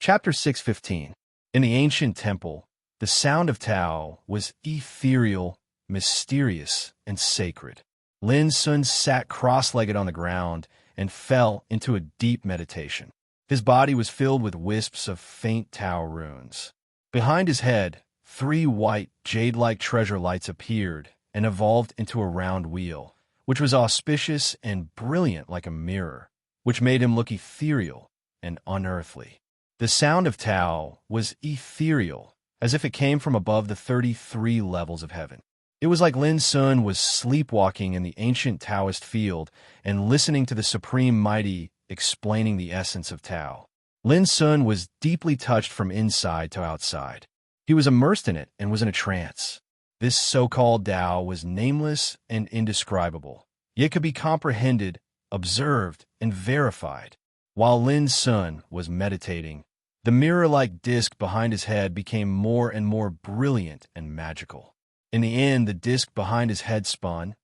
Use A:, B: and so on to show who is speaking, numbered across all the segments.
A: Chapter 615. In the ancient temple, the sound of Tao was ethereal, mysterious, and sacred. Lin Sun sat cross-legged on the ground and fell into a deep meditation. His body was filled with wisps of faint Tao runes. Behind his head, 3 white, jade-like treasure lights appeared and evolved into a round wheel, which was auspicious and brilliant like a mirror, which made him look ethereal and unearthly. The sound of Tao was ethereal, as if it came from above the 33 levels of heaven. It was like Lin Sun was sleepwalking in the ancient Taoist field and listening to the Supreme Mighty explaining the essence of Tao. Lin Sun was deeply touched from inside to outside. He was immersed in it and was in a trance. This so-called Tao was nameless and indescribable, yet could be comprehended, observed, and verified. While Lin Sun was meditating, the mirror-like disc behind his head became more and more brilliant and magical. In the end, the disc behind his head spun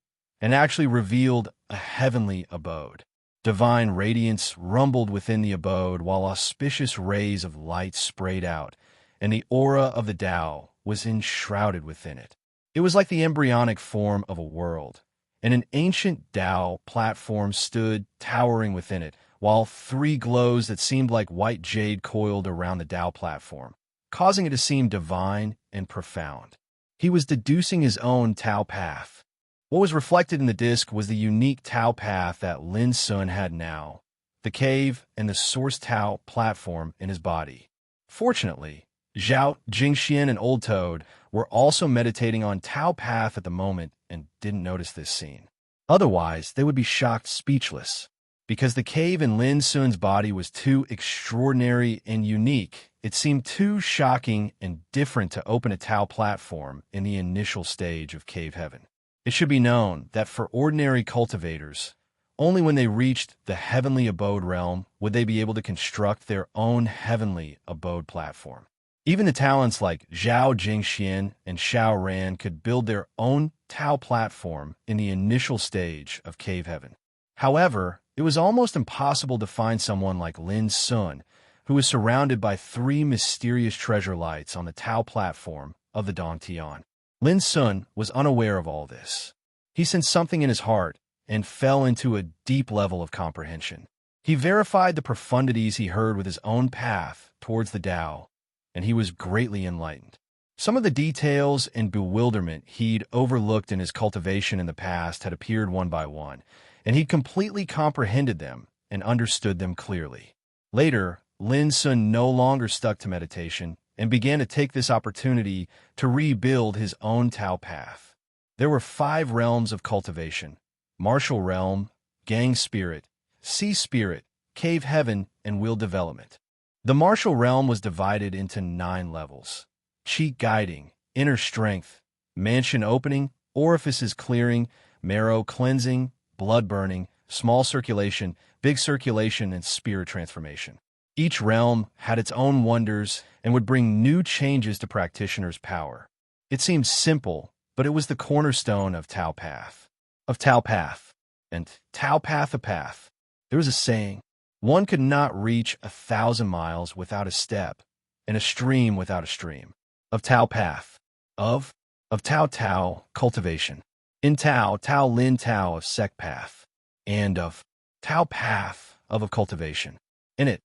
A: and actually revealed a heavenly abode. Divine radiance rumbled within the abode while auspicious rays of light sprayed out, and the aura of the Tao was enshrouded within it. It was like the embryonic form of a world, and an ancient Tao platform stood towering within it, while 3 glows that seemed like white jade coiled around the Tao platform, causing it to seem divine and profound. He was deducing his own Tao path. What was reflected in the disc was the unique Tao path that Lin Sun had now, the cave and the source Tao platform in his body. Fortunately, Zhao, Jingxian, and Old Toad were also meditating on Tao path at the moment and didn't notice this scene. Otherwise, they would be shocked speechless. Because the cave in Lin Sun's body was too extraordinary and unique, it seemed too shocking and different to open a Tao platform in the initial stage of cave heaven. It should be known that for ordinary cultivators, only when they reached the heavenly abode realm would they be able to construct their own heavenly abode platform. Even the talents like Zhao Jingxian and Xiao Ran could build their own Tao platform in the initial stage of cave heaven. However, it was almost impossible to find someone like Lin Sun, who was surrounded by 3 mysterious treasure lights on the Tao platform of the Dongtian. Lin Sun was unaware of all this. He sensed something in his heart and fell into a deep level of comprehension. He verified the profundities he heard with his own path towards the Tao, and he was greatly enlightened. Some of the details and bewilderment he'd overlooked in his cultivation in the past had appeared one by one, and he completely comprehended them and understood them clearly. Later, Lin Sun no longer stuck to meditation and began to take this opportunity to rebuild his own Tao path. There were 5 realms of cultivation: martial realm, gang spirit, sea spirit, cave heaven, and will development. The martial realm was divided into 9 levels: chi guiding, inner strength, mansion opening, orifices clearing, marrow cleansing, blood burning, small circulation, big circulation, and spirit transformation. Each realm had its own wonders and would bring new changes to practitioners' power. It seemed simple, but it was the cornerstone of Tao path. And Tao path a path. There was a saying: one could not reach 1,000 miles without a step, and a stream without a stream. Of Tao path. Of Tao cultivation. In Tao Lin Tao of sect path, and of Tao path of cultivation. In it,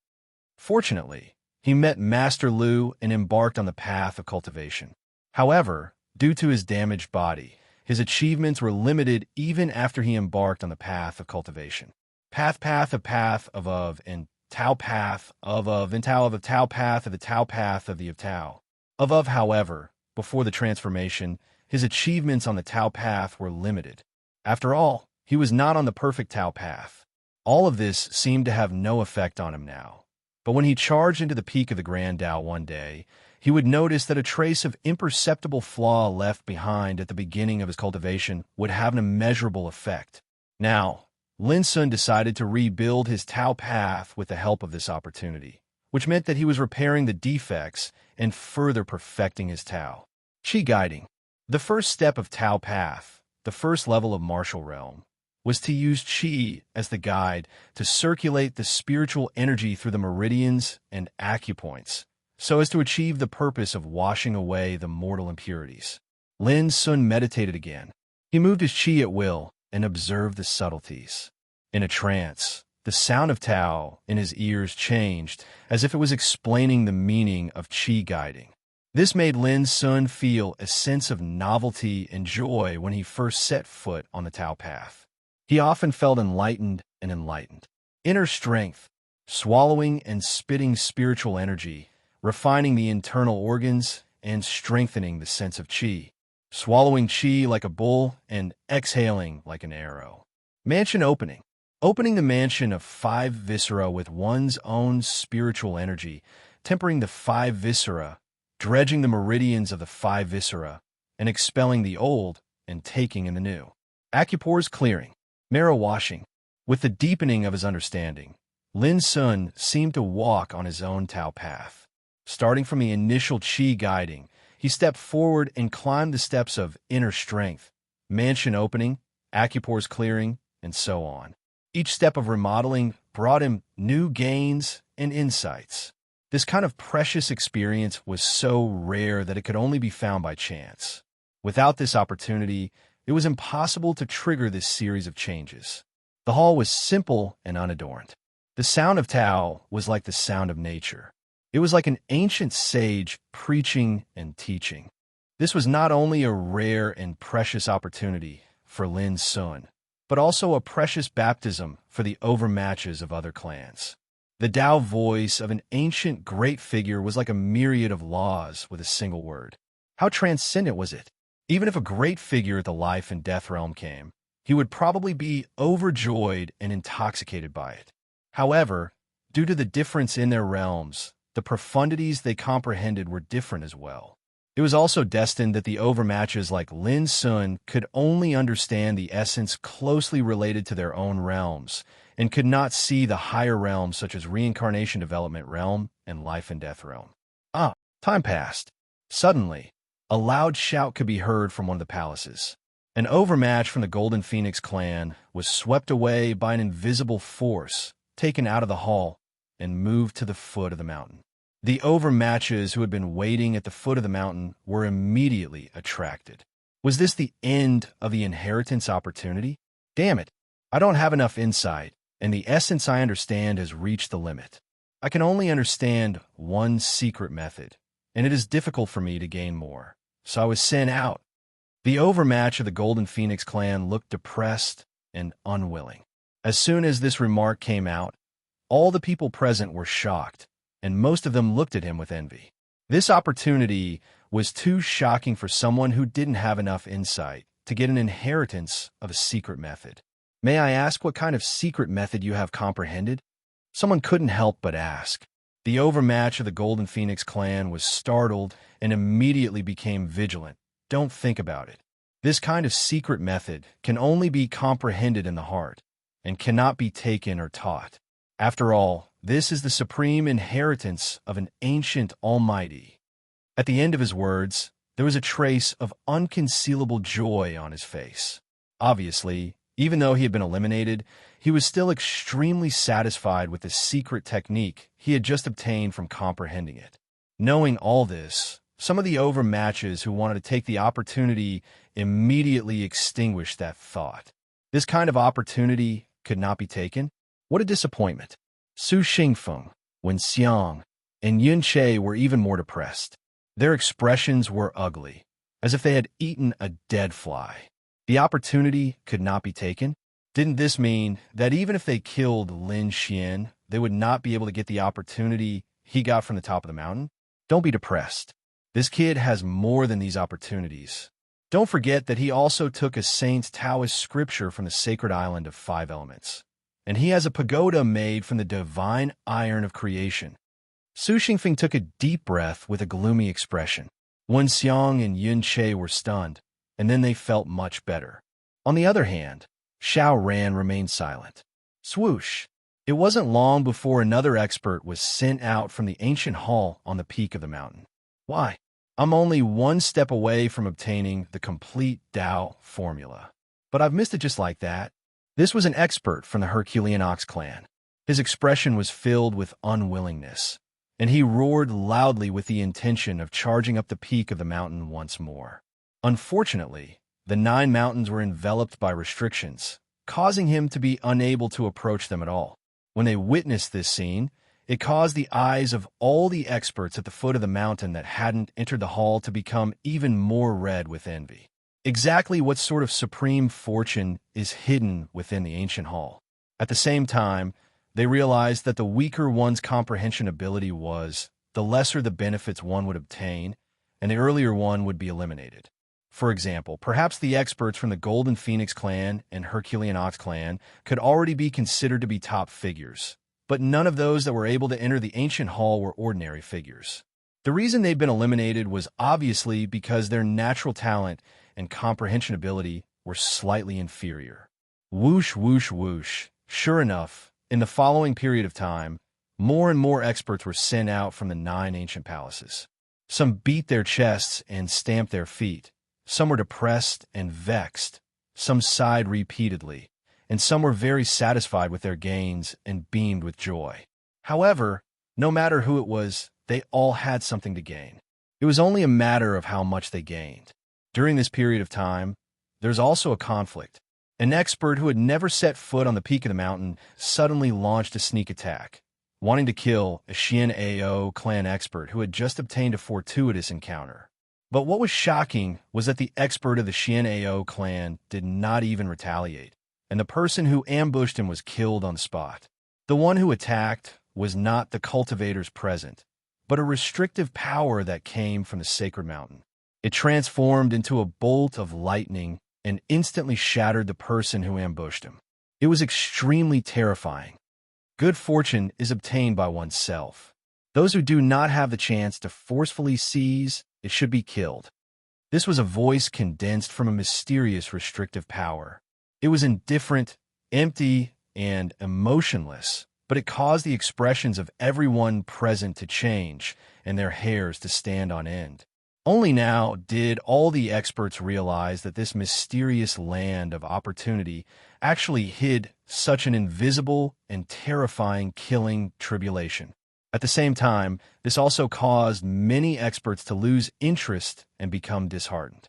A: fortunately, he met Master Lu and embarked on the path of cultivation. However, due to his damaged body, his achievements were limited even after he embarked on the path of cultivation. Path of, and Tao path of, and Tao of Tao path of the Tao path of the of Tao. Of, however, before the transformation, his achievements on the Tao path were limited. After all, he was not on the perfect Tao path. All of this seemed to have no effect on him now. But when he charged into the peak of the Grand Tao one day, he would notice that a trace of imperceptible flaw left behind at the beginning of his cultivation would have an immeasurable effect. Now, Lin Sun decided to rebuild his Tao path with the help of this opportunity, which meant that he was repairing the defects and further perfecting his Tao. Qi guiding. The first step of Tao path, the first level of martial realm, was to use qi as the guide to circulate the spiritual energy through the meridians and acupoints, so as to achieve the purpose of washing away the mortal impurities. Lin Sun meditated again. He moved his qi at will and observed the subtleties. In a trance, the sound of Tao in his ears changed, as if it was explaining the meaning of qi guiding. This made Lin Sun feel a sense of novelty and joy when he first set foot on the Tao path. He often felt enlightened and enlightened. Inner strength, swallowing and spitting spiritual energy, refining the internal organs, and strengthening the sense of qi. Swallowing qi like a bull and exhaling like an arrow. Mansion opening. Opening the mansion of 5 viscera with one's own spiritual energy, tempering the 5 viscera, dredging the meridians of the 5 viscera, and expelling the old and taking in the new. Acupores clearing. Marrow washing. With the deepening of his understanding, Lin Sun seemed to walk on his own Tao path. Starting from the initial qi guiding, he stepped forward and climbed the steps of inner strength, mansion opening, acupores clearing, and so on. Each step of remodeling brought him new gains and insights. This kind of precious experience was so rare that it could only be found by chance. Without this opportunity, it was impossible to trigger this series of changes. The hall was simple and unadorned. The sound of Tao was like the sound of nature. It was like an ancient sage preaching and teaching. This was not only a rare and precious opportunity for Lin Sun, but also a precious baptism for the overmatches of other clans. The Tao voice of an ancient great figure was like a myriad of laws with a single word. How transcendent was it? Even if a great figure at the life and death realm came, he would probably be overjoyed and intoxicated by it. However, due to the difference in their realms, the profundities they comprehended were different as well. It was also destined that the overmatches like Lin Sun could only understand the essence closely related to their own realms, and could not see the higher realms such as reincarnation development realm and life and death realm. Time passed. Suddenly, a loud shout could be heard from one of the palaces. An overmatch from the Golden Phoenix clan was swept away by an invisible force, taken out of the hall, and moved to the foot of the mountain. The overmatches who had been waiting at the foot of the mountain were immediately attracted. Was this the end of the inheritance opportunity? Damn it, I don't have enough insight, and the essence I understand has reached the limit. I can only understand one secret method, and it is difficult for me to gain more. So I was sent out. The overmatch of the Golden Phoenix clan looked depressed and unwilling. As soon as this remark came out, all the people present were shocked, and most of them looked at him with envy. This opportunity was too shocking for someone who didn't have enough insight to get an inheritance of a secret method. May I ask what kind of secret method you have comprehended? Someone couldn't help but ask. The overmatch of the Golden Phoenix clan was startled and immediately became vigilant. Don't think about it. This kind of secret method can only be comprehended in the heart and cannot be taken or taught. After all, this is the supreme inheritance of an ancient almighty. At the end of his words, there was a trace of unconcealable joy on his face. Obviously, even though he had been eliminated, he was still extremely satisfied with the secret technique he had just obtained from comprehending it. Knowing all this, some of the overmatches who wanted to take the opportunity immediately extinguished that thought. This kind of opportunity could not be taken? What a disappointment. Su Xingfeng, Wen Xiang, and Yun Che were even more depressed. Their expressions were ugly, as if they had eaten a dead fly. The opportunity could not be taken? Didn't this mean that even if they killed Lin Xian, they would not be able to get the opportunity he got from the top of the mountain? Don't be depressed. This kid has more than these opportunities. Don't forget that he also took a saint's Taoist scripture from the sacred island of 5 elements. And he has a pagoda made from the divine iron of creation. Su Xingfeng took a deep breath with a gloomy expression. Wen Xiang and Yun Che were stunned, and then they felt much better. On the other hand, Xiao Ran remained silent. Swoosh! It wasn't long before another expert was sent out from the ancient hall on the peak of the mountain. Why? I'm only one step away from obtaining the complete Tao formula. But I've missed it just like that. This was an expert from the Herculean Ox clan. His expression was filled with unwillingness, and he roared loudly with the intention of charging up the peak of the mountain once more. Unfortunately, the 9 mountains were enveloped by restrictions, causing him to be unable to approach them at all. When they witnessed this scene, it caused the eyes of all the experts at the foot of the mountain that hadn't entered the hall to become even more red with envy. Exactly what sort of supreme fortune is hidden within the ancient hall? At the same time, they realized that the weaker one's comprehension ability was, the lesser the benefits one would obtain, and the earlier one would be eliminated. For example, perhaps the experts from the Golden Phoenix clan and Herculean Ox clan could already be considered to be top figures, but none of those that were able to enter the ancient hall were ordinary figures. The reason they'd been eliminated was obviously because their natural talent and comprehension ability were slightly inferior. Whoosh, whoosh, whoosh. Sure enough, in the following period of time, more and more experts were sent out from the 9 ancient palaces. Some beat their chests and stamped their feet. Some were depressed and vexed. Some sighed repeatedly, and some were very satisfied with their gains and beamed with joy. However, no matter who it was, they all had something to gain. It was only a matter of how much they gained. During this period of time, there's also a conflict. An expert who had never set foot on the peak of the mountain suddenly launched a sneak attack, wanting to kill a Xian Ao clan expert who had just obtained a fortuitous encounter. But what was shocking was that the expert of the Xian Ao clan did not even retaliate, and the person who ambushed him was killed on the spot. The one who attacked was not the cultivators present, but a restrictive power that came from the sacred mountain. It transformed into a bolt of lightning and instantly shattered the person who ambushed him. It was extremely terrifying. Good fortune is obtained by oneself. Those who do not have the chance to forcefully seize it should be killed. This was a voice condensed from a mysterious restrictive power. It was indifferent, empty, and emotionless, but it caused the expressions of everyone present to change and their hairs to stand on end. Only now did all the experts realize that this mysterious land of opportunity actually hid such an invisible and terrifying killing tribulation. At the same time, this also caused many experts to lose interest and become disheartened.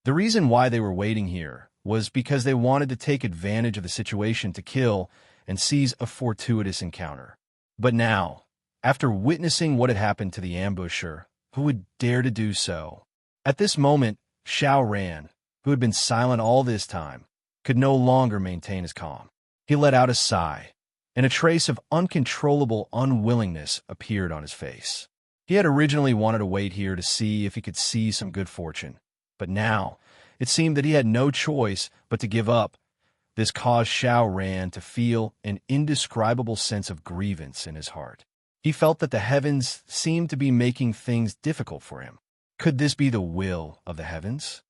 A: The reason why they were waiting here was because they wanted to take advantage of the situation to kill and seize a fortuitous encounter. But now, after witnessing what had happened to the ambusher, who would dare to do so? At this moment, Xiao Ran, who had been silent all this time, could no longer maintain his calm. He let out a sigh, and a trace of uncontrollable unwillingness appeared on his face. He had originally wanted to wait here to see if he could seize some good fortune, but now it seemed that he had no choice but to give up. This caused Xiao Ran to feel an indescribable sense of grievance in his heart. He felt that the heavens seemed to be making things difficult for him. Could this be the will of the heavens?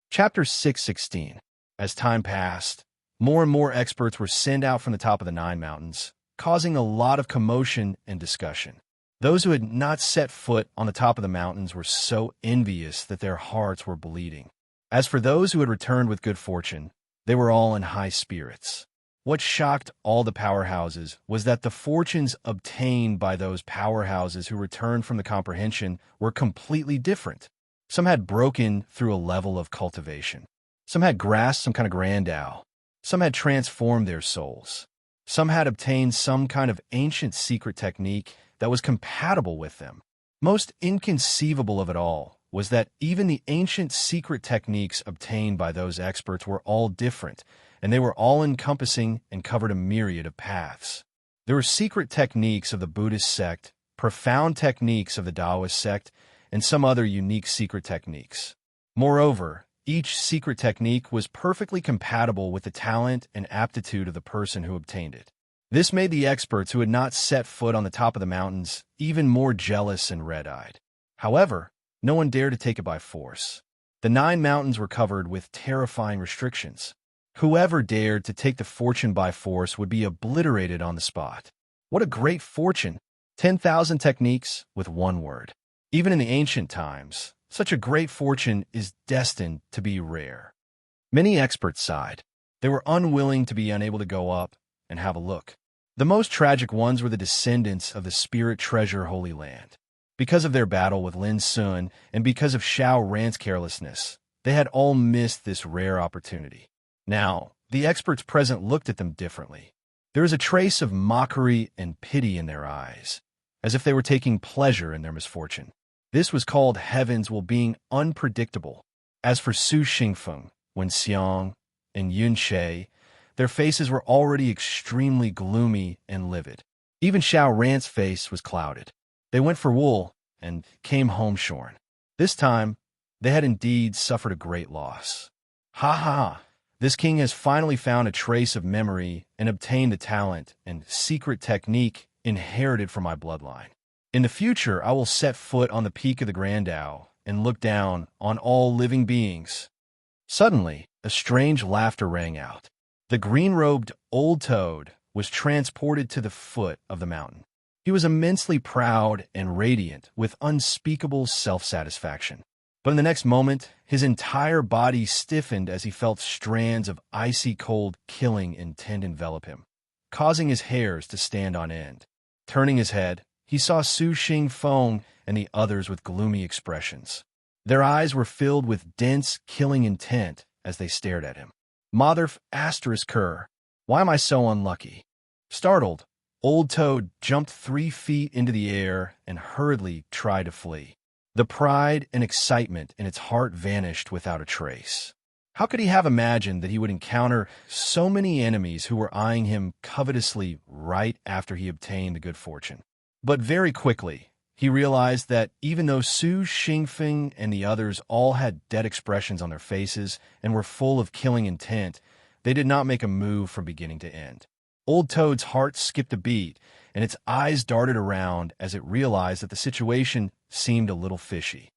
A: Chapter 6:16. As time passed, more and more experts were sent out from the top of the 9 mountains, causing a lot of commotion and discussion. Those who had not set foot on the top of the mountains were so envious that their hearts were bleeding. As for those who had returned with good fortune, they were all in high spirits. What shocked all the powerhouses was that the fortunes obtained by those powerhouses who returned from the comprehension were completely different. Some had broken through a level of cultivation. Some had grasped some kind of grandau. Some had transformed their souls. Some had obtained some kind of ancient secret technique that was compatible with them. Most inconceivable of it all was that even the ancient secret techniques obtained by those experts were all different, and they were all-encompassing and covered a myriad of paths. There were secret techniques of the Buddhist sect, profound techniques of the Taoist sect, and some other unique secret techniques. Moreover, each secret technique was perfectly compatible with the talent and aptitude of the person who obtained it. This made the experts who had not set foot on the top of the mountains even more jealous and red-eyed. However, no one dared to take it by force. The 9 mountains were covered with terrifying restrictions. Whoever dared to take the fortune by force would be obliterated on the spot. What a great fortune! 10,000 techniques with one word. Even in the ancient times, such a great fortune is destined to be rare. Many experts sighed. They were unwilling to be unable to go up and have a look. The most tragic ones were the descendants of the Spirit Treasure Holy Land. Because of their battle with Lin Sun and because of Xiao Ran's carelessness, they had all missed this rare opportunity. Now, the experts present looked at them differently. There was a trace of mockery and pity in their eyes, as if they were taking pleasure in their misfortune. This was called heavens while being unpredictable. As for Su Xingfeng, Wen Xiang, and Yun Shui, their faces were already extremely gloomy and livid. Even Xiao Ran's face was clouded. They went for wool and came home shorn. This time, they had indeed suffered a great loss. Ha ha! This king has finally found a trace of memory and obtained the talent and secret technique inherited from my bloodline. In the future, I will set foot on the peak of the Grand Tao and look down on all living beings. Suddenly, a strange laughter rang out. The green-robed old toad was transported to the foot of the mountain. He was immensely proud and radiant with unspeakable self-satisfaction. But in the next moment, his entire body stiffened as he felt strands of icy cold killing intent envelop him, causing his hairs to stand on end. Turning his head, he saw Su Xingfeng and the others with gloomy expressions. Their eyes were filled with dense, killing intent as they stared at him. Motherf asterisk cur, why am I so unlucky? Startled, Old Toad jumped 3 feet into the air and hurriedly tried to flee. The pride and excitement in its heart vanished without a trace. How could he have imagined that he would encounter so many enemies who were eyeing him covetously right after he obtained the good fortune? But very quickly, he realized that even though Su Xingfeng and the others all had dead expressions on their faces and were full of killing intent, they did not make a move from beginning to end. Old Toad's heart skipped a beat, and its eyes darted around as it realized that the situation seemed a little fishy.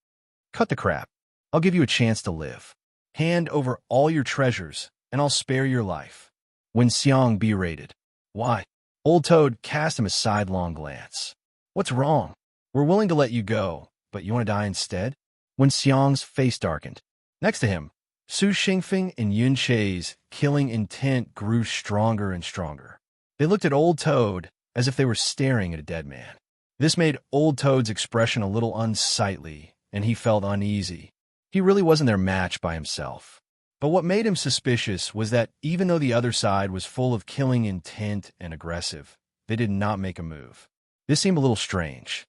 A: Cut the crap. I'll give you a chance to live. Hand over all your treasures, and I'll spare your life. Wen Xiang berated. Why? Old Toad cast him a sidelong glance. What's wrong? We're willing to let you go, but you want to die instead? Wen Xiang's face darkened. Next to him, Su Xingfeng and Yun Shui's killing intent grew stronger and stronger. They looked at Old Toad as if they were staring at a dead man. This made Old Toad's expression a little unsightly, and he felt uneasy. He really wasn't their match by himself. But what made him suspicious was that even though the other side was full of killing intent and aggressive, they did not make a move. This seemed a little strange.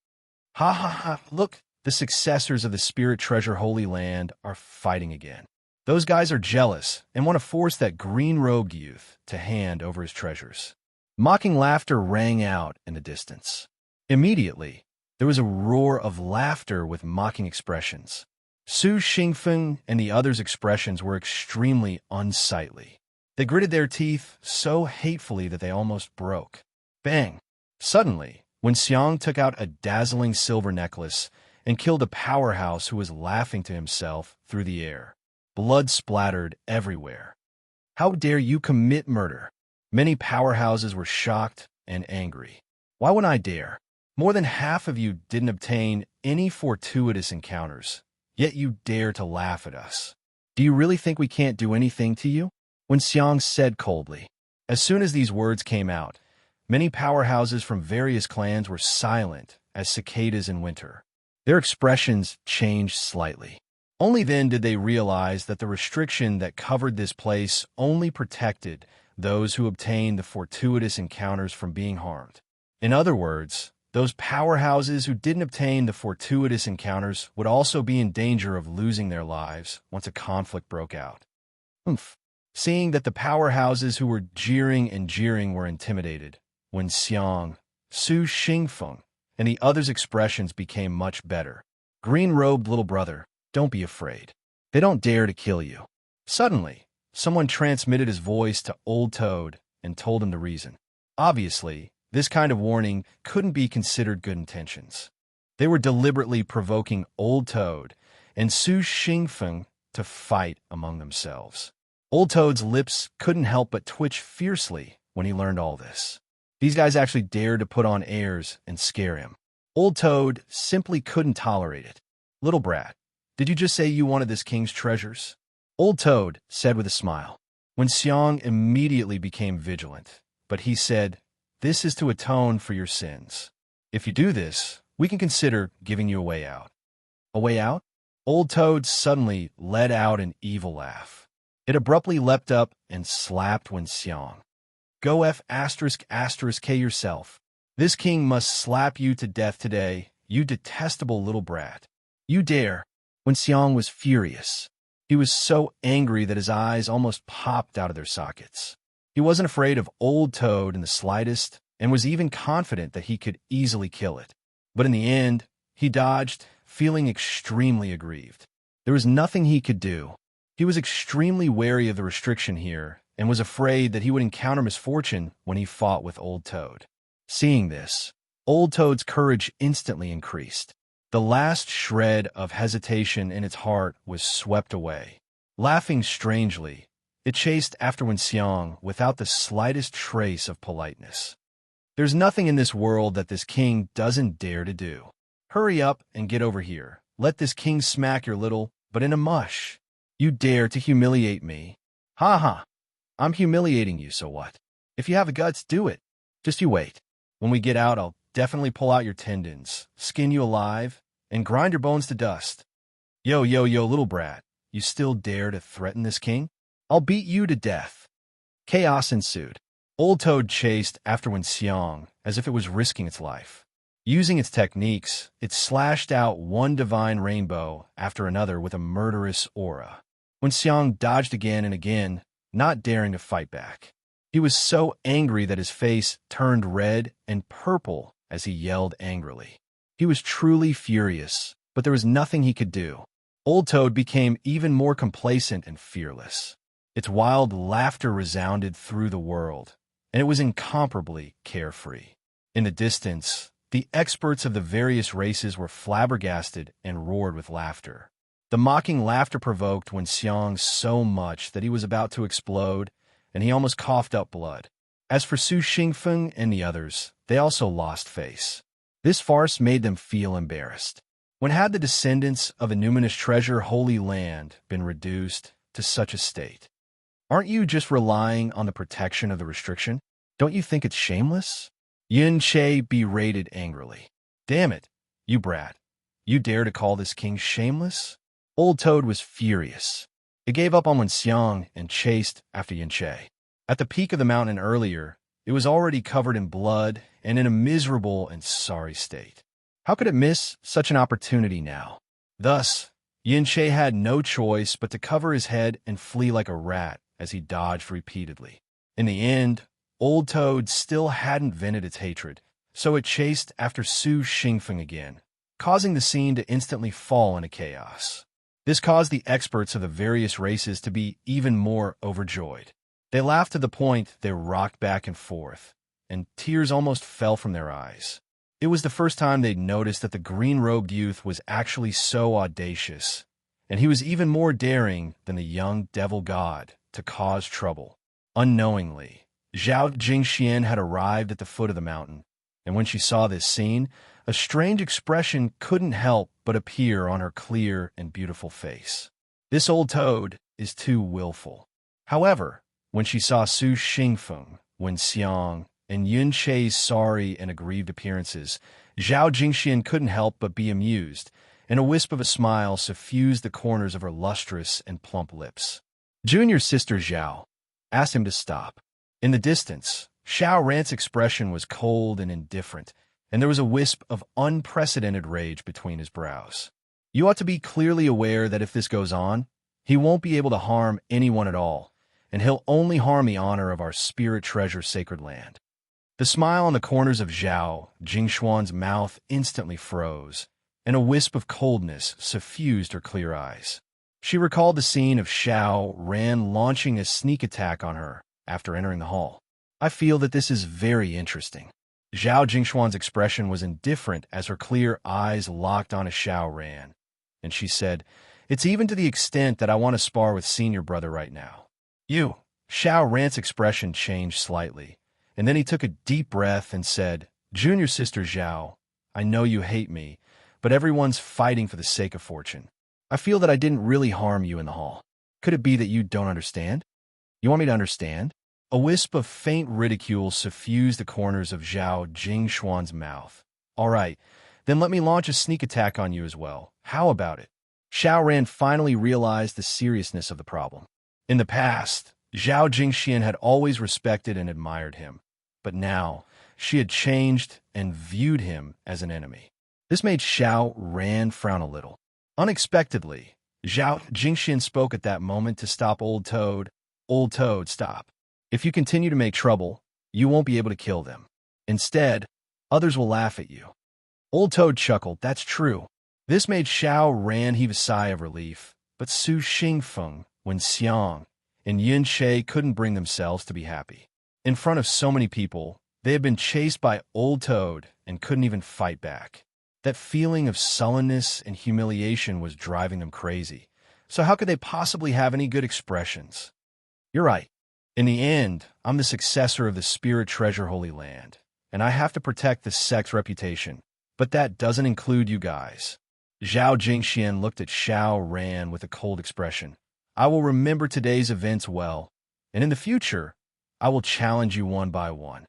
A: Ha ha ha, look, the successors of the Spirit Treasure Holy Land are fighting again. Those guys are jealous and want to force that green-robed youth to hand over his treasures. Mocking laughter rang out in the distance. Immediately, there was a roar of laughter with mocking expressions. Su Xingfeng and the others' expressions were extremely unsightly. They gritted their teeth so hatefully that they almost broke. Bang! Suddenly, Wen Xiang took out a dazzling silver necklace and killed a powerhouse who was laughing to himself through the air. Blood splattered everywhere. How dare you commit murder? Many powerhouses were shocked and angry. Why would I dare? More than half of you didn't obtain any fortuitous encounters, yet you dare to laugh at us. Do you really think we can't do anything to you? Wen Xiang said coldly. As soon as these words came out, many powerhouses from various clans were silent as cicadas in winter. Their expressions changed slightly. Only then did they realize that the restriction that covered this place only protected those who obtained the fortuitous encounters from being harmed. In other words, those powerhouses who didn't obtain the fortuitous encounters would also be in danger of losing their lives once a conflict broke out. Seeing that the powerhouses who were jeering and jeering were intimidated, Wen Xiang, Su Xingfeng, and the others' expressions became much better. Green-robed little brother, don't be afraid. They don't dare to kill you. Suddenly, someone transmitted his voice to Old Toad and told him the reason. Obviously, this kind of warning couldn't be considered good intentions. They were deliberately provoking Old Toad and Su Xingfeng to fight among themselves. Old Toad's lips couldn't help but twitch fiercely when he learned all this. These guys actually dared to put on airs and scare him. Old Toad simply couldn't tolerate it. Little brat, did you just say you wanted this king's treasures? Old Toad said with a smile. Wen Xiang immediately became vigilant, but he said, "This is to atone for your sins. If you do this, we can consider giving you a way out." A way out? Old Toad suddenly let out an evil laugh. It abruptly leapt up and slapped Wen Xiang. "Go K yourself. This king must slap you to death today, you detestable little brat. You dare!" Wen Xiang was furious. He was so angry that his eyes almost popped out of their sockets. He wasn't afraid of Old Toad in the slightest, and was even confident that he could easily kill it. But in the end, he dodged, feeling extremely aggrieved. There was nothing he could do. He was extremely wary of the restriction here, and was afraid that he would encounter misfortune when he fought with Old Toad. Seeing this, Old Toad's courage instantly increased. The last shred of hesitation in its heart was swept away. Laughing strangely, it chased after Wen Xiang without the slightest trace of politeness. "There's nothing in this world that this king doesn't dare to do. Hurry up and get over here. Let this king smack your little, but in a mush. You dare to humiliate me? Ha ha! I'm humiliating you, so what? If you have the guts, do it. Just you wait. When we get out, I'll definitely pull out your tendons, skin you alive, and grind your bones to dust. Yo, little brat, you still dare to threaten this king? I'll beat you to death." Chaos ensued. Old Toad chased after Wen Xiang as if it was risking its life. Using its techniques, it slashed out one divine rainbow after another with a murderous aura. Wen Xiang dodged again and again, not daring to fight back. He was so angry that his face turned red and purple as he yelled angrily. He was truly furious, but there was nothing he could do. Old Toad became even more complacent and fearless. Its wild laughter resounded through the world, and it was incomparably carefree. In the distance, the experts of the various races were flabbergasted and roared with laughter. The mocking laughter provoked Wen Xiang so much that he was about to explode, and he almost coughed up blood. As for Su Xingfeng and the others, they also lost face. This farce made them feel embarrassed. When had the descendants of a numinous treasure holy land been reduced to such a state? Aren't you just relying on the protection of the restriction? Don't you think it's shameless? Yin Che berated angrily. "Damn it, you brat. You dare to call this king shameless?" Old Toad was furious. It gave up on Wen Xiang and chased after Yin Che. At the peak of the mountain earlier, it was already covered in blood and in a miserable and sorry state. How could it miss such an opportunity now? Thus, Yin Che had no choice but to cover his head and flee like a rat as he dodged repeatedly. In the end, Old Toad still hadn't vented its hatred, so it chased after Su Xingfeng again, causing the scene to instantly fall into chaos. This caused the experts of the various races to be even more overjoyed. They laughed to the point they rocked back and forth, and tears almost fell from their eyes. It was the first time they'd noticed that the green-robed youth was actually so audacious, and he was even more daring than the young devil god to cause trouble. Unknowingly, Zhao Jingxian had arrived at the foot of the mountain, and when she saw this scene, a strange expression couldn't help but appear on her clear and beautiful face. This Old Toad is too willful. However, when she saw Su Xingfeng, Wen Xiang, and Yin Che's sorry and aggrieved appearances, Zhao Jingxian couldn't help but be amused, and a wisp of a smile suffused the corners of her lustrous and plump lips. Junior sister Zhao asked him to stop. In the distance, Xiao Rant's expression was cold and indifferent, and there was a wisp of unprecedented rage between his brows. "You ought to be clearly aware that if this goes on, he won't be able to harm anyone at all, and he'll only harm the honor of our spirit treasure sacred land." The smile on the corners of Zhao Jingshuan's mouth instantly froze, and a wisp of coldness suffused her clear eyes. She recalled the scene of Xiao Ran launching a sneak attack on her after entering the hall. "I feel that this is very interesting." Zhao Jingshuan's expression was indifferent as her clear eyes locked onto Xiao Ran, and she said, "It's even to the extent that I want to spar with senior brother right now." "You." Xiao Rant's expression changed slightly, and then he took a deep breath and said, "Junior sister Zhao, I know you hate me, but everyone's fighting for the sake of fortune. I feel that I didn't really harm you in the hall. Could it be that you don't understand?" You want me to understand? A wisp of faint ridicule suffused the corners of Zhao Jingshuan's mouth. All right, then let me launch a sneak attack on you as well. How about it? Xiao Ran finally realized the seriousness of the problem. In the past, Zhao Jingxian had always respected and admired him, but now she had changed and viewed him as an enemy. This made Xiao Ran frown a little. Unexpectedly, Zhao Jingxian spoke at that moment to stop Old Toad. Old Toad, stop. If you continue to make trouble, you won't be able to kill them. Instead, others will laugh at you. Old Toad chuckled. That's true. This made Xiao Ran heave a sigh of relief, but Su Xingfeng, Wen Xiang, and Yun Shay couldn't bring themselves to be happy. In front of so many people, they had been chased by Old Toad and couldn't even fight back. That feeling of sullenness and humiliation was driving them crazy. So how could they possibly have any good expressions? You're right. In the end, I'm the successor of the Spirit Treasure Holy Land, and I have to protect the sect's reputation. But that doesn't include you guys. Zhao Jingxian looked at Xiao Ran with a cold expression. I will remember today's events well, and in the future, I will challenge you one by one.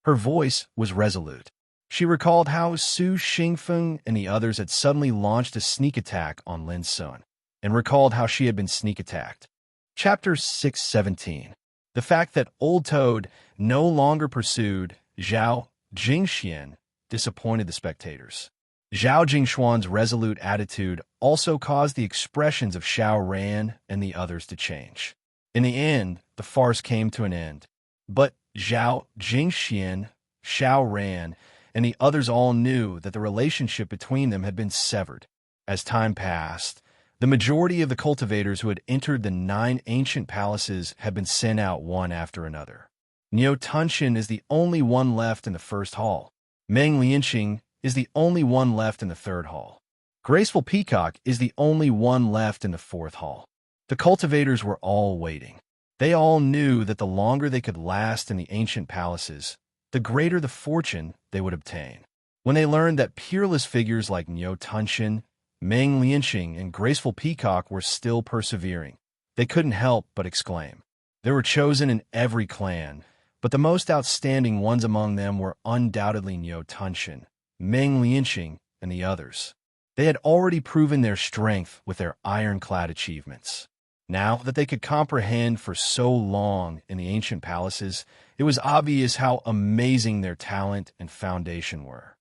A: Her voice was resolute. She recalled how Su Xingfeng and the others had suddenly launched a sneak attack on Lin Sun, and recalled how she had been sneak attacked. Chapter 617. The fact that Old Toad no longer pursued Zhao Jingxian disappointed the spectators. Zhao Jingshuan's resolute attitude also caused the expressions of Xiao Ran and the others to change. In the end, the farce came to an end. But Zhao Jingxian, Xiao Ran, and the others all knew that the relationship between them had been severed. As time passed, the majority of the cultivators who had entered the 9 ancient palaces had been sent out one after another. Niu Tunshin is the only one left in the first hall. Meng Lianxing is the only one left in the 3rd hall. Graceful Peacock is the only one left in the 4th hall. The cultivators were all waiting. They all knew that the longer they could last in the ancient palaces, the greater the fortune they would obtain. When they learned that peerless figures like Niu Tunshin, Meng Lianxing, and Graceful Peacock were still persevering, they couldn't help but exclaim. They were chosen in every clan, but the most outstanding ones among them were undoubtedly Niu Tunshin, Meng Lianxing, and the others. They had already proven their strength with their ironclad achievements. Now that they could comprehend for so long in the ancient palaces, it was obvious how amazing their talent and foundation were.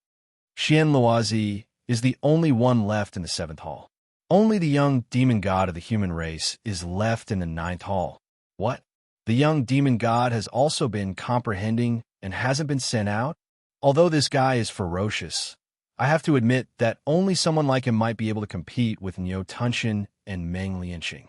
A: Xian Luozi is the only one left in the 7th hall. Only the young demon god of the human race is left in the 9th hall. What? The young demon god has also been comprehending and hasn't been sent out? Although this guy is ferocious, I have to admit that only someone like him might be able to compete with Niu Tunshin and Meng Lianxing.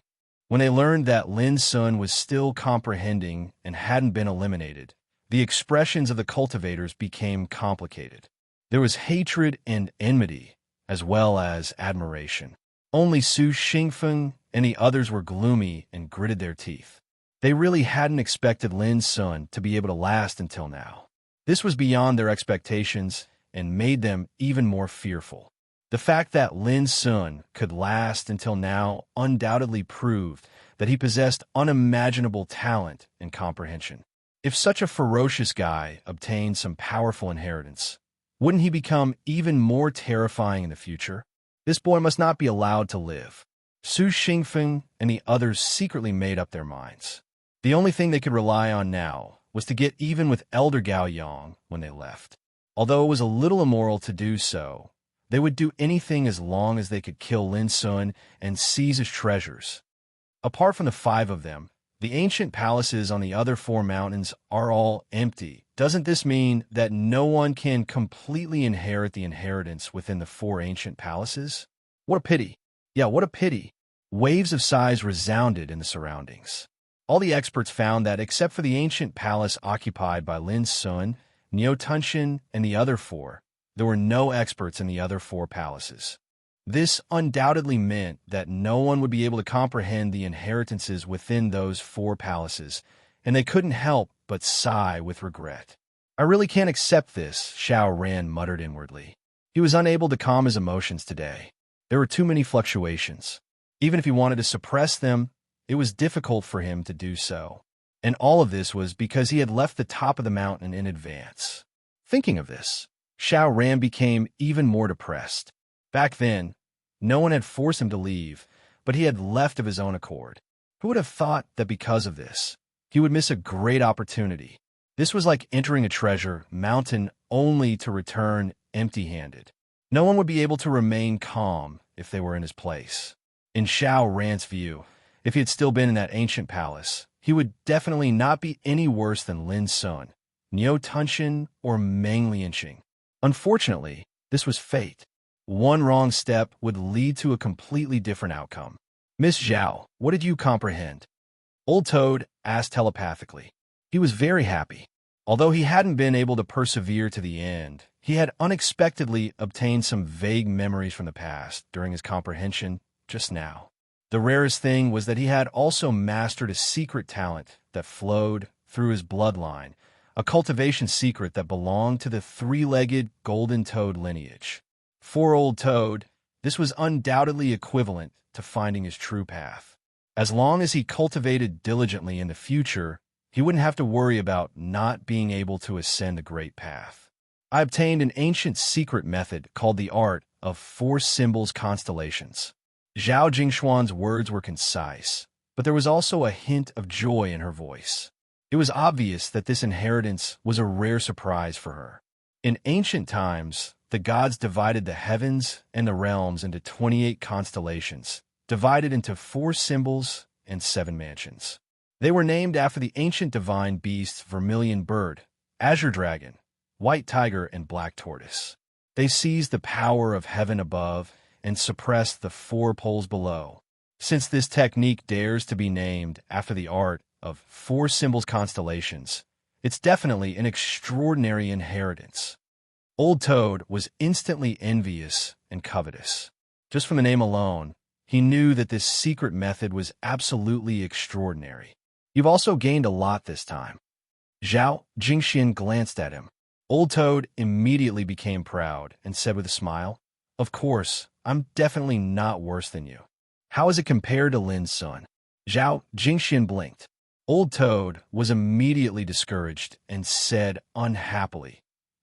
A: When they learned that Lin Sun was still comprehending and hadn't been eliminated, the expressions of the cultivators became complicated. There was hatred and enmity, as well as admiration. Only Su Xingfeng and the others were gloomy and gritted their teeth. They really hadn't expected Lin Sun to be able to last until now. This was beyond their expectations and made them even more fearful. The fact that Lin Sun could last until now undoubtedly proved that he possessed unimaginable talent and comprehension. If such a ferocious guy obtained some powerful inheritance, wouldn't he become even more terrifying in the future? This boy must not be allowed to live. Su Xingfeng and the others secretly made up their minds. The only thing they could rely on now was to get even with Elder Gao Yang when they left. Although it was a little immoral to do so, they would do anything as long as they could kill Lin Sun and seize his treasures. Apart from the 5 of them, the ancient palaces on the other 4 mountains are all empty. Doesn't this mean that no one can completely inherit the inheritance within the 4 ancient palaces? What a pity. Yeah, what a pity. Waves of sighs resounded in the surroundings. All the experts found that except for the ancient palace occupied by Lin Sun, Niu Tunshin, and the other 4, there were no experts in the other 4 palaces. This undoubtedly meant that no one would be able to comprehend the inheritances within those 4 palaces, and they couldn't help but sigh with regret. I really can't accept this, Xiao Ran muttered inwardly. He was unable to calm his emotions today. There were too many fluctuations. Even if he wanted to suppress them, it was difficult for him to do so. And all of this was because he had left the top of the mountain in advance. Thinking of this, Xiao Ran became even more depressed. Back then, no one had forced him to leave, but he had left of his own accord. Who would have thought that because of this, he would miss a great opportunity? This was like entering a treasure mountain only to return empty-handed. No one would be able to remain calm if they were in his place. In Xiao Ran's view, if he had still been in that ancient palace, he would definitely not be any worse than Lin Sun, Niu Tunxin, or Meng Lianxing. Unfortunately, this was fate. One wrong step would lead to a completely different outcome. Miss Zhao, what did you comprehend? Old Toad asked telepathically. He was very happy. Although he hadn't been able to persevere to the end, he had unexpectedly obtained some vague memories from the past during his comprehension just now. The rarest thing was that he had also mastered a secret talent that flowed through his bloodline, a cultivation secret that belonged to the three-legged golden toad lineage. For Old Toad, this was undoubtedly equivalent to finding his true path. As long as he cultivated diligently in the future, he wouldn't have to worry about not being able to ascend the great path. I obtained an ancient secret method called the art of four symbols constellations. Zhao Jingshuan's words were concise, but there was also a hint of joy in her voice. It was obvious that this inheritance was a rare surprise for her. In ancient times, the gods divided the heavens and the realms into 28 constellations, divided into 4 symbols and 7 mansions. They were named after the ancient divine beasts Vermilion Bird, Azure Dragon, White Tiger, and Black Tortoise. They seized the power of heaven above and suppressed the 4 poles below. Since this technique dares to be named after the art of 4 symbols constellations, it's definitely an extraordinary inheritance. Old Toad was instantly envious and covetous. Just from the name alone, he knew that this secret method was absolutely extraordinary. You've also gained a lot this time. Zhao Jingxian glanced at him. Old Toad immediately became proud and said with a smile, "Of course, I'm definitely not worse than you. How is it compared to Lin Sun?" Zhao Jingxian blinked. Old Toad was immediately discouraged and said unhappily,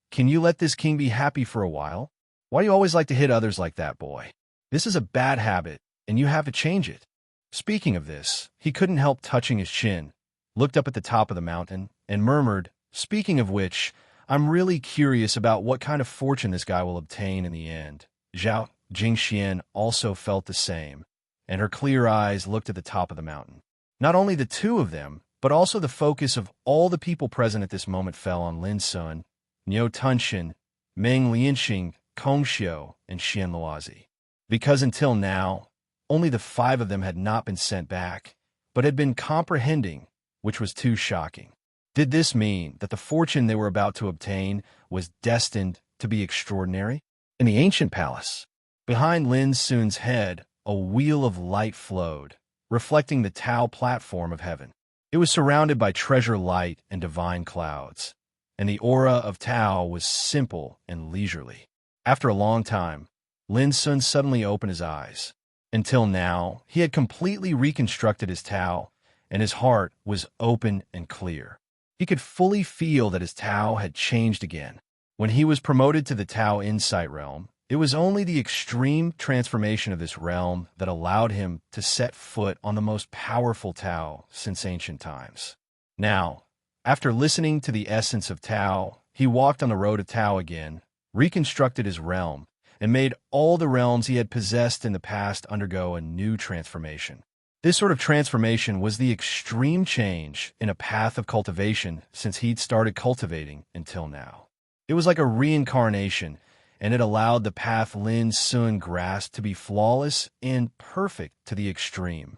A: "Can you let this king be happy for a while? Why do you always like to hit others like that, boy? This is a bad habit, and you have to change it." Speaking of this, he couldn't help touching his chin, looked up at the top of the mountain, and murmured, "Speaking of which, I'm really curious about what kind of fortune this guy will obtain in the end." Zhao Jingxian also felt the same, and her clear eyes looked at the top of the mountain. Not only the two of them, but also the focus of all the people present at this moment fell on Lin Sun, Niu Tunxin, Meng Lianxing, Kong Xiu, and Xian Luozi. Because until now, only the 5 of them had not been sent back, but had been comprehending, which was too shocking. Did this mean that the fortune they were about to obtain was destined to be extraordinary? In the ancient palace, behind Lin Sun's head, a wheel of light flowed, reflecting the Tao platform of heaven. It was surrounded by treasure light and divine clouds, and the aura of Tao was simple and leisurely. After a long time, Lin Sun suddenly opened his eyes. Until now, he had completely reconstructed his Tao, and his heart was open and clear. He could fully feel that his Tao had changed again. When he was promoted to the Tao Insight realm, it was only the extreme transformation of this realm that allowed him to set foot on the most powerful Tao since ancient times. Now, after listening to the essence of Tao, he walked on the road of Tao again, reconstructed his realm, and made all the realms he had possessed in the past undergo a new transformation. This sort of transformation was the extreme change in a path of cultivation since he'd started cultivating until now. It was like a reincarnation, and it allowed the path Lin Sun grasped to be flawless and perfect to the extreme.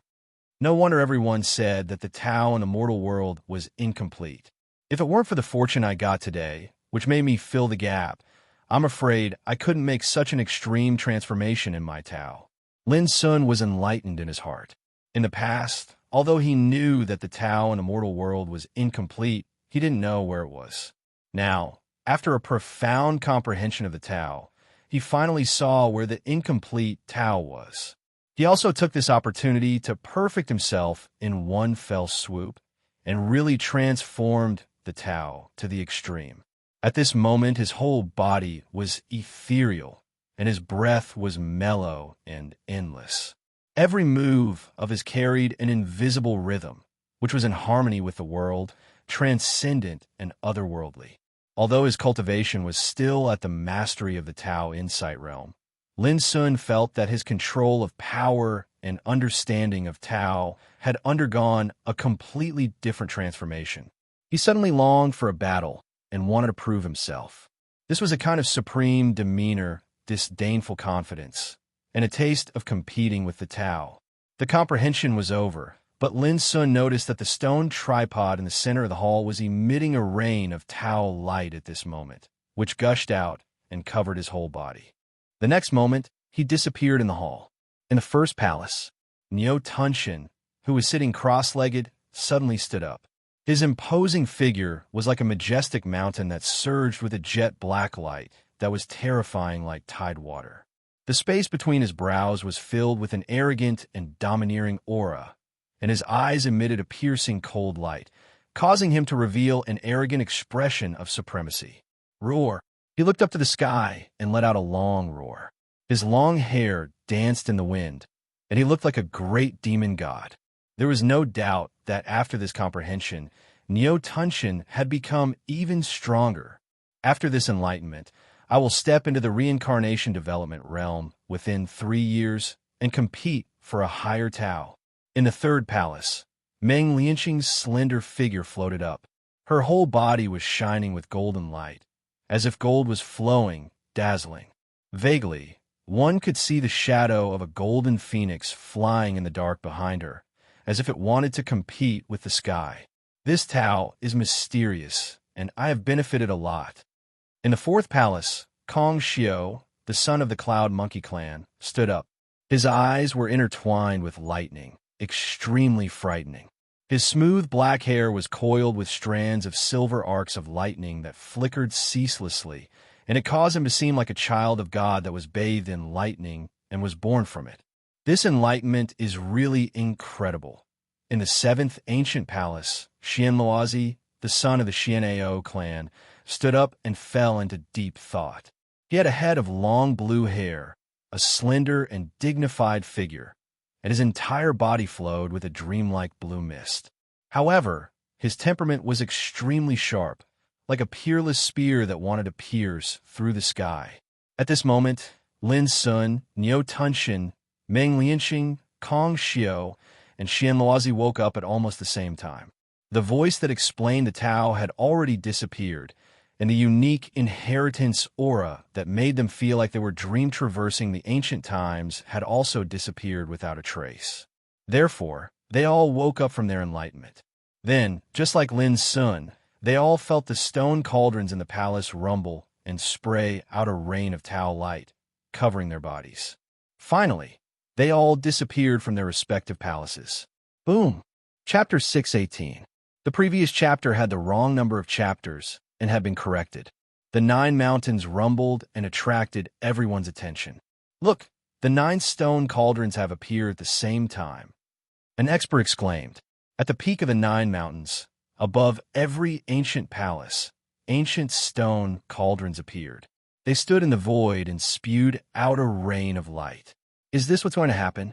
A: No wonder everyone said that the Tao in the mortal world was incomplete. If it weren't for the fortune I got today, which made me fill the gap, I'm afraid I couldn't make such an extreme transformation in my Tao. Lin Sun was enlightened in his heart. In the past, although he knew that the Tao in the mortal world was incomplete, he didn't know where it was. Now, after a profound comprehension of the Tao, he finally saw where the incomplete Tao was. He also took this opportunity to perfect himself in one fell swoop, and really transformed the Tao to the extreme. At this moment, his whole body was ethereal, and his breath was mellow and endless. Every move of his carried an invisible rhythm, which was in harmony with the world, transcendent and otherworldly. Although his cultivation was still at the mastery of the Tao insight realm, Lin Sun felt that his control of power and understanding of Tao had undergone a completely different transformation. He suddenly longed for a battle and wanted to prove himself. This was a kind of supreme demeanor, disdainful confidence, and a taste of competing with the Tao. The comprehension was over, but Lin Sun noticed that the stone tripod in the center of the hall was emitting a rain of Tao light at this moment, which gushed out and covered his whole body. The next moment, he disappeared in the hall. In the first palace, Niu Tunshin, who was sitting cross-legged, suddenly stood up. His imposing figure was like a majestic mountain that surged with a jet-black light that was terrifying like tide water. The space between his brows was filled with an arrogant and domineering aura, and his eyes emitted a piercing cold light, causing him to reveal an arrogant expression of supremacy. Roar! He looked up to the sky and let out a long roar. His long hair danced in the wind, and he looked like a great demon god. There was no doubt that after this comprehension, Niu Tunshin had become even stronger. After this enlightenment, I will step into the reincarnation development realm within 3 years and compete for a higher Tao. In the third palace, Meng Lianqing's slender figure floated up. Her whole body was shining with golden light, as if gold was flowing, dazzling. Vaguely, one could see the shadow of a golden phoenix flying in the dark behind her, as if it wanted to compete with the sky. This Tao is mysterious, and I have benefited a lot. In the fourth palace, Kong Xiao, the son of the Cloud Monkey clan, stood up. His eyes were intertwined with lightning, extremely frightening. His smooth black hair was coiled with strands of silver arcs of lightning that flickered ceaselessly, and it caused him to seem like a child of God that was bathed in lightning and was born from it. This enlightenment is really incredible. In the seventh ancient palace, Xianluozi, the son of the Xianao clan, stood up and fell into deep thought. He had a head of long blue hair, a slender and dignified figure, and his entire body flowed with a dreamlike blue mist. However, his temperament was extremely sharp, like a peerless spear that wanted to pierce through the sky. At this moment, Lin Sun, Niu Tunshin, Meng Lianqing, Kong Xiao, and Xianluozi woke up at almost the same time. The voice that explained the Tao had already disappeared, and the unique inheritance aura that made them feel like they were dream-traversing the ancient times had also disappeared without a trace. Therefore, they all woke up from their enlightenment. Then, just like Lin Sun, they all felt the stone cauldrons in the palace rumble and spray out a rain of Tao light, covering their bodies. Finally, they all disappeared from their respective palaces. Boom! Chapter 618. The previous chapter had the wrong number of chapters and had been corrected. The 9 mountains rumbled and attracted everyone's attention. Look, the 9 stone cauldrons have appeared at the same time. An expert exclaimed. At the peak of the 9 mountains, above every ancient palace, ancient stone cauldrons appeared. They stood in the void and spewed out a rain of light. Is this what's going to happen?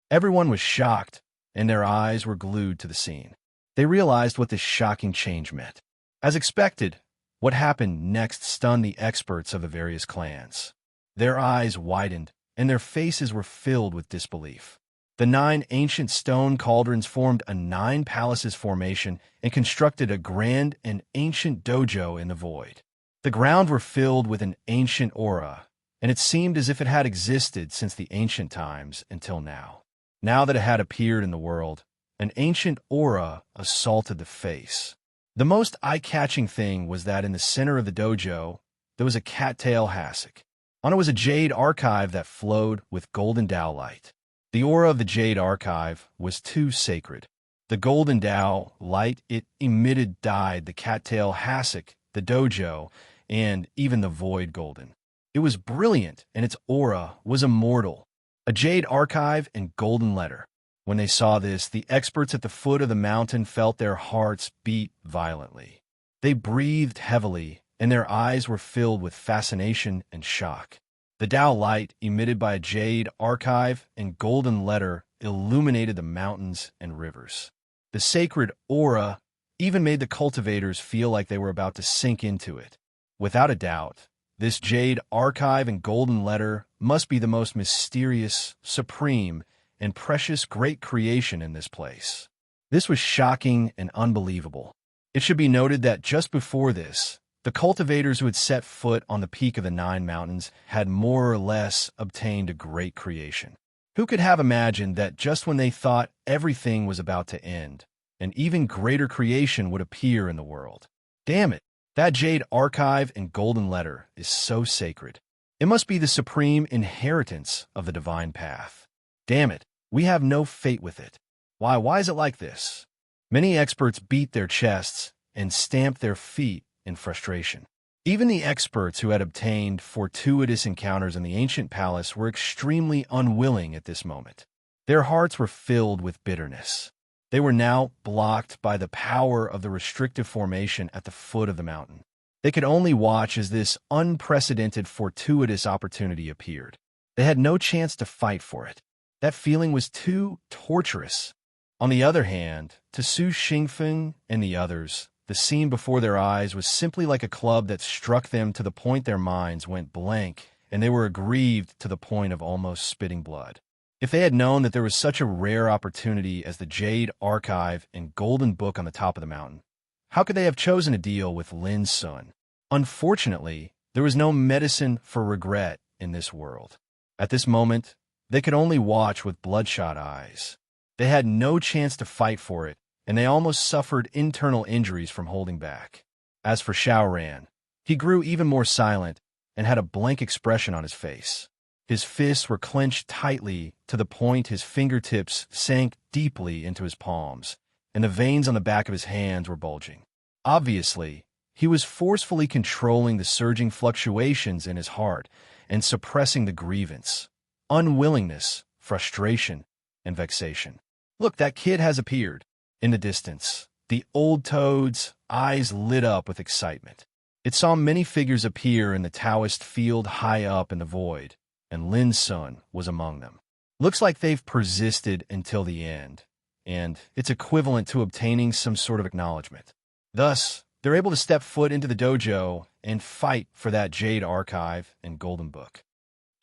A: Everyone was shocked, and their eyes were glued to the scene. They realized what this shocking change meant. As expected, what happened next stunned the experts of the various clans. Their eyes widened, and their faces were filled with disbelief. The 9 ancient stone cauldrons formed a 9 palaces formation and constructed a grand and ancient dojo in the void. The ground were filled with an ancient aura, and it seemed as if it had existed since the ancient times until now. Now that it had appeared in the world, an ancient aura assaulted the face. The most eye-catching thing was that in the center of the dojo, there was a cattail hassock. On it was a jade archive that flowed with golden Tao light. The aura of the jade archive was too sacred. The golden Tao light it emitted dyed the cattail hassock, the dojo, and even the void golden. It was brilliant, and its aura was immortal. A jade archive in golden letter. When they saw this, the experts at the foot of the mountain felt their hearts beat violently. They breathed heavily, and their eyes were filled with fascination and shock. The Tao light emitted by a jade archive and golden letter illuminated the mountains and rivers. The sacred aura even made the cultivators feel like they were about to sink into it. Without a doubt, this jade archive and golden letter must be the most mysterious, supreme, and precious great creation in this place. This was shocking and unbelievable. It should be noted that just before this, the cultivators who had set foot on the peak of the 9 mountains had more or less obtained a great creation. Who could have imagined that just when they thought everything was about to end, an even greater creation would appear in the world? Damn it, that jade archive and golden letter is so sacred. It must be the supreme inheritance of the divine path. Damn it, we have no fate with it. Why is it like this? Many experts beat their chests and stamped their feet in frustration. Even the experts who had obtained fortuitous encounters in the ancient palace were extremely unwilling at this moment. Their hearts were filled with bitterness. They were now blocked by the power of the restrictive formation at the foot of the mountain. They could only watch as this unprecedented fortuitous opportunity appeared. They had no chance to fight for it. That feeling was too torturous. On the other hand, to Su Xingfeng and the others, the scene before their eyes was simply like a club that struck them to the point their minds went blank, and they were aggrieved to the point of almost spitting blood. If they had known that there was such a rare opportunity as the Jade Archive and Golden Book on the top of the mountain, how could they have chosen to deal with Lin Sun? Unfortunately, there was no medicine for regret in this world. At this moment, they could only watch with bloodshot eyes. They had no chance to fight for it, and they almost suffered internal injuries from holding back. As for Xiaoran, he grew even more silent and had a blank expression on his face. His fists were clenched tightly to the point his fingertips sank deeply into his palms, and the veins on the back of his hands were bulging. Obviously, he was forcefully controlling the surging fluctuations in his heart and suppressing the grievance, unwillingness, frustration, and vexation. Look, that kid has appeared. In the distance, the old toad's eyes lit up with excitement. It saw many figures appear in the Taoist field high up in the void, and Lin Sun was among them. Looks like they've persisted until the end, and it's equivalent to obtaining some sort of acknowledgement. Thus, they're able to step foot into the dojo and fight for that Jade Archive and Golden Book.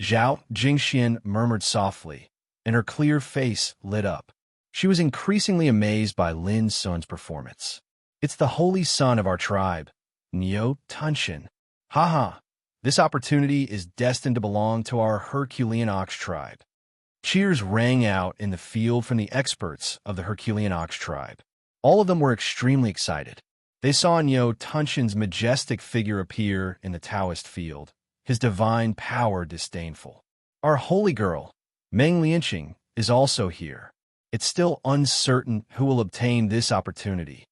A: Zhao Jingxian murmured softly, and her clear face lit up. She was increasingly amazed by Lin Sun's performance. It's the holy son of our tribe, Niu Tunshin. Haha, this opportunity is destined to belong to our Herculean Ox tribe. Cheers rang out in the field from the experts of the Herculean Ox tribe. All of them were extremely excited. They saw Niu Tunshin's majestic figure appear in the Taoist field, his divine power disdainful. Our holy girl, Meng Lianqing, is also here. It's still uncertain who will obtain this opportunity.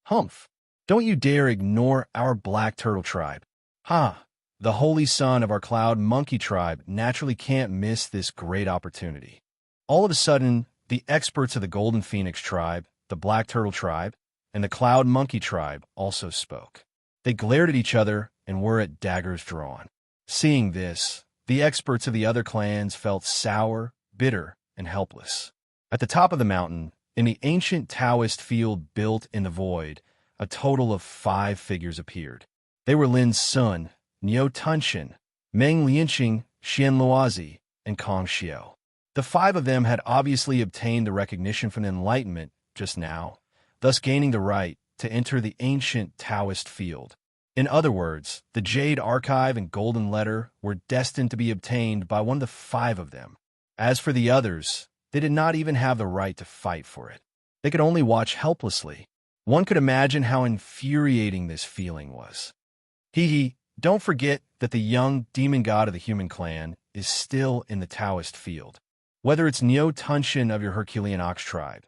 A: Humph! Don't you dare ignore our Black Turtle tribe. Ha! The holy son of our Cloud Monkey tribe naturally can't miss this great opportunity. All of a sudden, the experts of the Golden Phoenix tribe, the Black Turtle tribe, and the Cloud Monkey tribe also spoke. They glared at each other and were at daggers drawn. Seeing this, the experts of the other clans felt sour, bitter, and helpless. At the top of the mountain, in the ancient Taoist field built in the void, a total of 5 figures appeared. They were Lin Sun, Niu Tunshin, Meng Lianqing, Xian Luozi, and Kong Xiao. The 5 of them had obviously obtained the recognition from the Enlightenment just now, thus gaining the right to enter the ancient Taoist field. In other words, the Jade Archive and Golden Letter were destined to be obtained by one of the 5 of them. As for the others, they did not even have the right to fight for it. They could only watch helplessly. One could imagine how infuriating this feeling was. Hee, don't forget that the young demon god of the human clan is still in the Taoist field. Whether it's Niu Tunshin of your Herculean Ox tribe,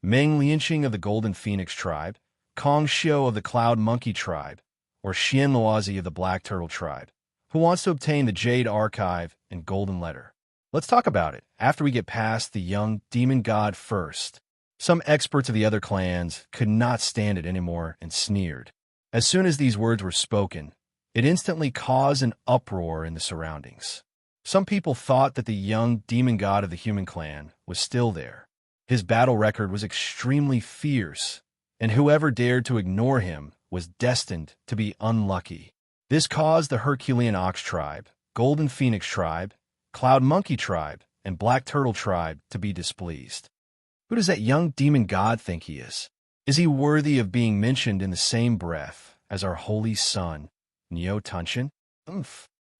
A: Meng Lianqing of the Golden Phoenix tribe, Kong Xiao of the Cloud Monkey tribe, or Xian Luozi of the Black Turtle tribe, who wants to obtain the Jade Archive and Golden Letter. Let's talk about it after we get past the young demon god first. Some experts of the other clans could not stand it anymore and sneered. As soon as these words were spoken, it instantly caused an uproar in the surroundings. Some people thought that the young demon god of the human clan was still there. His battle record was extremely fierce, and whoever dared to ignore him was destined to be unlucky. This caused the Herculean Ox tribe, Golden Phoenix tribe, Cloud Monkey tribe, and Black Turtle tribe to be displeased. Who does that young demon god think he is? Is he worthy of being mentioned in the same breath as our holy son, Neo Tunshin?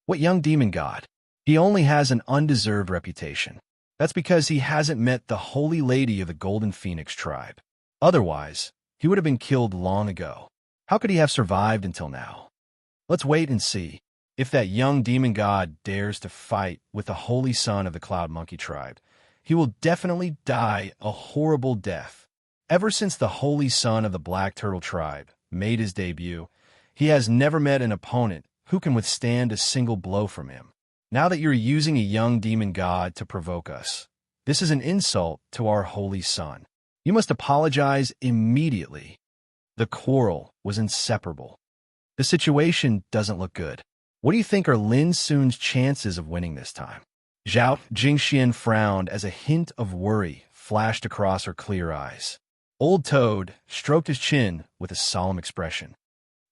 A: What young demon god? He only has an undeserved reputation. That's because he hasn't met the holy lady of the Golden Phoenix tribe. Otherwise, he would have been killed long ago. How could he have survived until now? Let's wait and see. If that young demon god dares to fight with the holy son of the Cloud Monkey tribe, he will definitely die a horrible death. Ever since the holy son of the Black Turtle tribe made his debut, he has never met an opponent who can withstand a single blow from him. Now that you're using a young demon god to provoke us, this is an insult to our holy son. You must apologize immediately. The quarrel was inseparable. The situation doesn't look good. What do you think are Lin Sun's chances of winning this time? Zhao Jingxian frowned as a hint of worry flashed across her clear eyes. Old Toad stroked his chin with a solemn expression.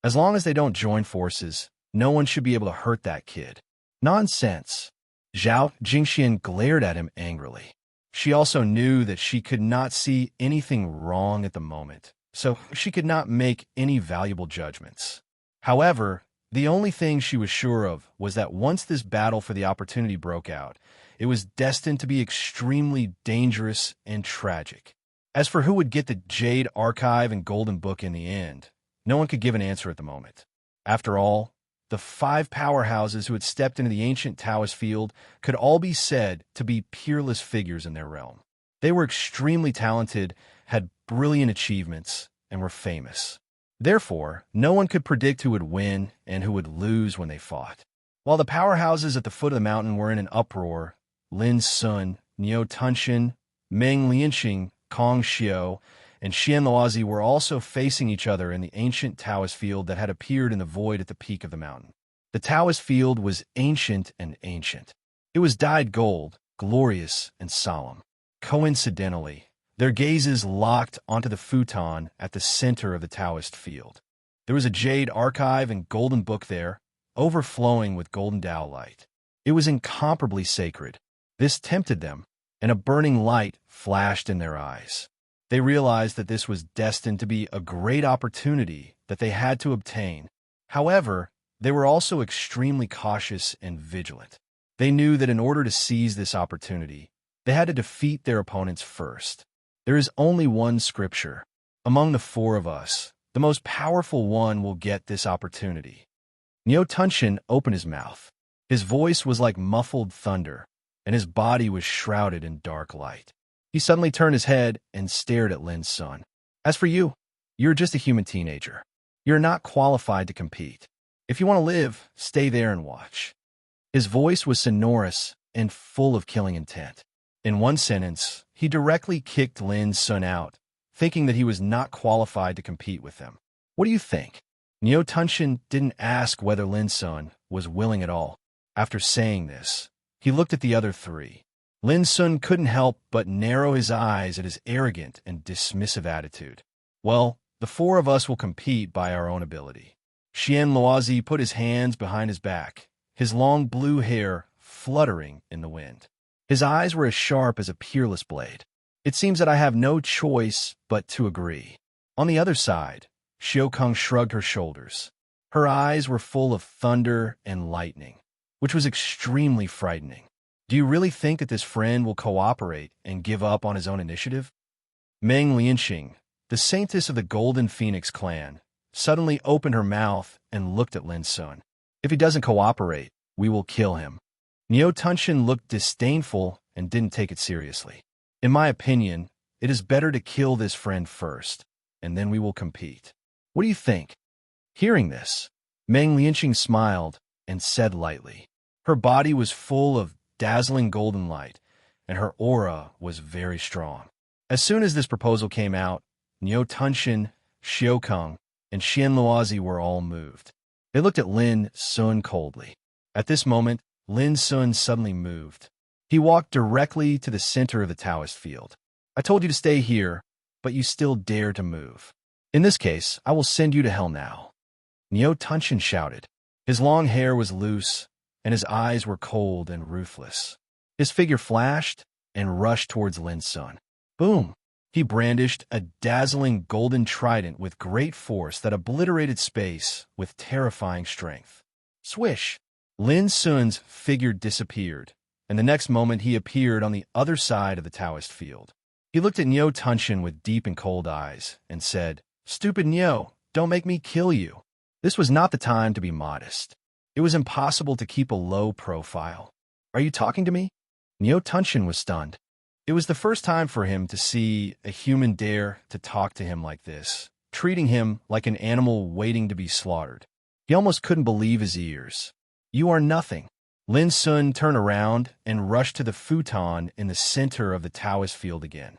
A: As long as they don't join forces, no one should be able to hurt that kid. Nonsense. Zhao Jingxian glared at him angrily. She also knew that she could not see anything wrong at the moment, so she could not make any valuable judgments. However, the only thing she was sure of was that once this battle for the opportunity broke out, it was destined to be extremely dangerous and tragic. As for who would get the Jade Archive and Golden Book in the end, no one could give an answer at the moment. After all, the 5 powerhouses who had stepped into the ancient Taoist field could all be said to be peerless figures in their realm. They were extremely talented, had brilliant achievements, and were famous. Therefore, no one could predict who would win and who would lose when they fought. While the powerhouses at the foot of the mountain were in an uproar, Lin Sun, Neo Tunshin, Meng Lianxing, Kong Xiao, and Xian Luozi were also facing each other in the ancient Taoist field that had appeared in the void at the peak of the mountain. The Taoist field was ancient and ancient. It was dyed gold, glorious and solemn. Coincidentally, their gazes locked onto the futon at the center of the Taoist field. There was a Jade Archive and Golden Book there, overflowing with golden Tao light. It was incomparably sacred. This tempted them, and a burning light flashed in their eyes. They realized that this was destined to be a great opportunity that they had to obtain. However, they were also extremely cautious and vigilant. They knew that in order to seize this opportunity, they had to defeat their opponents first. There is only one scripture. Among the 4 of us, the most powerful one will get this opportunity. Neo Tunshin opened his mouth. His voice was like muffled thunder, and his body was shrouded in dark light. He suddenly turned his head and stared at Lin Sun. As for you, you're just a human teenager. You're not qualified to compete. If you want to live, stay there and watch. His voice was sonorous and full of killing intent. In one sentence, he directly kicked Lin Sun out, thinking that he was not qualified to compete with them. What do you think? Neo Tunshin didn't ask whether Lin Sun was willing at all. After saying this, he looked at the other 3. Lin Sun couldn't help but narrow his eyes at his arrogant and dismissive attitude. Well, the 4 of us will compete by our own ability. Xian Luozi put his hands behind his back, his long blue hair fluttering in the wind. His eyes were as sharp as a peerless blade. It seems that I have no choice but to agree. On the other side, Xiao Kong shrugged her shoulders. Her eyes were full of thunder and lightning, which was extremely frightening. Do you really think that this friend will cooperate and give up on his own initiative? Meng Lianxing, the saintess of the Golden Phoenix clan, suddenly opened her mouth and looked at Lin Sun. If he doesn't cooperate, we will kill him. Neo Tunshin looked disdainful and didn't take it seriously. In my opinion, it is better to kill this friend first, and then we will compete. What do you think? Hearing this, Meng Lianxing smiled and said lightly. Her body was full of dazzling golden light, and her aura was very strong. As soon as this proposal came out, Niu Tunshin, Xiaokeng, and Xianluozi were all moved. They looked at Lin Sun coldly. At this moment, Lin Sun suddenly moved. He walked directly to the center of the Taoist field. I told you to stay here, but you still dare to move. In this case, I will send you to hell now. Niu Tunshin shouted. His long hair was loose, and his eyes were cold and ruthless. His figure flashed and rushed towards Lin Sun. Boom! He brandished a dazzling golden trident with great force that obliterated space with terrifying strength. Swish! Lin Sun's figure disappeared, and the next moment he appeared on the other side of the Taoist field. He looked at Niu Tunshin with deep and cold eyes and said, "Stupid Niu, don't make me kill you." This was not the time to be modest. It was impossible to keep a low profile. Are you talking to me? Niu Tunshin was stunned. It was the first time for him to see a human dare to talk to him like this, treating him like an animal waiting to be slaughtered. He almost couldn't believe his ears. You are nothing. Lin Sun turned around and rushed to the futon in the center of the Taoist field again.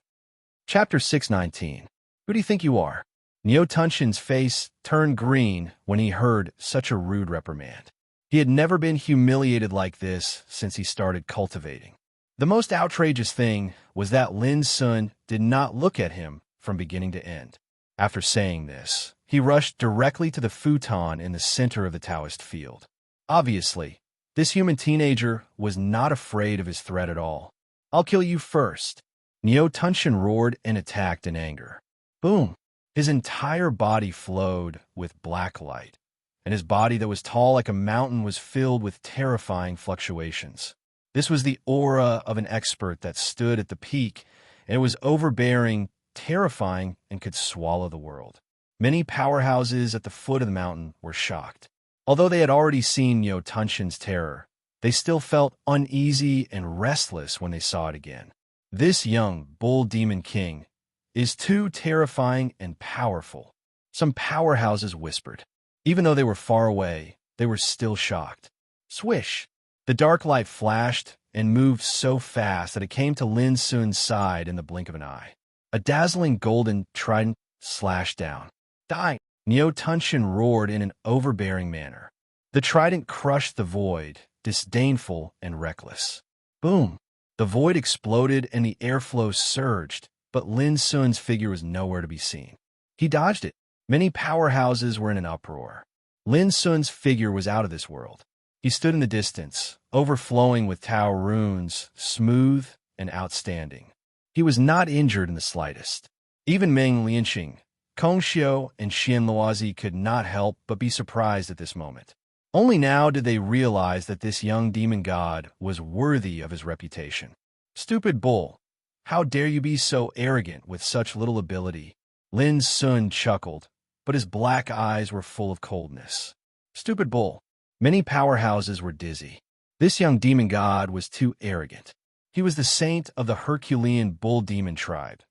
A: Chapter 619. Who do you think you are? Niu Tunshin's face turned green when he heard such a rude reprimand. He had never been humiliated like this since he started cultivating. The most outrageous thing was that Lin Sun did not look at him from beginning to end. After saying this, he rushed directly to the futon in the center of the Taoist field. Obviously, this human teenager was not afraid of his threat at all. I'll kill you first. Niu Tunshin roared and attacked in anger. Boom! His entire body flowed with black light, and his body that was tall like a mountain was filled with terrifying fluctuations. This was the aura of an expert that stood at the peak, and it was overbearing, terrifying, and could swallow the world. Many powerhouses at the foot of the mountain were shocked. Although they had already seen Niu Tunshin's terror, they still felt uneasy and restless when they saw it again. This young bull demon king is too terrifying and powerful. Some powerhouses whispered. Even though they were far away, they were still shocked. Swish! The dark light flashed and moved so fast that it came to Lin Sun's side in the blink of an eye. A dazzling golden trident slashed down. Die! Niu Tunshin roared in an overbearing manner. The trident crushed the void, disdainful and reckless. Boom! The void exploded and the airflow surged, but Lin Sun's figure was nowhere to be seen. He dodged it. Many powerhouses were in an uproar. Lin Sun's figure was out of this world. He stood in the distance, overflowing with Tao runes, smooth and outstanding. He was not injured in the slightest. Even Meng Lianxing, Kongxiu, and Xianluozi could not help but be surprised at this moment. Only now did they realize that this young demon god was worthy of his reputation. Stupid bull! How dare you be so arrogant with such little ability? Lin Sun chuckled, but his black eyes were full of coldness. Stupid bull! Many powerhouses were dizzy. This young demon god was too arrogant. He was the saint of the Herculean bull demon tribe,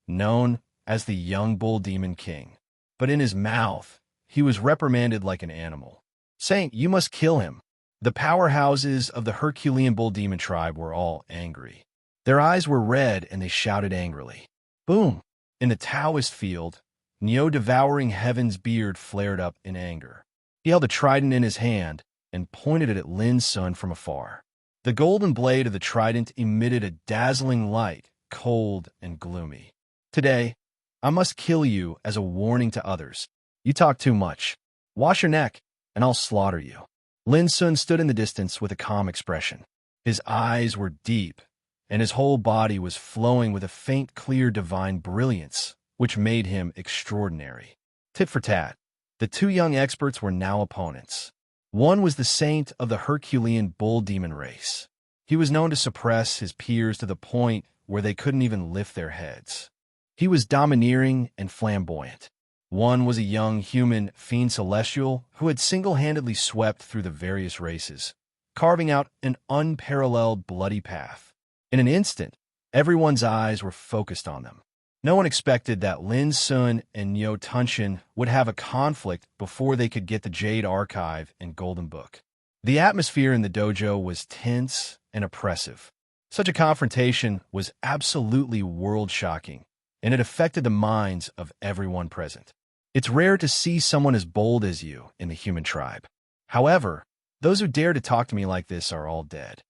A: known as the young bull demon king. But in his mouth, he was reprimanded like an animal. Saint, you must kill him. The powerhouses of the Herculean bull demon tribe were all angry. Their eyes were red and they shouted angrily. Boom! In the Taoist field, Niu Devouring Heaven's beard flared up in anger. He held a trident in his hand and pointed it at Lin Sun from afar. The golden blade of the trident emitted a dazzling light, cold and gloomy. Today, I must kill you as a warning to others. You talk too much. Wash your neck, and I'll slaughter you. Lin Sun stood in the distance with a calm expression. His eyes were deep, and his whole body was flowing with a faint, clear, divine brilliance, which made him extraordinary. Tit for tat, the two young experts were now opponents. One was the saint of the Herculean bull demon race. He was known to suppress his peers to the point where they couldn't even lift their heads. He was domineering and flamboyant. One was a young human fiend celestial who had single-handedly swept through the various races, carving out an unparalleled bloody path. In an instant, everyone's eyes were focused on them. No one expected that Lin Sun and Niu Tunshin would have a conflict before they could get the Jade Archive and Golden Book. The atmosphere in the dojo was tense and oppressive. Such a confrontation was absolutely world-shocking, and it affected the minds of everyone present. It's rare to see someone as bold as you in the human tribe. However, those who dare to talk to me like this are all dead.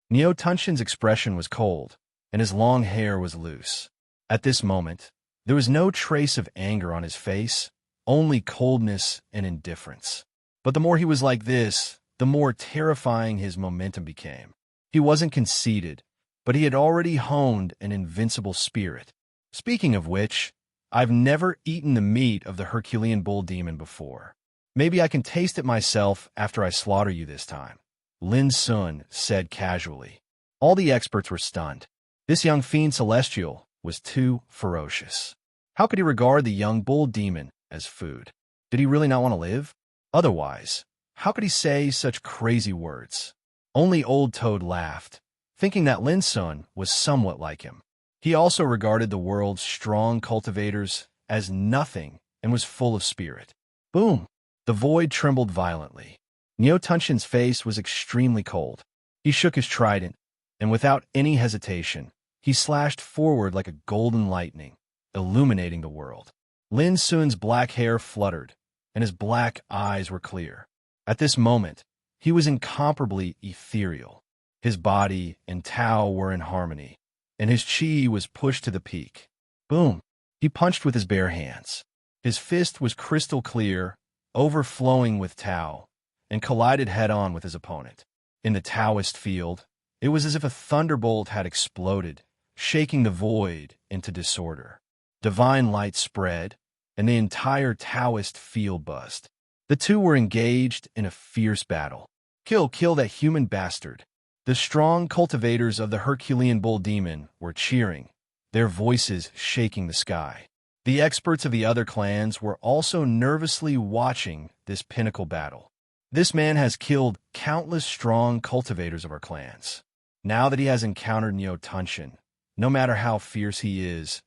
A: Neo Tunshin's expression was cold, and his long hair was loose. At this moment, there was no trace of anger on his face, only coldness and indifference. But the more he was like this, the more terrifying his momentum became. He wasn't conceited, but he had already honed an invincible spirit. Speaking of which, I've never eaten the meat of the Herculean bull demon before. Maybe I can taste it myself after I slaughter you this time, Lin Sun said casually. All the experts were stunned. This young fiend celestial was too ferocious. How could he regard the young bull demon as food? Did he really not want to live? Otherwise, how could he say such crazy words? Only Old Toad laughed, thinking that Lin Sun was somewhat like him. He also regarded the world's strong cultivators as nothing and was full of spirit. Boom! The void trembled violently. Neo Tunshin's face was extremely cold. He shook his trident, and without any hesitation, he slashed forward like a golden lightning, illuminating the world. Lin Sun's black hair fluttered, and his black eyes were clear. At this moment, he was incomparably ethereal. His body and Tao were in harmony, and his chi was pushed to the peak. Boom! He punched with his bare hands. His fist was crystal clear, overflowing with Tao, and collided head-on with his opponent. In the Taoist field, it was as if a thunderbolt had exploded, shaking the void into disorder. Divine light spread, and the entire Taoist field buzzed. The two were engaged in a fierce battle. Kill that human bastard! The strong cultivators of the Herculean bull demon were cheering, their voices shaking the sky. The experts of the other clans were also nervously watching this pinnacle battle. This man has killed countless strong cultivators of our clans. Now that he has encountered Neo Tunshin, no matter how fierce he is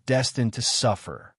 A: destined to suffer.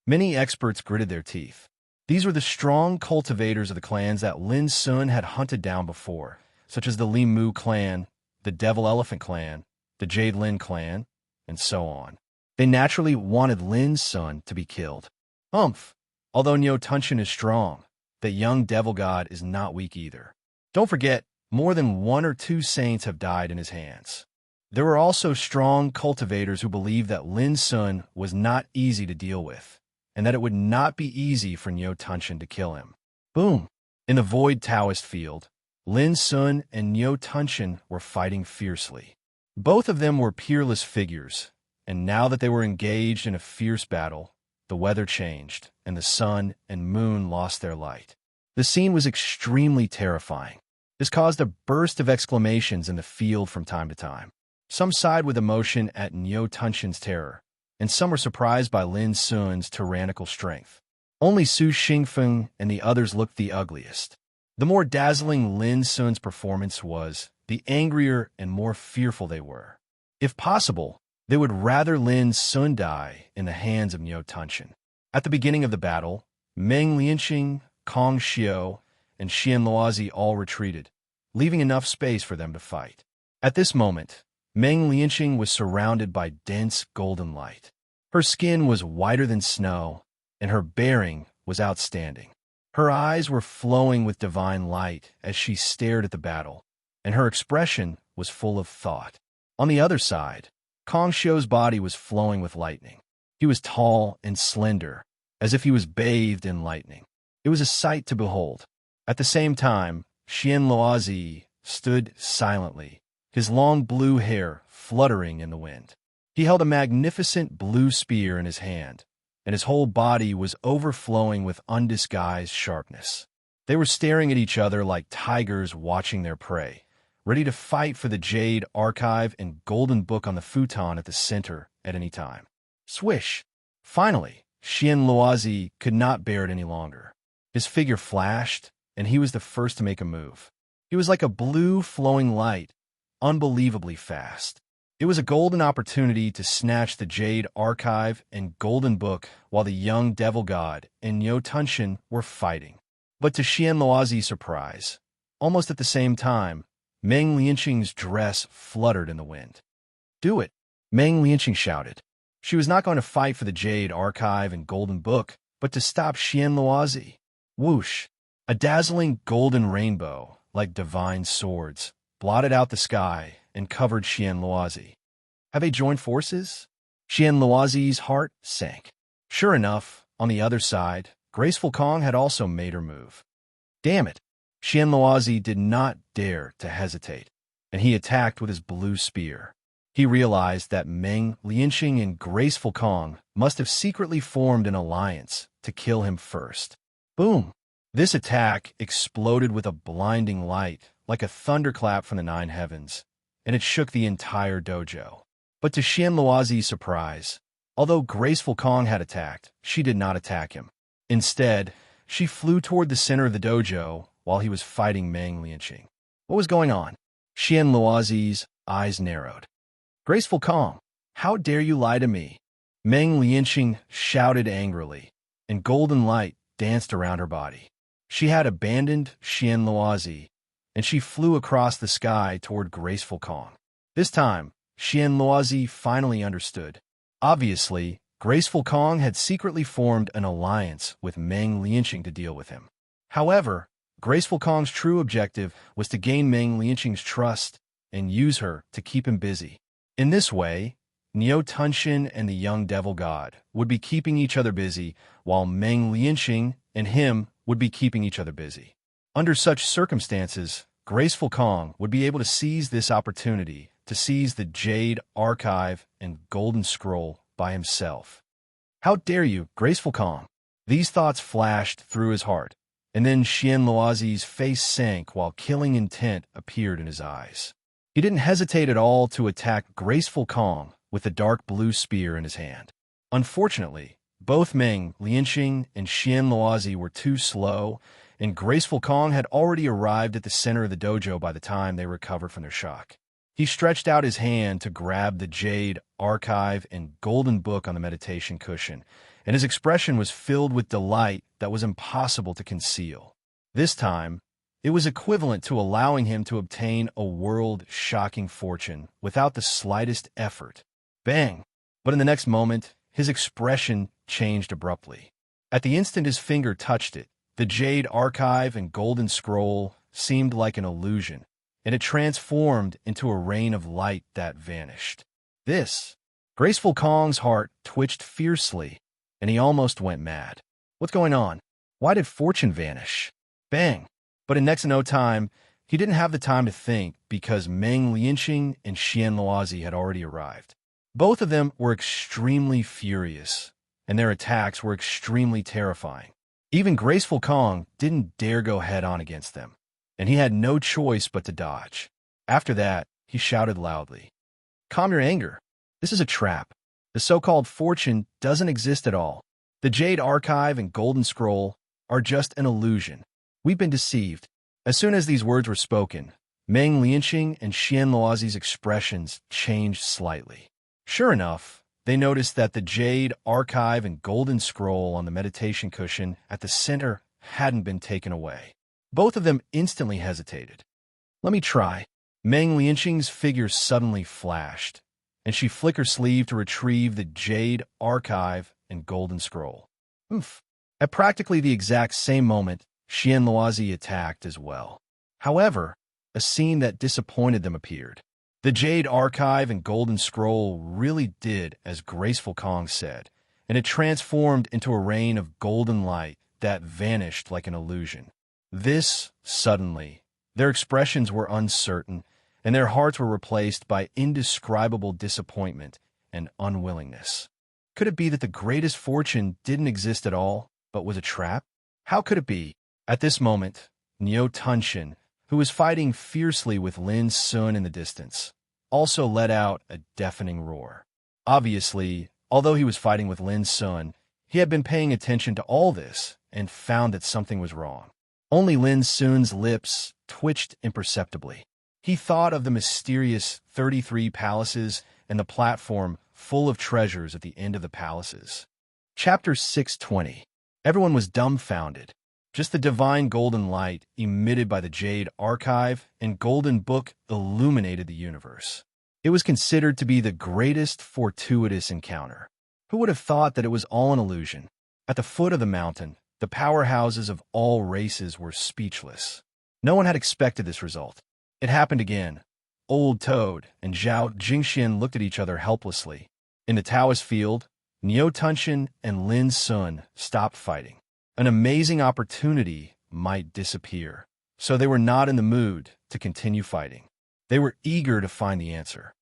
A: Many experts gritted their teeth. These were the strong cultivators of the clans that Lin Sun had hunted down before, such as the Li Mu clan, the Devil Elephant clan, the Jade Lin clan, and so on. They naturally wanted Lin Sun to be killed. Although Neo Tunshin is strong, the young devil god is not weak either. Don't forget, more than 1 or 2 saints have died in his hands. There were also strong cultivators who believed that Lin Sun was not easy to deal with, and that it would not be easy for Neo Tunshin to kill him. Boom! In the void Taoist field, Lin Sun and Neo Tunshin were fighting fiercely. Both of them were peerless figures, and now that they were engaged in a fierce battle, the weather changed, and the sun and moon lost their light. The scene was extremely terrifying. This caused a burst of exclamations in the field from time to time. Some sighed with emotion at Neo Tunshin's terror, and some were surprised by Lin Sun's tyrannical strength. Only Su Xingfeng and the others looked the ugliest. The more dazzling Lin Sun's performance was, the angrier and more fearful they were. If possible, they would rather Lin Sun die in the hands of Neo Tunshin. At the beginning of the battle, Meng Lianqing, Kong Xiao, and Xian Luozi all retreated, leaving enough space for them to fight. At this moment, Meng Lianqing was surrounded by dense golden light. Her skin was whiter than snow, and her bearing was outstanding. Her eyes were flowing with divine light as she stared at the battle, and her expression was full of thought. On the other side, Kong Xiao's body was flowing with lightning. He was tall and slender, as if he was bathed in lightning. It was a sight to behold. At the same time, Xian Luozi stood silently, his long blue hair fluttering in the wind. He held a magnificent blue spear in his hand, and his whole body was overflowing with undisguised sharpness. They were staring at each other like tigers watching their prey, ready to fight for the Jade Archive and Golden Book on the futon at the center at any time. Swish! Finally, Xian Luozi could not bear it any longer. His figure flashed, and he was the first to make a move. He was like a blue flowing light, unbelievably fast. It was a golden opportunity to snatch the Jade Archive and Golden Book while the young devil god and Neo Tunshin were fighting. But to Xian Luozi's surprise, almost at the same time, Meng Lianqing's dress fluttered in the wind. "Do it!" Meng Lianqing shouted. She was not going to fight for the Jade Archive and Golden Book, but to stop Xian Luozi. Whoosh! A dazzling golden rainbow, like divine swords, blotted out the sky and covered Xian Luozi. Have they joined forces? Xian Luozi's heart sank. Sure enough, on the other side, Graceful Kong had also made her move. Damn it! Xian Luozi did not dare to hesitate, and he attacked with his blue spear. He realized that Meng Lianqing and Graceful Kong must have secretly formed an alliance to kill him first. Boom! This attack exploded with a blinding light, like a thunderclap from the nine heavens, and it shook the entire dojo. But to Xian Luozi's surprise, although Graceful Kong had attacked, she did not attack him. Instead, she flew toward the center of the dojo while he was fighting Meng Lianqing. What was going on? Xian Luozi's eyes narrowed. Graceful Kong, how dare you lie to me? Meng Lianqing shouted angrily, and golden light danced around her body. She had abandoned Xian Luozi, and she flew across the sky toward Graceful Kong. This time, Xian Luozi finally understood. Obviously, Graceful Kong had secretly formed an alliance with Meng Lianqing to deal with him. However, Graceful Kong's true objective was to gain Meng Lianqing's trust and use her to keep him busy. In this way, Niu Tunshin and the young devil god would be keeping each other busy, while Meng Lianqing and him would be keeping each other busy. Under such circumstances, Graceful Kong would be able to seize this opportunity to seize the Jade Archive and Golden Scroll by himself. How dare you, Graceful Kong? These thoughts flashed through his heart, and then Xian Luozi's face sank while killing intent appeared in his eyes. He didn't hesitate at all to attack Graceful Kong with the dark blue spear in his hand. Unfortunately, both Meng Lianqing and Xian Luozi were too slow, and Graceful Kong had already arrived at the center of the dojo by the time they recovered from their shock. He stretched out his hand to grab the Jade Archive and Golden Book on the meditation cushion, and his expression was filled with delight that was impossible to conceal. This time, it was equivalent to allowing him to obtain a world-shocking fortune without the slightest effort. Bang! But in the next moment, his expression changed abruptly. At the instant his finger touched it, the Jade Archive and Golden Scroll seemed like an illusion, and it transformed into a rain of light that vanished. Graceful Kong's heart twitched fiercely, and he almost went mad. What's going on? Why did fortune vanish? Bang! But in next to no time, he didn't have the time to think because Meng Lianqing and Xian Luozi had already arrived. Both of them were extremely furious, and their attacks were extremely terrifying. Even Graceful Kong didn't dare go head-on against them, and he had no choice but to dodge. After that, he shouted loudly, "Calm your anger. This is a trap. The so-called fortune doesn't exist at all. The Jade Archive and Golden Scroll are just an illusion. We've been deceived." As soon as these words were spoken, Meng Lianqing and Xian Luozi's expressions changed slightly. Sure enough, they noticed that the Jade Archive and Golden Scroll on the meditation cushion at the center hadn't been taken away. Both of them instantly hesitated. "Let me try." Meng Lianqing's figure suddenly flashed, and she flicked her sleeve to retrieve the Jade Archive and Golden Scroll. Oomph! At practically the exact same moment, Xian Luozi attacked as well. However, a scene that disappointed them appeared. The Jade Archive and Golden Scroll really did as Graceful Kong said, and it transformed into a rain of golden light that vanished like an illusion. Suddenly, their expressions were uncertain, and their hearts were replaced by indescribable disappointment and unwillingness. Could it be that the greatest fortune didn't exist at all, but was a trap? How could it be? At this moment, Niu Tunshin, who was fighting fiercely with Lin Sun in the distance, also let out a deafening roar. Obviously, although he was fighting with Lin Sun, he had been paying attention to all this and found that something was wrong. Only Lin Sun's lips twitched imperceptibly. He thought of the mysterious 33 palaces and the platform full of treasures at the end of the palaces. Chapter 620. Everyone was dumbfounded. Just the divine golden light emitted by the Jade Archive and Golden Book illuminated the universe. It was considered to be the greatest fortuitous encounter. Who would have thought that it was all an illusion? At the foot of the mountain, the powerhouses of all races were speechless. No one had expected this result. It happened again. Old Toad and Zhao Jingxian looked at each other helplessly. In the Taoist field, Niu Tunxian and Lin Sun stopped fighting. An amazing opportunity might disappear, so they were not in the mood to continue fighting. They were eager to find the answer.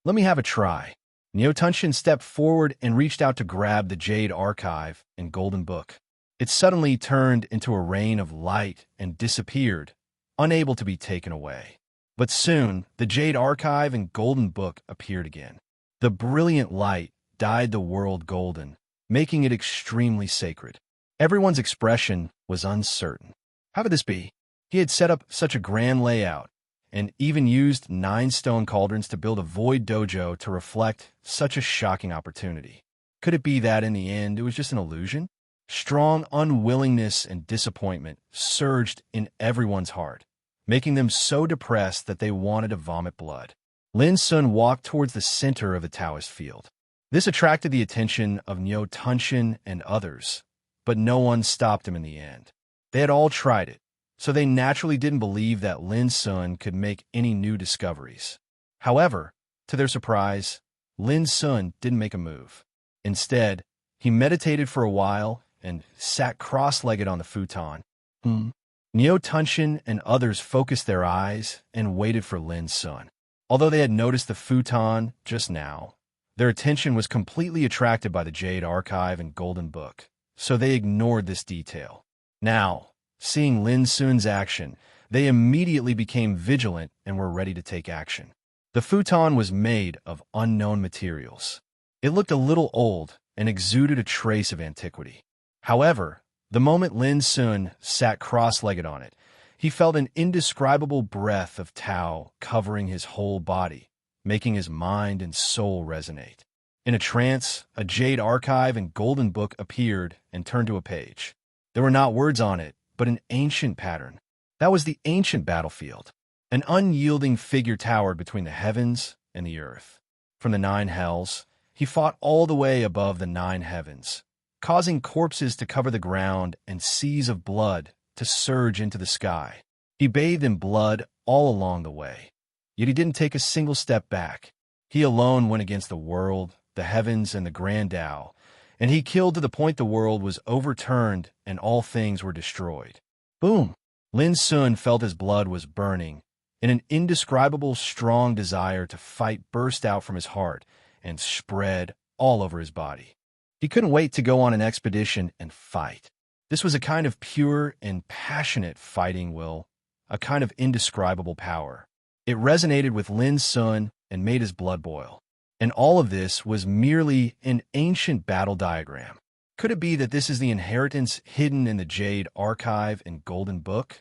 A: Let me have a try. Niu Tunxian stepped forward and reached out to grab the Jade Archive and Golden Book. It suddenly turned into a rain of light and disappeared, unable to be taken away. But soon, the Jade Archive and Golden Book appeared again. The brilliant light dyed the world golden, making it extremely sacred. Everyone's expression was uncertain. How could this be? He had set up such a grand layout, and even used 9 stone cauldrons to build a void dojo to reflect such a shocking opportunity. Could it be that in the end it was just an illusion? Strong unwillingness and disappointment surged in everyone's heart, making them so depressed that they wanted to vomit blood. Lin Sun walked towards the center of the Taoist field. This attracted the attention of Niu Tunxian and others, but no one stopped him in the end. They had all tried it, so they naturally didn't believe that Lin Sun could make any new discoveries. However, to their surprise, Lin Sun didn't make a move. Instead, he meditated for a while and sat cross-legged on the futon. Niu Tunxian and others focused their eyes and waited for Lin Sun. Although they had noticed the futon just now, their attention was completely attracted by the Jade Archive and Golden Book, so they ignored this detail. Now, seeing Lin Sun's action, they immediately became vigilant and were ready to take action. The futon was made of unknown materials. It looked a little old and exuded a trace of antiquity. However, the moment Lin Sun sat cross-legged on it, he felt an indescribable breath of Tao covering his whole body, making his mind and soul resonate. In a trance, a Jade Archive and Golden Book appeared and turned to a page. There were not words on it, but an ancient pattern. That was the ancient battlefield. An unyielding figure towered between the heavens and the earth. From the 9 hells, he fought all the way above the 9 heavens, causing corpses to cover the ground and seas of blood to surge into the sky. He bathed in blood all along the way, yet he didn't take a single step back. He alone went against the world, the heavens, and the grand Tao, and he killed to the point the world was overturned and all things were destroyed. Boom! Lin Sun felt his blood was burning, and an indescribable strong desire to fight burst out from his heart and spread all over his body. He couldn't wait to go on an expedition and fight. This was a kind of pure and passionate fighting will, a kind of indescribable power. It resonated with Lin Sun and made his blood boil. And all of this was merely an ancient battle diagram. Could it be that this is the inheritance hidden in the Jade Archive and Golden Book?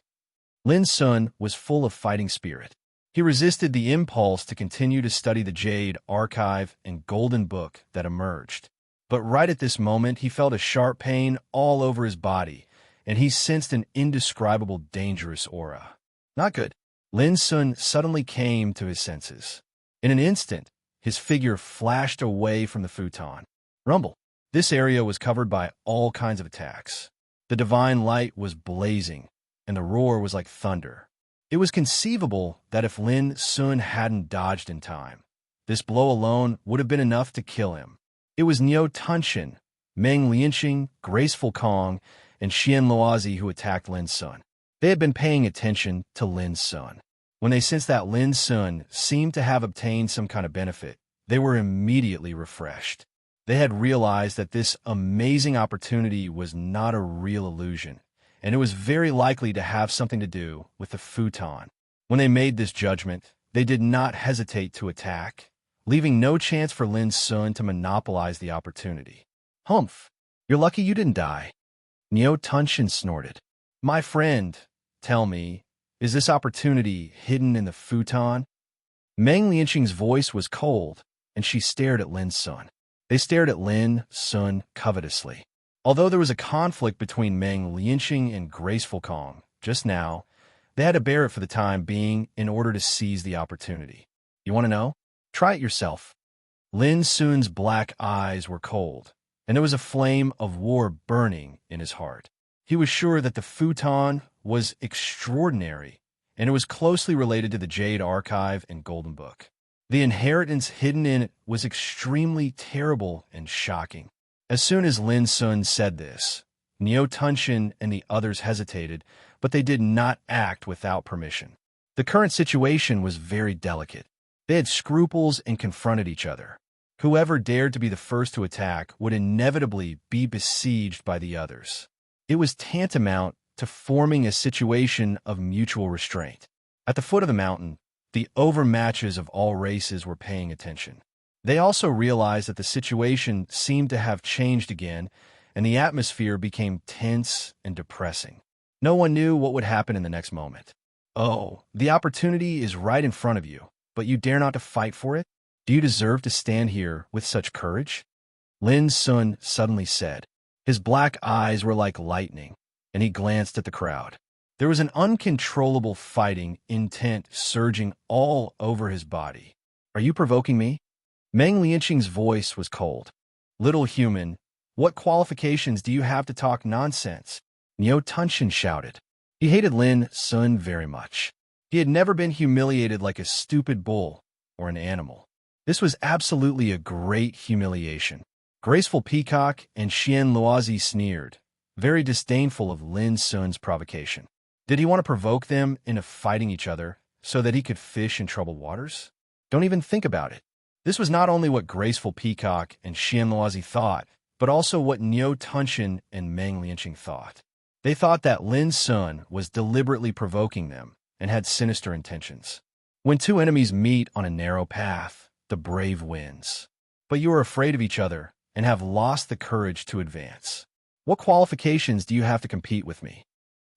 A: Lin Sun was full of fighting spirit. He resisted the impulse to continue to study the Jade Archive and Golden Book that emerged. But right at this moment, he felt a sharp pain all over his body, and he sensed an indescribable dangerous aura. Not good. Lin Sun suddenly came to his senses. In an instant, his figure flashed away from the futon. Rumble. This area was covered by all kinds of attacks. The divine light was blazing, and the roar was like thunder. It was conceivable that if Lin Sun hadn't dodged in time, this blow alone would have been enough to kill him. It was Niu Tunxian, Meng Lianxing, Graceful Kong, and Xian Luozi who attacked Lin Sun. They had been paying attention to Lin Sun. When they sensed that Lin Sun seemed to have obtained some kind of benefit, they were immediately refreshed. They had realized that this amazing opportunity was not a real illusion, and it was very likely to have something to do with the futon. When they made this judgment, they did not hesitate to attack, leaving no chance for Lin Sun to monopolize the opportunity. Humph, you're lucky you didn't die. Niu Tunxian snorted. My friend, tell me, is this opportunity hidden in the futon? Meng Lianxing's voice was cold, and she stared at Lin Sun. They stared at Lin Sun covetously. Although there was a conflict between Meng Lianqing and graceful Kong, just now, they had to bear it for the time being in order to seize the opportunity. You want to know? Try it yourself. Lin Sun's black eyes were cold, and there was a flame of war burning in his heart. He was sure that the futon was extraordinary, and it was closely related to the Jade Archive and Golden Book. The inheritance hidden in it was extremely terrible and shocking. As soon as Lin Sun said this, Niu Tunshin and the others hesitated, but they did not act without permission. The current situation was very delicate. They had scruples and confronted each other. Whoever dared to be the first to attack would inevitably be besieged by the others. It was tantamount to forming a situation of mutual restraint. At the foot of the mountain, the overmatches of all races were paying attention. They also realized that the situation seemed to have changed again, and the atmosphere became tense and depressing. No one knew what would happen in the next moment. Oh, the opportunity is right in front of you, but you dare not to fight for it? Do you deserve to stand here with such courage? Lin Sun suddenly said. His black eyes were like lightning, and he glanced at the crowd. There was an uncontrollable fighting intent surging all over his body. Are you provoking me? Meng Lianqing's voice was cold. Little human, what qualifications do you have to talk nonsense? Niu Tunshin shouted. He hated Lin Sun very much. He had never been humiliated like a stupid bull or an animal. This was absolutely a great humiliation. Graceful Peacock and Xian Luozi sneered, very disdainful of Lin Sun's provocation. Did he want to provoke them into fighting each other so that he could fish in troubled waters? Don't even think about it. This was not only what Graceful Peacock and Xian Luozi thought, but also what Niu Tunshin and Meng Lianqing thought. They thought that Lin Sun was deliberately provoking them and had sinister intentions. When two enemies meet on a narrow path, the brave wins. But you are afraid of each other and have lost the courage to advance. What qualifications do you have to compete with me?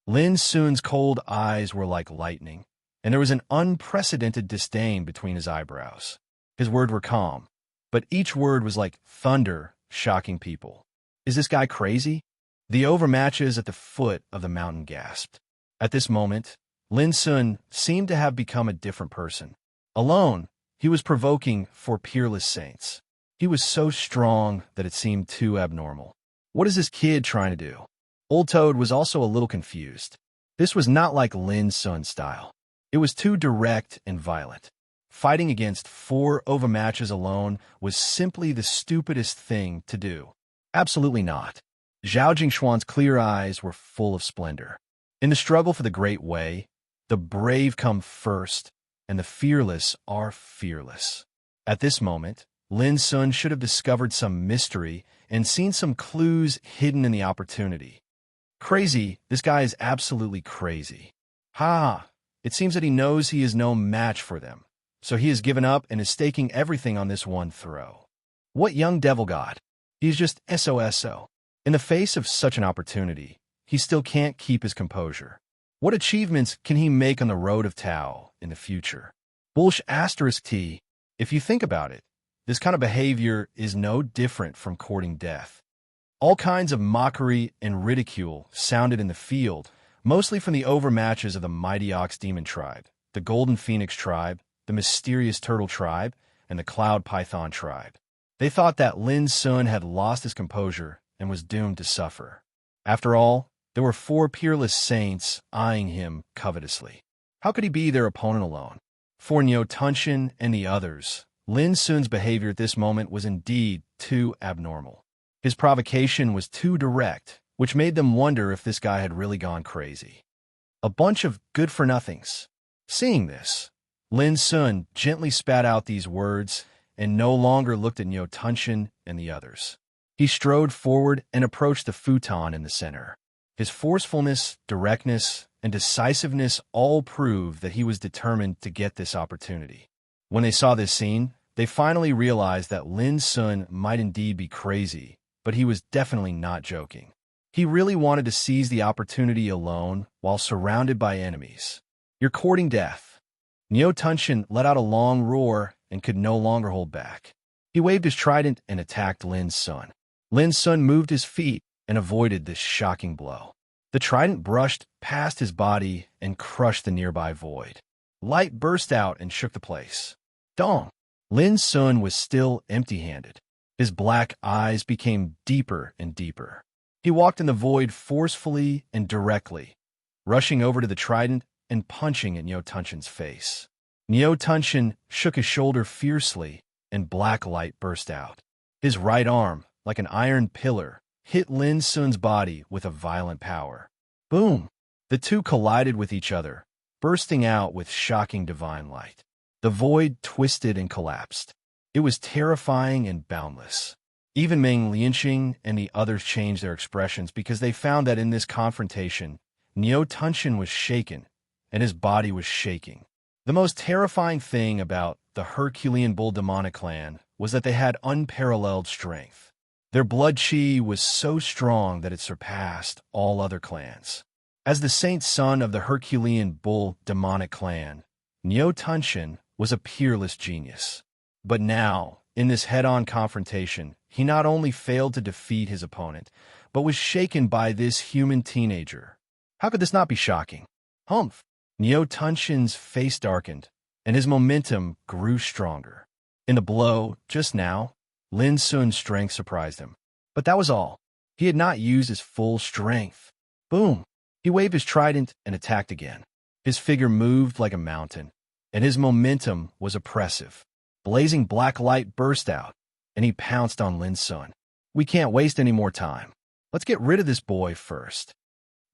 A: Lin Sun's cold eyes were like lightning, and there was an unprecedented disdain between his eyebrows. His words were calm, but each word was like thunder, shocking people. Is this guy crazy? The overmatches at the foot of the mountain gasped. At this moment, Lin Sun seemed to have become a different person. Alone, he was provoking for peerless saints. He was so strong that it seemed too abnormal. What is this kid trying to do? Old Toad was also a little confused. This was not like Lin Sun's style. It was too direct and violent. Fighting against 4 overmatches alone was simply the stupidest thing to do. Absolutely not. Zhao Jingshuan's clear eyes were full of splendor. In the struggle for the Great Way, the brave come first, and the fearless are fearless. At this moment, Lin Sun should have discovered some mystery and seen some clues hidden in the opportunity. Crazy, this guy is absolutely crazy. Ha! It seems that he knows he is no match for them, so he has given up and is staking everything on this one throw. What young devil god! He is just SOSO. In the face of such an opportunity, he still can't keep his composure. What achievements can he make on the road of Tao in the future? *T. If you think about it, this kind of behavior is no different from courting death. All kinds of mockery and ridicule sounded in the field, mostly from the overmatches of the Mighty Ox Demon Tribe, the Golden Phoenix Tribe, the Mysterious Turtle Tribe, and the Cloud Python Tribe. They thought that Lin Sun had lost his composure and was doomed to suffer. After all, there were 4 peerless saints eyeing him covetously. How could he be their opponent alone? For Niu Tunshin and the others, Lin Sun's behavior at this moment was indeed too abnormal. His provocation was too direct, which made them wonder if this guy had really gone crazy. A bunch of good-for-nothings. Seeing this, Lin Sun gently spat out these words and no longer looked at Niu Tunshin and the others. He strode forward and approached the futon in the center. His forcefulness, directness, and decisiveness all proved that he was determined to get this opportunity. When they saw this scene, they finally realized that Lin Sun might indeed be crazy, but he was definitely not joking. He really wanted to seize the opportunity alone while surrounded by enemies. You're courting death. Niu Tunshin let out a long roar and could no longer hold back. He waved his trident and attacked Lin Sun. Lin Sun moved his feet and avoided this shocking blow. The trident brushed past his body and crushed the nearby void. Light burst out and shook the place. Dong! Lin Sun was still empty-handed. His black eyes became deeper and deeper. He walked in the void forcefully and directly, rushing over to the trident and punching at Niu Tunshin's face. Niu Tunshin shook his shoulder fiercely, and black light burst out. His right arm, like an iron pillar, hit Lin Sun's body with a violent power. Boom! The two collided with each other, bursting out with shocking divine light. The void twisted and collapsed. It was terrifying and boundless. Even Meng Lianxing and the others changed their expressions because they found that in this confrontation, Niu Tunshin was shaken, and his body was shaking. The most terrifying thing about the Herculean Bull demonic clan was that they had unparalleled strength. Their blood chi was so strong that it surpassed all other clans. As the saint son of the Herculean Bull demonic clan, Niu Tunshin was a peerless genius. But now, in this head-on confrontation, he not only failed to defeat his opponent, but was shaken by this human teenager. How could this not be shocking? Humph! Niu Tunshin's face darkened, and his momentum grew stronger. In the blow, just now, Lin Sun's strength surprised him. But that was all. He had not used his full strength. Boom! He waved his trident and attacked again. His figure moved like a mountain, and his momentum was oppressive. Blazing black light burst out, and he pounced on Lin Sun. We can't waste any more time. Let's get rid of this boy first.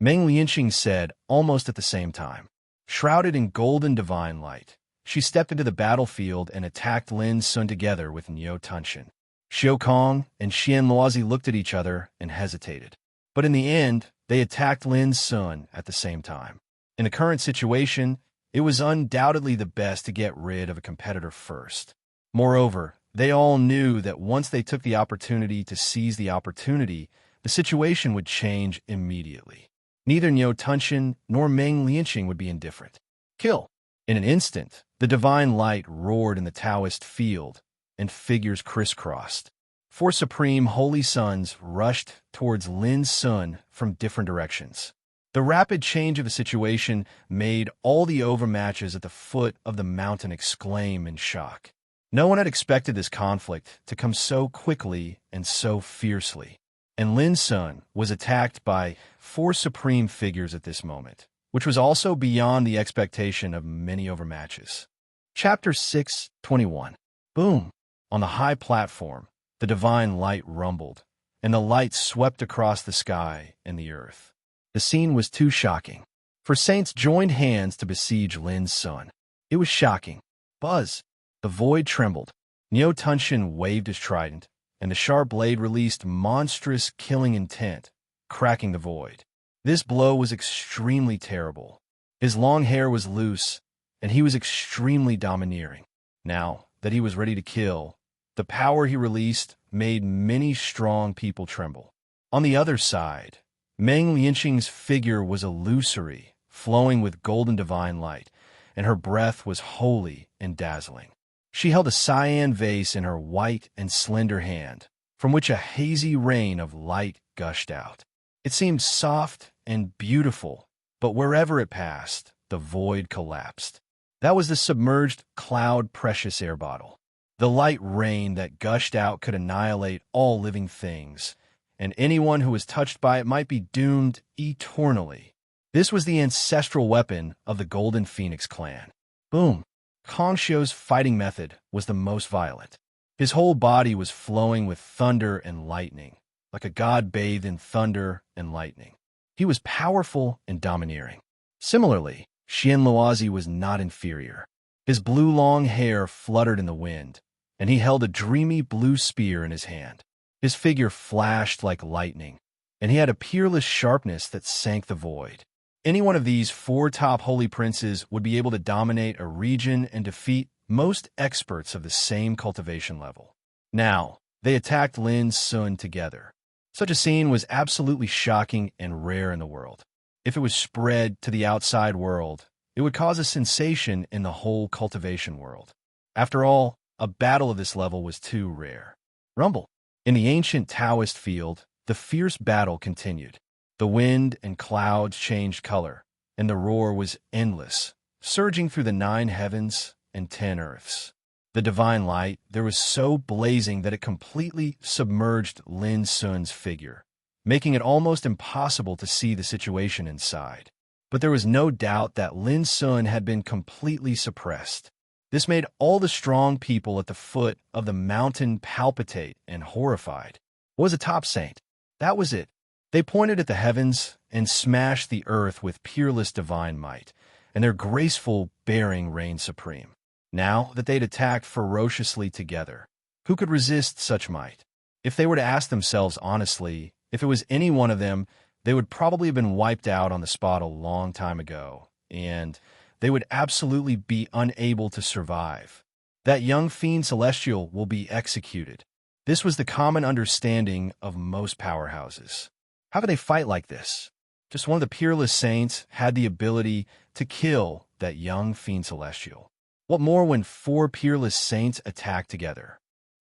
A: Meng Lianxing said almost at the same time. Shrouded in golden divine light, she stepped into the battlefield and attacked Lin Sun together with Niu Tunshin. Xiao Kong and Xian Luozi looked at each other and hesitated. But in the end, they attacked Lin Sun at the same time. In the current situation, it was undoubtedly the best to get rid of a competitor first. Moreover, they all knew that once they took the opportunity to seize the opportunity, the situation would change immediately. Neither Niu Tunshin nor Meng Lianxing would be indifferent. Kill! In an instant, the divine light roared in the Taoist field, and figures crisscrossed. 4 supreme holy suns rushed towards Lin Sun from different directions. The rapid change of a situation made all the overmatches at the foot of the mountain exclaim in shock. No one had expected this conflict to come so quickly and so fiercely. And Lin Sun was attacked by 4 supreme figures at this moment, which was also beyond the expectation of many overmatches. Chapter 6:21. Boom! On the high platform, the divine light rumbled, and the light swept across the sky and the earth. The scene was too shocking, for saints joined hands to besiege Lin Sun. It was shocking. Buzz! The void trembled. Niu Tunshin waved his trident, and the sharp blade released monstrous killing intent, cracking the void. This blow was extremely terrible. His long hair was loose, and he was extremely domineering. Now that he was ready to kill, the power he released made many strong people tremble. On the other side, Meng Lianxing's figure was illusory, flowing with golden divine light, and her breath was holy and dazzling. She held a cyan vase in her white and slender hand, from which a hazy rain of light gushed out. It seemed soft and beautiful, but wherever it passed, the void collapsed. That was the submerged cloud precious air bottle. The light rain that gushed out could annihilate all living things, and anyone who was touched by it might be doomed eternally. This was the ancestral weapon of the Golden Phoenix clan. Boom! Kong Xiu's fighting method was the most violent. His whole body was flowing with thunder and lightning, like a god bathed in thunder and lightning. He was powerful and domineering. Similarly, Xian Luozi was not inferior. His blue long hair fluttered in the wind, and he held a dreamy blue spear in his hand. His figure flashed like lightning, and he had a peerless sharpness that sank the void. Any one of these 4 top holy princes would be able to dominate a region and defeat most experts of the same cultivation level. Now, they attacked Lin Sun together. Such a scene was absolutely shocking and rare in the world. If it was spread to the outside world, it would cause a sensation in the whole cultivation world. After all, a battle of this level was too rare. Rumble. In the ancient Taoist field, the fierce battle continued. The wind and clouds changed color, and the roar was endless, surging through the 9 heavens and 10 earths. The divine light there was so blazing that it completely submerged Lin Sun's figure, making it almost impossible to see the situation inside. But there was no doubt that Lin Sun had been completely suppressed. This made all the strong people at the foot of the mountain palpitate and horrified. What was a top saint? That was it. They pointed at the heavens and smashed the earth with peerless divine might, and their graceful bearing reigned supreme. Now that they'd attacked ferociously together, who could resist such might? If they were to ask themselves honestly, if it was any one of them, they would probably have been wiped out on the spot a long time ago, and they would absolutely be unable to survive. That young fiend celestial will be executed. This was the common understanding of most powerhouses. How could they fight like this? Just one of the peerless saints had the ability to kill that young fiend celestial. What more when 4 peerless saints attacked together?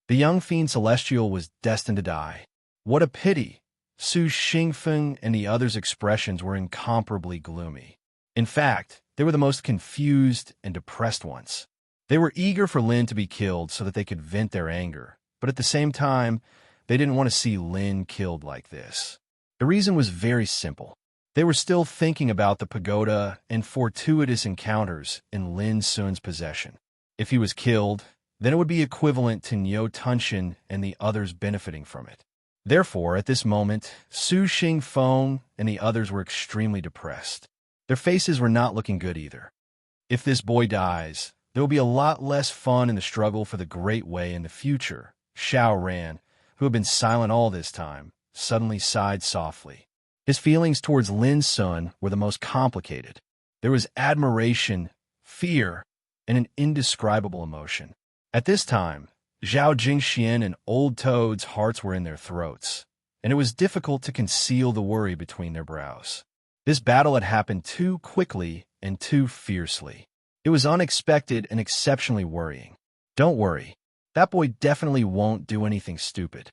A: The young fiend celestial was destined to die. What a pity! Su Xingfeng and the others' expressions were incomparably gloomy. In fact, they were the most confused and depressed ones. They were eager for Lin to be killed so that they could vent their anger, but at the same time, they didn't want to see Lin killed like this. The reason was very simple. They were still thinking about the pagoda and fortuitous encounters in Lin Sun's possession. If he was killed, then it would be equivalent to Niu Tunxin and the others benefiting from it. Therefore, at this moment, Su Xingfeng and the others were extremely depressed. Their faces were not looking good either. If this boy dies, there will be a lot less fun in the struggle for the Great Way in the future. Xiao Ran, who had been silent all this time, suddenly sighed softly. His feelings towards Lin Sun were the most complicated. There was admiration, fear, and an indescribable emotion. At this time, Zhao Jingxian and Old Toad's hearts were in their throats, and it was difficult to conceal the worry between their brows. This battle had happened too quickly and too fiercely. It was unexpected and exceptionally worrying. Don't worry. That boy definitely won't do anything stupid.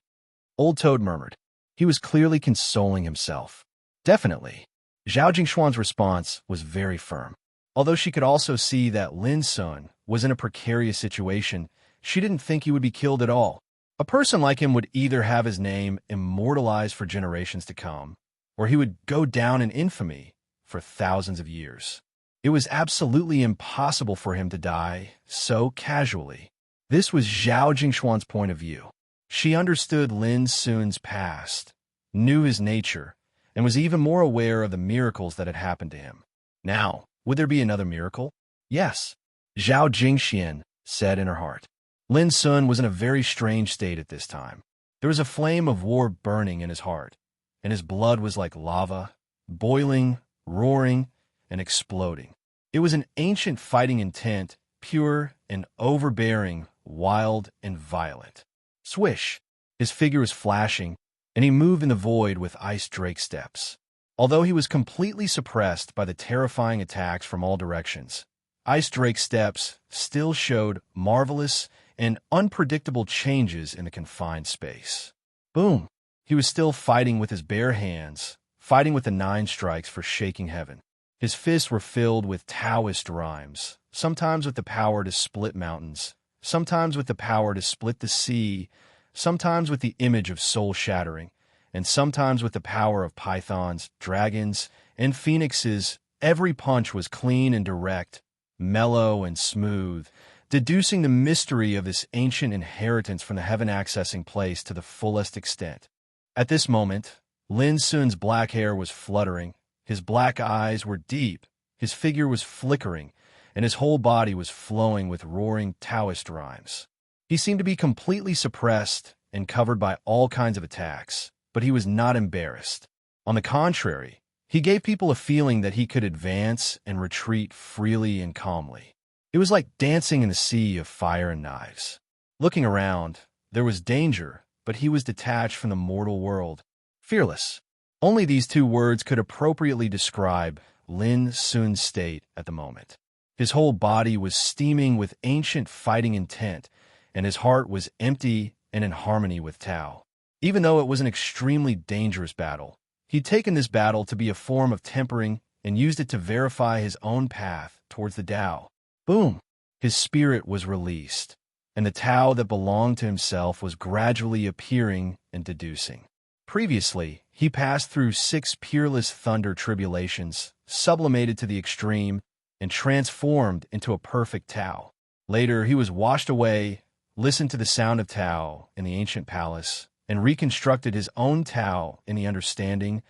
A: Old Toad murmured. He was clearly consoling himself. Definitely. Zhao Jingshuan's response was very firm. Although she could also see that Lin Sun was in a precarious situation, she didn't think he would be killed at all. A person like him would either have his name immortalized for generations to come, or he would go down in infamy for thousands of years. It was absolutely impossible for him to die so casually. This was Zhao Jingshuan's point of view. She understood Lin Sun's past, knew his nature, and was even more aware of the miracles that had happened to him. Now, would there be another miracle? Yes, Zhao Jingxian said in her heart. Lin Sun was in a very strange state at this time. There was a flame of war burning in his heart, and his blood was like lava, boiling, roaring, and exploding. It was an ancient fighting intent, pure and overbearing, wild and violent. Swish! His figure was flashing, and he moved in the void with ice drake steps. Although he was completely suppressed by the terrifying attacks from all directions, ice drake steps still showed marvelous and unpredictable changes in the confined space. Boom! He was still fighting with his bare hands, fighting with the 9 strikes for shaking heaven. His fists were filled with Taoist rhymes, sometimes with the power to split mountains, sometimes with the power to split the sea, sometimes with the image of soul-shattering, and sometimes with the power of pythons, dragons, and phoenixes. Every punch was clean and direct, mellow and smooth, deducing the mystery of this ancient inheritance from the heaven-accessing place to the fullest extent. At this moment, Lin Sun's black hair was fluttering, his black eyes were deep, his figure was flickering, and his whole body was flowing with roaring Taoist rhymes. He seemed to be completely suppressed and covered by all kinds of attacks, but he was not embarrassed. On the contrary, he gave people a feeling that he could advance and retreat freely and calmly. It was like dancing in the sea of fire and knives. Looking around, there was danger, but he was detached from the mortal world. Fearless. Only these 2 words could appropriately describe Lin Sun's state at the moment. His whole body was steaming with ancient fighting intent, and his heart was empty and in harmony with Tao. Even though it was an extremely dangerous battle, he'd taken this battle to be a form of tempering and used it to verify his own path towards the Tao. Boom! His spirit was released, and the Tao that belonged to himself was gradually appearing and deducing. Previously, he passed through 6 peerless thunder tribulations, sublimated to the extreme, and transformed into a perfect Tao. Later, he was washed away, listened to the sound of Tao in the ancient palace, and reconstructed his own Tao in the understanding.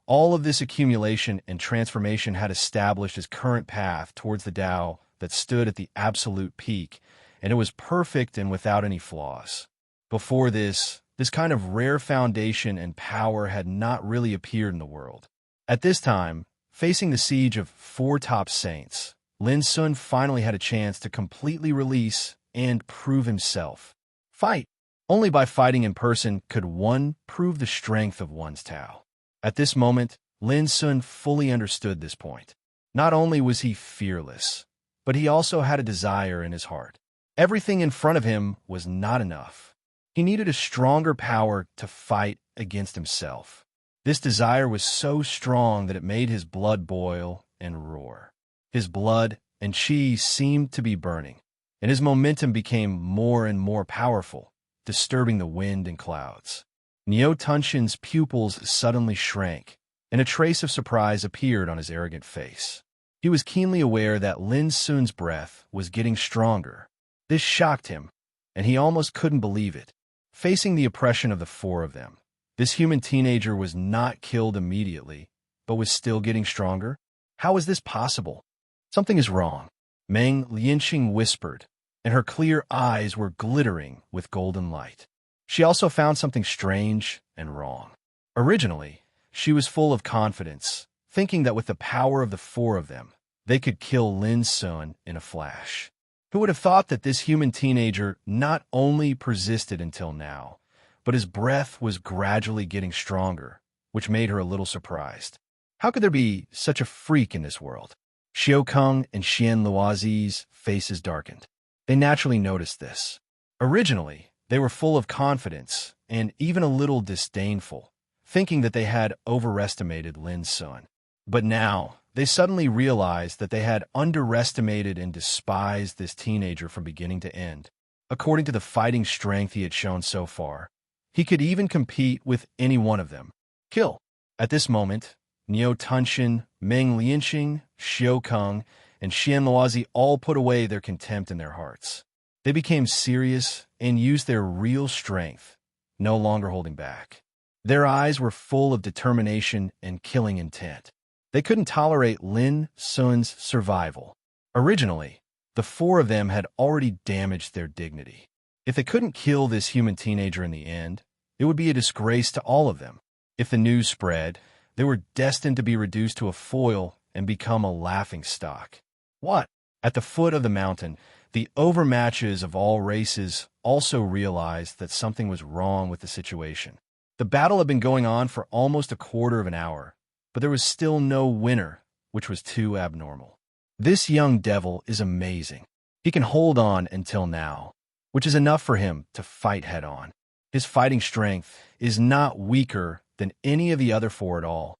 A: All of this accumulation and transformation had established his current path towards the Tao that stood at the absolute peak, and it was perfect and without any flaws. Before this kind of rare foundation and power had not really appeared in the world. At this time, facing the siege of 4 top saints, Lin Sun finally had a chance to completely release and prove himself. Fight! Only by fighting in person could one prove the strength of one's Tao. At this moment, Lin Sun fully understood this point. Not only was he fearless, but he also had a desire in his heart. Everything in front of him was not enough. He needed a stronger power to fight against himself. This desire was so strong that it made his blood boil and roar. His blood and qi seemed to be burning, and his momentum became more and more powerful, disturbing the wind and clouds. Neo Tunshin's pupils suddenly shrank, and a trace of surprise appeared on his arrogant face. He was keenly aware that Lin Sun's breath was getting stronger. This shocked him, and he almost couldn't believe it. Facing the oppression of the 4 of them, this human teenager was not killed immediately, but was still getting stronger. How is this possible? Something is wrong, Meng Lianqing whispered, and her clear eyes were glittering with golden light. She also found something strange and wrong. Originally, she was full of confidence, thinking that with the power of the 4 of them, they could kill Lin Sun in a flash. Who would have thought that this human teenager not only persisted until now, but his breath was gradually getting stronger, which made her a little surprised. How could there be such a freak in this world? Xiao Keng and Xian Luozi's faces darkened. They naturally noticed this. Originally, they were full of confidence and even a little disdainful, thinking that they had overestimated Lin Sun. But now, they suddenly realized that they had underestimated and despised this teenager from beginning to end. According to the fighting strength he had shown so far, he could even compete with any one of them. Kill! At this moment, Neo Tunshin, Meng Lianqing, Xiao Keng, and Xian Luozi all put away their contempt in their hearts. They became serious and used their real strength, no longer holding back. Their eyes were full of determination and killing intent. They couldn't tolerate Lin Sun's survival. Originally, the 4 of them had already damaged their dignity. If they couldn't kill this human teenager in the end, it would be a disgrace to all of them. If the news spread, they were destined to be reduced to a foil and become a laughingstock. What? At the foot of the mountain, the overmatches of all races also realized that something was wrong with the situation. The battle had been going on for almost a quarter of an hour, but there was still no winner, which was too abnormal. This young devil is amazing. He can hold on until now, which is enough for him to fight head-on. His fighting strength is not weaker than any of the other 4 at all.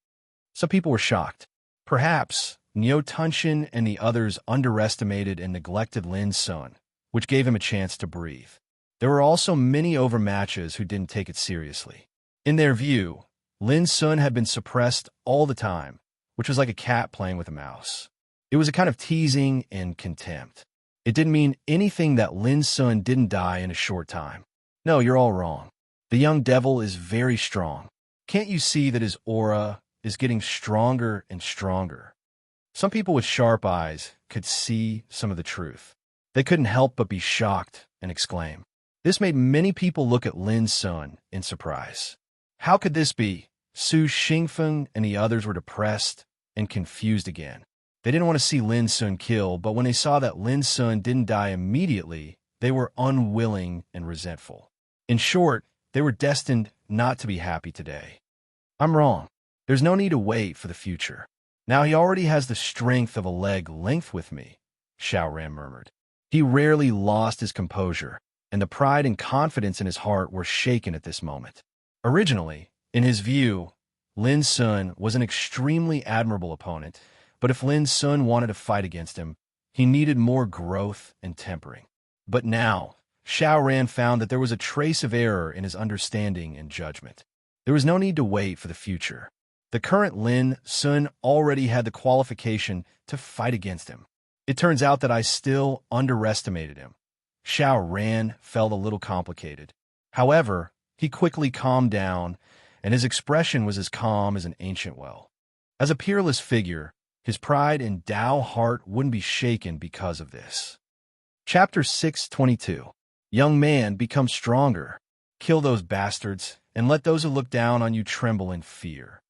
A: Some people were shocked. Perhaps Neo Tunshin and the others underestimated and neglected Lin Sun, which gave him a chance to breathe. There were also many overmatches who didn't take it seriously. In their view, Lin Sun had been suppressed all the time, which was like a cat playing with a mouse. It was a kind of teasing and contempt. It didn't mean anything that Lin Sun didn't die in a short time. No, you're all wrong. The young devil is very strong. Can't you see that his aura is getting stronger and stronger? Some people with sharp eyes could see some of the truth. They couldn't help but be shocked and exclaim. This made many people look at Lin Sun in surprise. How could this be? Su Xingfeng and the others were depressed and confused again. They didn't want to see Lin Sun kill, but when they saw that Lin Sun didn't die immediately, they were unwilling and resentful. In short, they were destined not to be happy today. I'm wrong. There's no need to wait for the future. Now he already has the strength of a leg length with me, Xiao Ran murmured. He rarely lost his composure, and the pride and confidence in his heart were shaken at this moment. Originally, in his view, Lin Sun was an extremely admirable opponent, but if Lin Sun wanted to fight against him, he needed more growth and tempering. But now, Xiao Ran found that there was a trace of error in his understanding and judgment. There was no need to wait for the future. The current Lin Sun already had the qualification to fight against him. It turns out that I still underestimated him. Xiao Ran felt a little complicated. However, he quickly calmed down, and his expression was as calm as an ancient well. As a peerless figure, his pride and Tao heart wouldn't be shaken because of this. Chapter 622. Young man, become stronger. Kill those bastards, and let those who look down on you tremble in fear.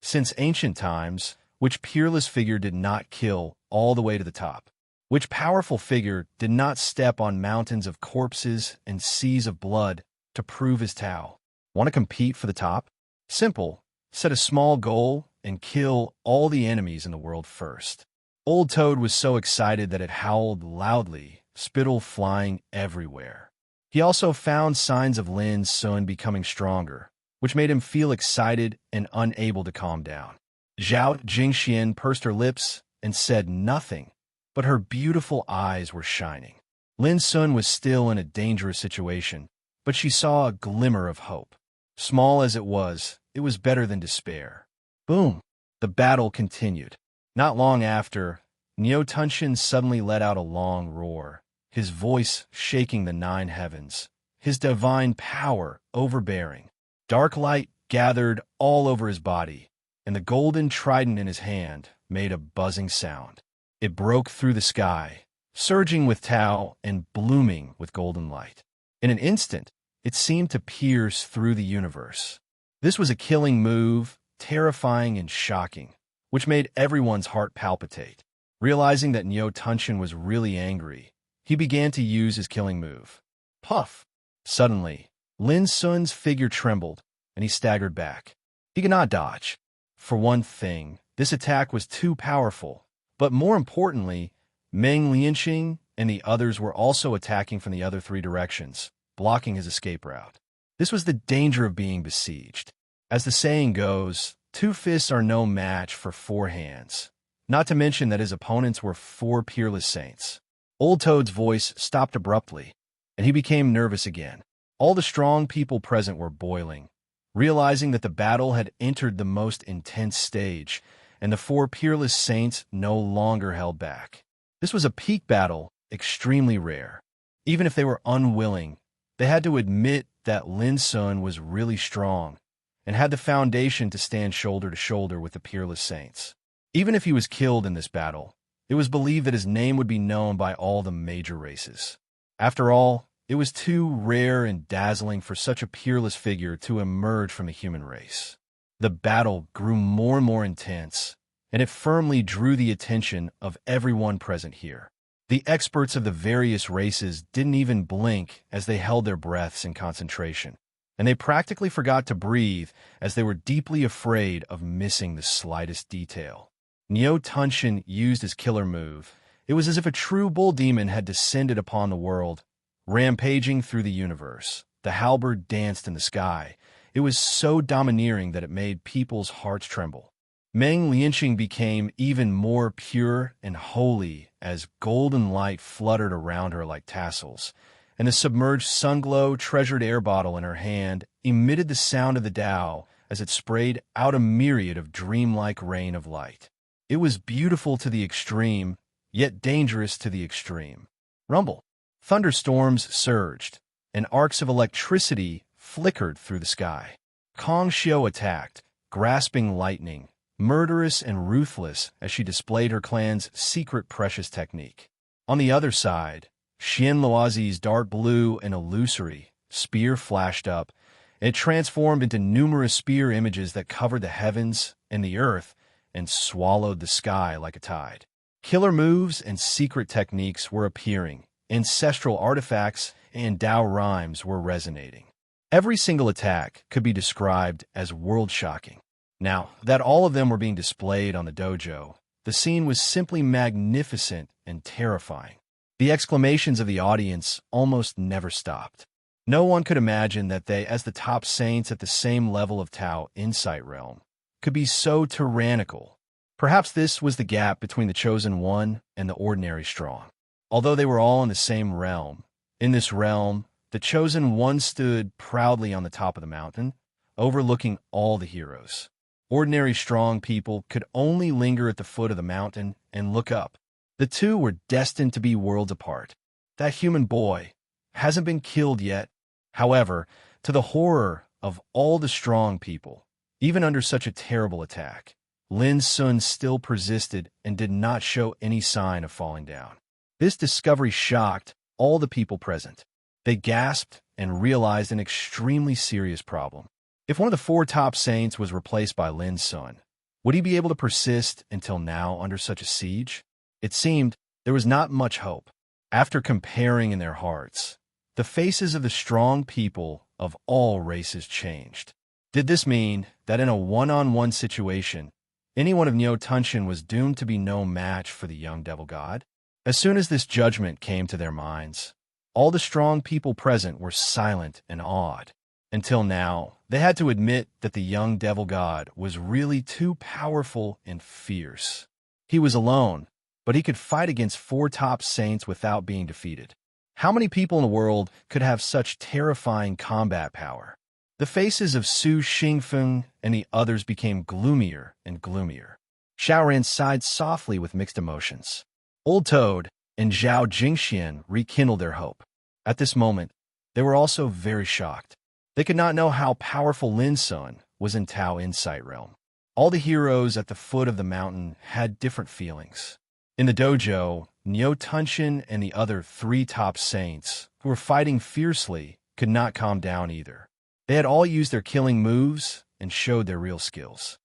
A: Since ancient times, which peerless figure did not kill all the way to the top? Which powerful figure did not step on mountains of corpses and seas of blood to prove his Tao? Want to compete for the top? Simple. Set a small goal and kill all the enemies in the world first. Old Toad was so excited that it howled loudly, spittle flying everywhere. He also found signs of Lin Sun becoming stronger, which made him feel excited and unable to calm down. Zhao Jingxian pursed her lips and said nothing, but her beautiful eyes were shining. Lin Sun was still in a dangerous situation, but she saw a glimmer of hope. Small as it was better than despair. Boom! The battle continued. Not long after, Niu Tunshin suddenly let out a long roar, his voice shaking the 9 heavens, his divine power overbearing. Dark light gathered all over his body, and the golden trident in his hand made a buzzing sound. It broke through the sky, surging with Tao and blooming with golden light. In an instant, it seemed to pierce through the universe. This was a killing move, terrifying and shocking, which made everyone's heart palpitate. Realizing that Niu Tunshin was really angry, he began to use his killing move. Puff! Suddenly, Lin Sun's figure trembled, and he staggered back. He could not dodge. For one thing, this attack was too powerful, but more importantly, Meng Lianxing and the others were also attacking from the other 3 directions, blocking his escape route. This was the danger of being besieged. As the saying goes, 2 fists are no match for 4 hands. Not to mention that his opponents were 4 peerless saints. Old Toad's voice stopped abruptly, and he became nervous again. All the strong people present were boiling, realizing that the battle had entered the most intense stage, and the 4 peerless saints no longer held back. This was a peak battle, extremely rare. Even if they were unwilling, they had to admit that Lin Sun was really strong and had the foundation to stand shoulder to shoulder with the peerless saints. Even if he was killed in this battle, it was believed that his name would be known by all the major races. After all, it was too rare and dazzling for such a peerless figure to emerge from the human race. The battle grew more and more intense, and it firmly drew the attention of everyone present here. The experts of the various races didn't even blink as they held their breaths in concentration, and they practically forgot to breathe as they were deeply afraid of missing the slightest detail. Niu Tunshin used his killer move. It was as if a true bull demon had descended upon the world, rampaging through the universe. The halberd danced in the sky. It was so domineering that it made people's hearts tremble. Meng Lianxing became even more pure and holy as golden light fluttered around her like tassels, and the submerged sunglow treasured air bottle in her hand emitted the sound of the Tao as it sprayed out a myriad of dreamlike rain of light. It was beautiful to the extreme, yet dangerous to the extreme. Rumble. Thunderstorms surged, and arcs of electricity flickered through the sky. Kong Xiu attacked, grasping lightning, murderous and ruthless as she displayed her clan's secret precious technique. On the other side, Xian Luozi's dark blue and illusory spear flashed up, and it transformed into numerous spear images that covered the heavens and the earth and swallowed the sky like a tide. Killer moves and secret techniques were appearing, ancestral artifacts and Tao rhymes were resonating. Every single attack could be described as world-shocking. Now that all of them were being displayed on the dojo, the scene was simply magnificent and terrifying. The exclamations of the audience almost never stopped. No one could imagine that they, as the top saints at the same level of Tao Insight Realm, could be so tyrannical. Perhaps this was the gap between the Chosen One and the ordinary strong. Although they were all in the same realm, in this realm, the Chosen One stood proudly on the top of the mountain, overlooking all the heroes. Ordinary strong people could only linger at the foot of the mountain and look up. The two were destined to be worlds apart. That human boy hasn't been killed yet. However, to the horror of all the strong people, even under such a terrible attack, Lin Sun still persisted and did not show any sign of falling down. This discovery shocked all the people present. They gasped and realized an extremely serious problem. If one of the four top saints was replaced by Lin Sun, would he be able to persist until now under such a siege? It seemed there was not much hope. After comparing in their hearts, the faces of the strong people of all races changed. Did this mean that in a one-on-one situation, anyone of Neo Tunshin was doomed to be no match for the young devil god? As soon as this judgment came to their minds, all the strong people present were silent and awed. Until now, they had to admit that the young devil god was really too powerful and fierce. He was alone, but he could fight against four top saints without being defeated. How many people in the world could have such terrifying combat power? The faces of Su Xingfeng and the others became gloomier and gloomier. Xiaoran sighed softly with mixed emotions. Old Toad and Zhao Jingxian rekindled their hope. At this moment, they were also very shocked. They could not know how powerful Lin Sun was in Tao Insight Realm. All the heroes at the foot of the mountain had different feelings. In the dojo, Neo Tunshin and the other three top saints, who were fighting fiercely, could not calm down either. They had all used their killing moves and showed their real skills.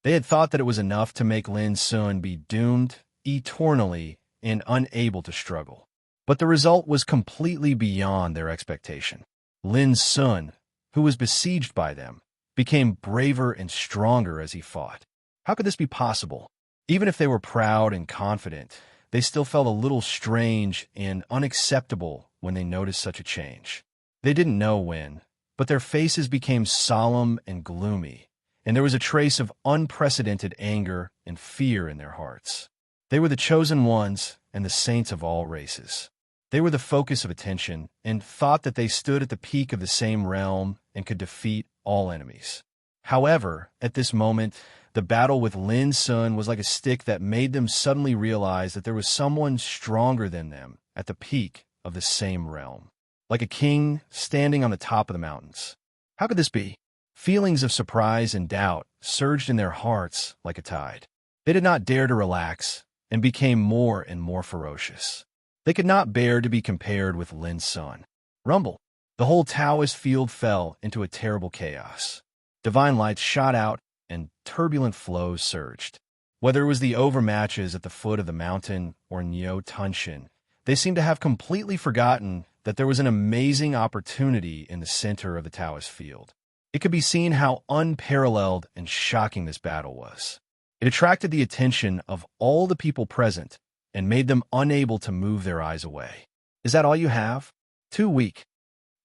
A: They had thought that it was enough to make Lin Sun be doomed eternally and unable to struggle. But the result was completely beyond their expectation. Lin Sun, who was besieged by them, became braver and stronger as he fought. How could this be possible? Even if they were proud and confident, they still felt a little strange and unacceptable when they noticed such a change. They didn't know when, but their faces became solemn and gloomy, and there was a trace of unprecedented anger and fear in their hearts. They were the chosen ones and the saints of all races. They were the focus of attention and thought that they stood at the peak of the same realm and could defeat all enemies. However, at this moment, the battle with Lin Sun was like a stick that made them suddenly realize that there was someone stronger than them at the peak of the same realm, like a king standing on the top of the mountains. How could this be? Feelings of surprise and doubt surged in their hearts like a tide. They did not dare to relax and became more and more ferocious. They could not bear to be compared with Lin Sun. Rumble. The whole Taoist field fell into a terrible chaos. Divine lights shot out and turbulent flows surged. Whether it was the overmatches at the foot of the mountain or Neo Tunshin, they seemed to have completely forgotten that there was an amazing opportunity in the center of the Taoist field. It could be seen how unparalleled and shocking this battle was. It attracted the attention of all the people present and made them unable to move their eyes away. Is that all you have? Too weak.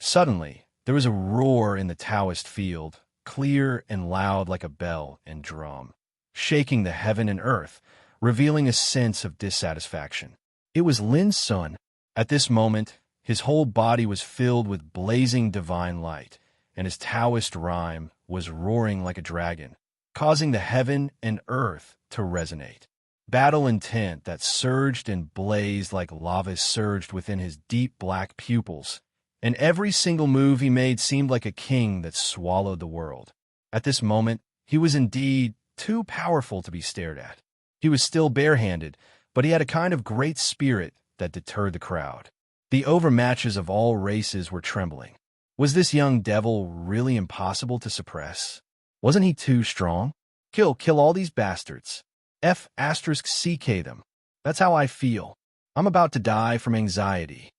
A: Suddenly, there was a roar in the Taoist field, clear and loud like a bell and drum, shaking the heaven and earth, revealing a sense of dissatisfaction. It was Lin Sun. At this moment, his whole body was filled with blazing divine light, and his Taoist rhyme was roaring like a dragon, causing the heaven and earth to resonate. Battle intent that surged and blazed like lava surged within his deep black pupils, and every single move he made seemed like a king that swallowed the world. At this moment, he was indeed too powerful to be stared at. He was still barehanded, but he had a kind of great spirit that deterred the crowd. The overmatches of all races were trembling. Was this young devil really impossible to suppress? Wasn't he too strong? Kill all these bastards. F*CK them. That's how I feel. I'm about to die from anxiety.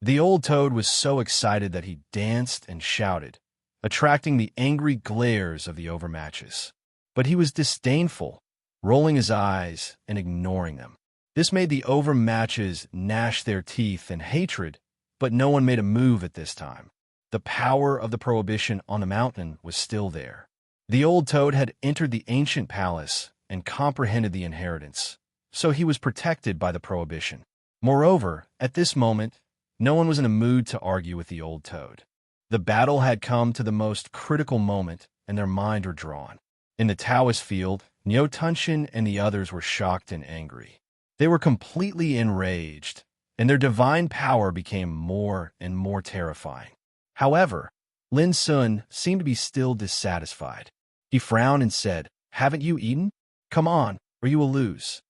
A: The old toad was so excited that he danced and shouted, attracting the angry glares of the overmatches. But he was disdainful, rolling his eyes and ignoring them. This made the overmatches gnash their teeth in hatred, but no one made a move at this time. The power of the prohibition on the mountain was still there. The old toad had entered the ancient palace and comprehended the inheritance, so he was protected by the prohibition. Moreover, at this moment, no one was in a mood to argue with the old toad. The battle had come to the most critical moment, and their minds were drawn. In the Taoist field, Neo-Tunshin and the others were shocked and angry. They were completely enraged, and their divine power became more and more terrifying. However, Lin Sun seemed to be still dissatisfied. He frowned and said, "Haven't you eaten? Come on, or you will lose."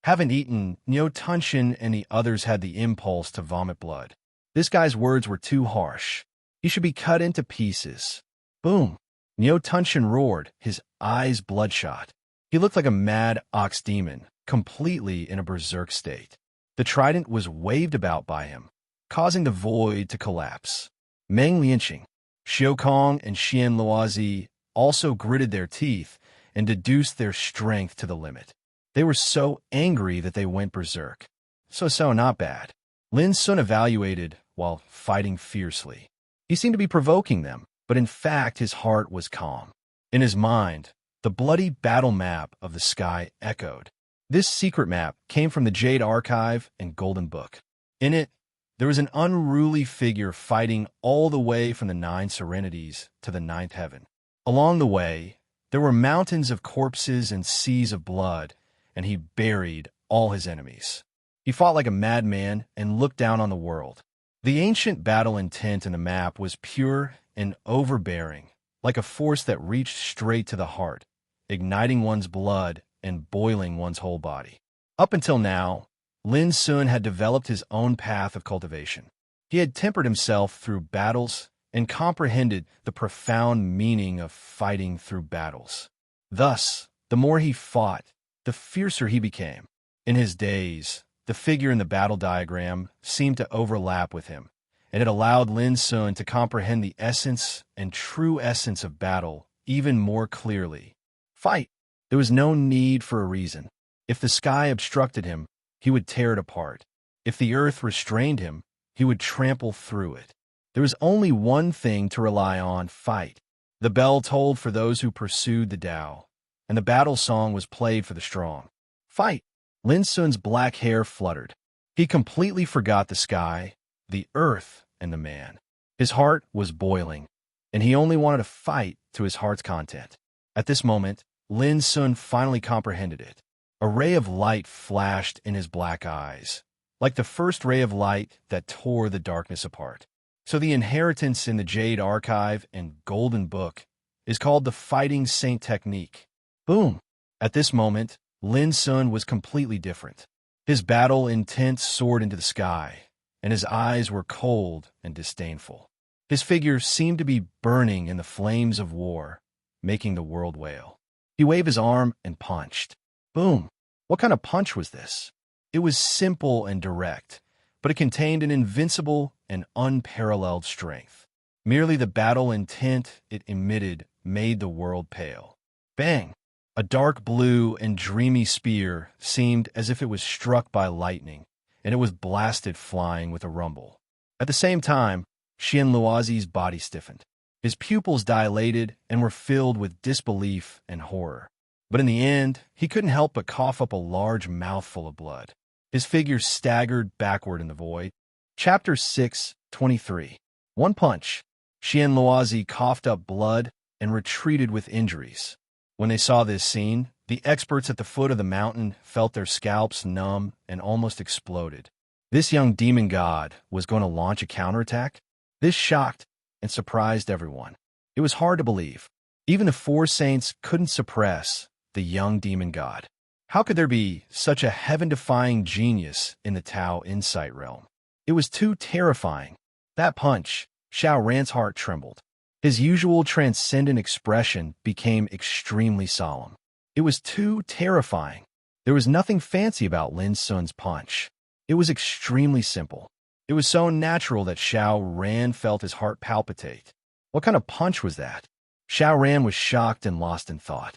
A: Haven't eaten, Neo-Tunshin and the others had the impulse to vomit blood. This guy's words were too harsh. He should be cut into pieces. Boom! Neo-Tunshin roared, his eyes bloodshot. He looked like a mad ox demon, completely in a berserk state. The trident was waved about by him, causing the void to collapse. Meng Lianqing, Xiao Kong, and Xian Luozi also gritted their teeth and deduced their strength to the limit. They were so angry that they went berserk. So, not bad. Lin Sun evaluated while fighting fiercely. He seemed to be provoking them, but in fact his heart was calm. In his mind, the bloody battle map of the sky echoed. This secret map came from the Jade Archive and Golden Book. In it, there was an unruly figure fighting all the way from the 9 serenities to the 9th heaven. Along the way, there were mountains of corpses and seas of blood, and he buried all his enemies. He fought like a madman and looked down on the world. The ancient battle intent in the map was pure and overbearing, like a force that reached straight to the heart, igniting one's blood and boiling one's whole body. Up until now, Lin Sun had developed his own path of cultivation. He had tempered himself through battles and comprehended the profound meaning of fighting through battles. Thus, the more he fought, the fiercer he became. In his days, the figure in the battle diagram seemed to overlap with him, and it allowed Lin Sun to comprehend the essence and true essence of battle even more clearly. Fight! There was no need for a reason. If the sky obstructed him, he would tear it apart. If the earth restrained him, he would trample through it. There was only one thing to rely on: fight. The bell tolled for those who pursued the Tao, and the battle song was played for the strong. Fight! Lin Sun's black hair fluttered. He completely forgot the sky, the earth, and the man. His heart was boiling, and he only wanted to fight to his heart's content. At this moment, Lin Sun finally comprehended it. A ray of light flashed in his black eyes, like the first ray of light that tore the darkness apart. So the inheritance in the Jade Archive and Golden Book is called the Fighting Saint Technique. Boom! At this moment, Lin Sun was completely different. His battle intent soared into the sky, and his eyes were cold and disdainful. His figure seemed to be burning in the flames of war, making the world wail. He waved his arm and punched. Boom! What kind of punch was this? It was simple and direct, but it contained an invincible and unparalleled strength. Merely the battle intent it emitted made the world pale. Bang! A dark blue and dreamy spear seemed as if it was struck by lightning, and it was blasted flying with a rumble. At the same time, Xian Luozi's body stiffened. His pupils dilated and were filled with disbelief and horror. But in the end, he couldn't help but cough up a large mouthful of blood. His figure staggered backward in the void. Chapter 6:23. One punch. Xian Luozi coughed up blood and retreated with injuries. When they saw this scene, the experts at the foot of the mountain felt their scalps numb and almost exploded. This young demon god was going to launch a counterattack? This shocked and surprised everyone. It was hard to believe. Even the 4 saints couldn't suppress the young demon god. How could there be such a heaven-defying genius in the Tao Insight realm? It was too terrifying. That punch, Xiao Ran's heart trembled. His usual transcendent expression became extremely solemn. It was too terrifying. There was nothing fancy about Lin Sun's punch. It was extremely simple. It was so natural that Xiao Ran felt his heart palpitate. What kind of punch was that? Xiao Ran was shocked and lost in thought.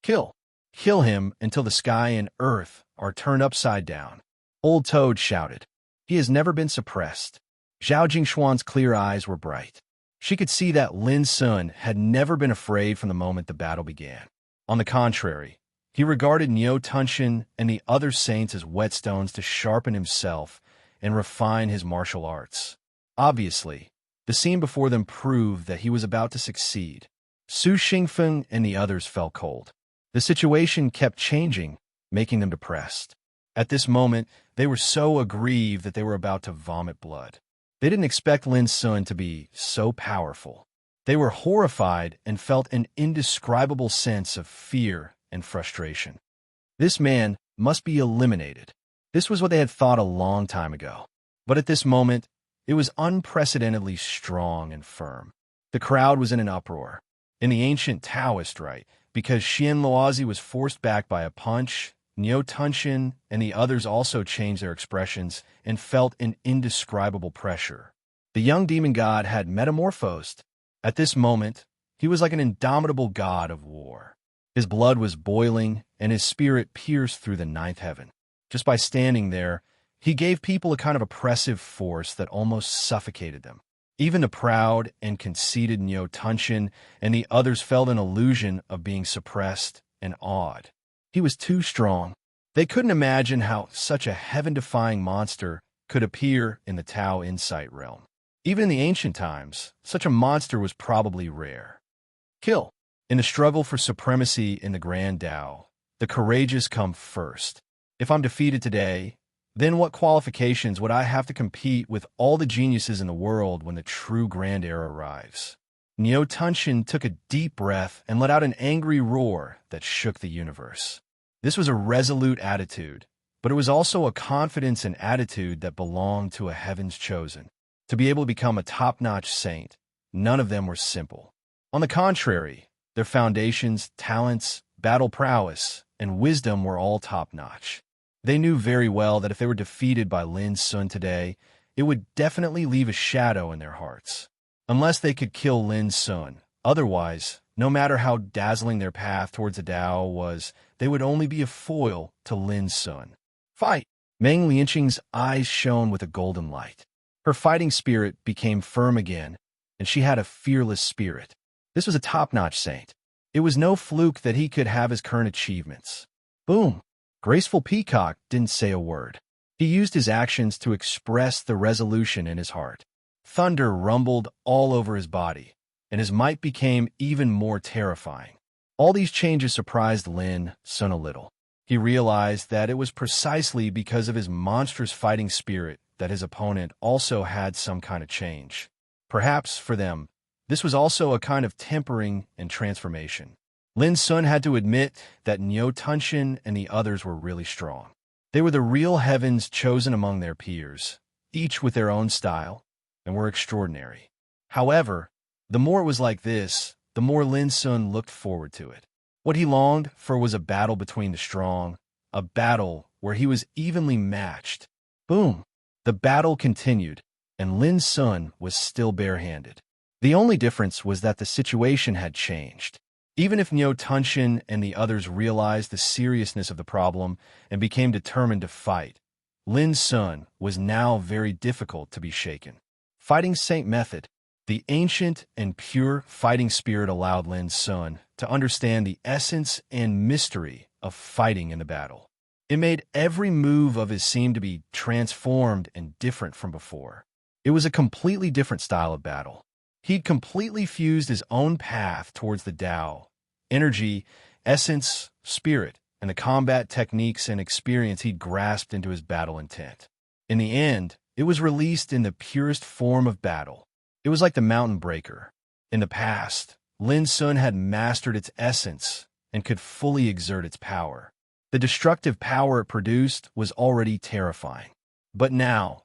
A: Kill. Kill him until the sky and earth are turned upside down. Old Toad shouted. He has never been suppressed. Zhao Jingshuan's clear eyes were bright. She could see that Lin Sun had never been afraid from the moment the battle began. On the contrary, he regarded Neo Tunshin and the other saints as whetstones to sharpen himself and refine his martial arts. Obviously, the scene before them proved that he was about to succeed. Su Xingfeng and the others fell cold. The situation kept changing, making them depressed. At this moment, they were so aggrieved that they were about to vomit blood. They didn't expect Lin Sun to be so powerful. They were horrified and felt an indescribable sense of fear and frustration. This man must be eliminated. This was what they had thought a long time ago. But at this moment, it was unprecedentedly strong and firm. The crowd was in an uproar. In the ancient Taoist rite, because Xian Luozi was forced back by a punch, Neo Tunshin and the others also changed their expressions and felt an indescribable pressure. The young demon god had metamorphosed. At this moment, he was like an indomitable god of war. His blood was boiling, and his spirit pierced through the ninth heaven. Just by standing there, he gave people a kind of oppressive force that almost suffocated them. Even the proud and conceited Neo Tunshin and the others felt an illusion of being suppressed and awed. He was too strong. They couldn't imagine how such a heaven-defying monster could appear in the Tao Insight realm. Even in the ancient times, such a monster was probably rare. Kill. In the struggle for supremacy in the Grand Tao, the courageous come first. If I'm defeated today, then what qualifications would I have to compete with all the geniuses in the world when the true Grand Era arrives? Neo Tunshin took a deep breath and let out an angry roar that shook the universe. This was a resolute attitude, but it was also a confidence and attitude that belonged to a heaven's chosen. To be able to become a top-notch saint, none of them were simple. On the contrary, their foundations, talents, battle prowess, and wisdom were all top-notch. They knew very well that if they were defeated by Lin Sun today, it would definitely leave a shadow in their hearts. Unless they could kill Lin Sun, otherwise, no matter how dazzling their path towards the Tao was, they would only be a foil to Lin Sun. Fight! Meng Lianqing's eyes shone with a golden light. Her fighting spirit became firm again, and she had a fearless spirit. This was a top-notch saint. It was no fluke that he could have his current achievements. Boom! Graceful Peacock didn't say a word. He used his actions to express the resolution in his heart. Thunder rumbled all over his body, and his might became even more terrifying. All these changes surprised Lin Sun a little. He realized that it was precisely because of his monstrous fighting spirit that his opponent also had some kind of change. Perhaps, for them, this was also a kind of tempering and transformation. Lin Sun had to admit that Neo Tunshin and the others were really strong. They were the real heavens chosen among their peers, each with their own style, and were extraordinary. However, the more it was like this, the more Lin Sun looked forward to it. What he longed for was a battle between the strong, a battle where he was evenly matched. Boom! The battle continued, and Lin Sun was still barehanded. The only difference was that the situation had changed. Even if Neo Tunshin and the others realized the seriousness of the problem and became determined to fight, Lin Sun was now very difficult to be shaken. Fighting Saint Method. The ancient and pure fighting spirit allowed Lin Sun to understand the essence and mystery of fighting in the battle. It made every move of his seem to be transformed and different from before. It was a completely different style of battle. He'd completely fused his own path towards the Tao, energy, essence, spirit, and the combat techniques and experience he'd grasped into his battle intent. In the end, it was released in the purest form of battle. It was like the mountain breaker. In the past, Lin Sun had mastered its essence and could fully exert its power. The destructive power it produced was already terrifying. But now,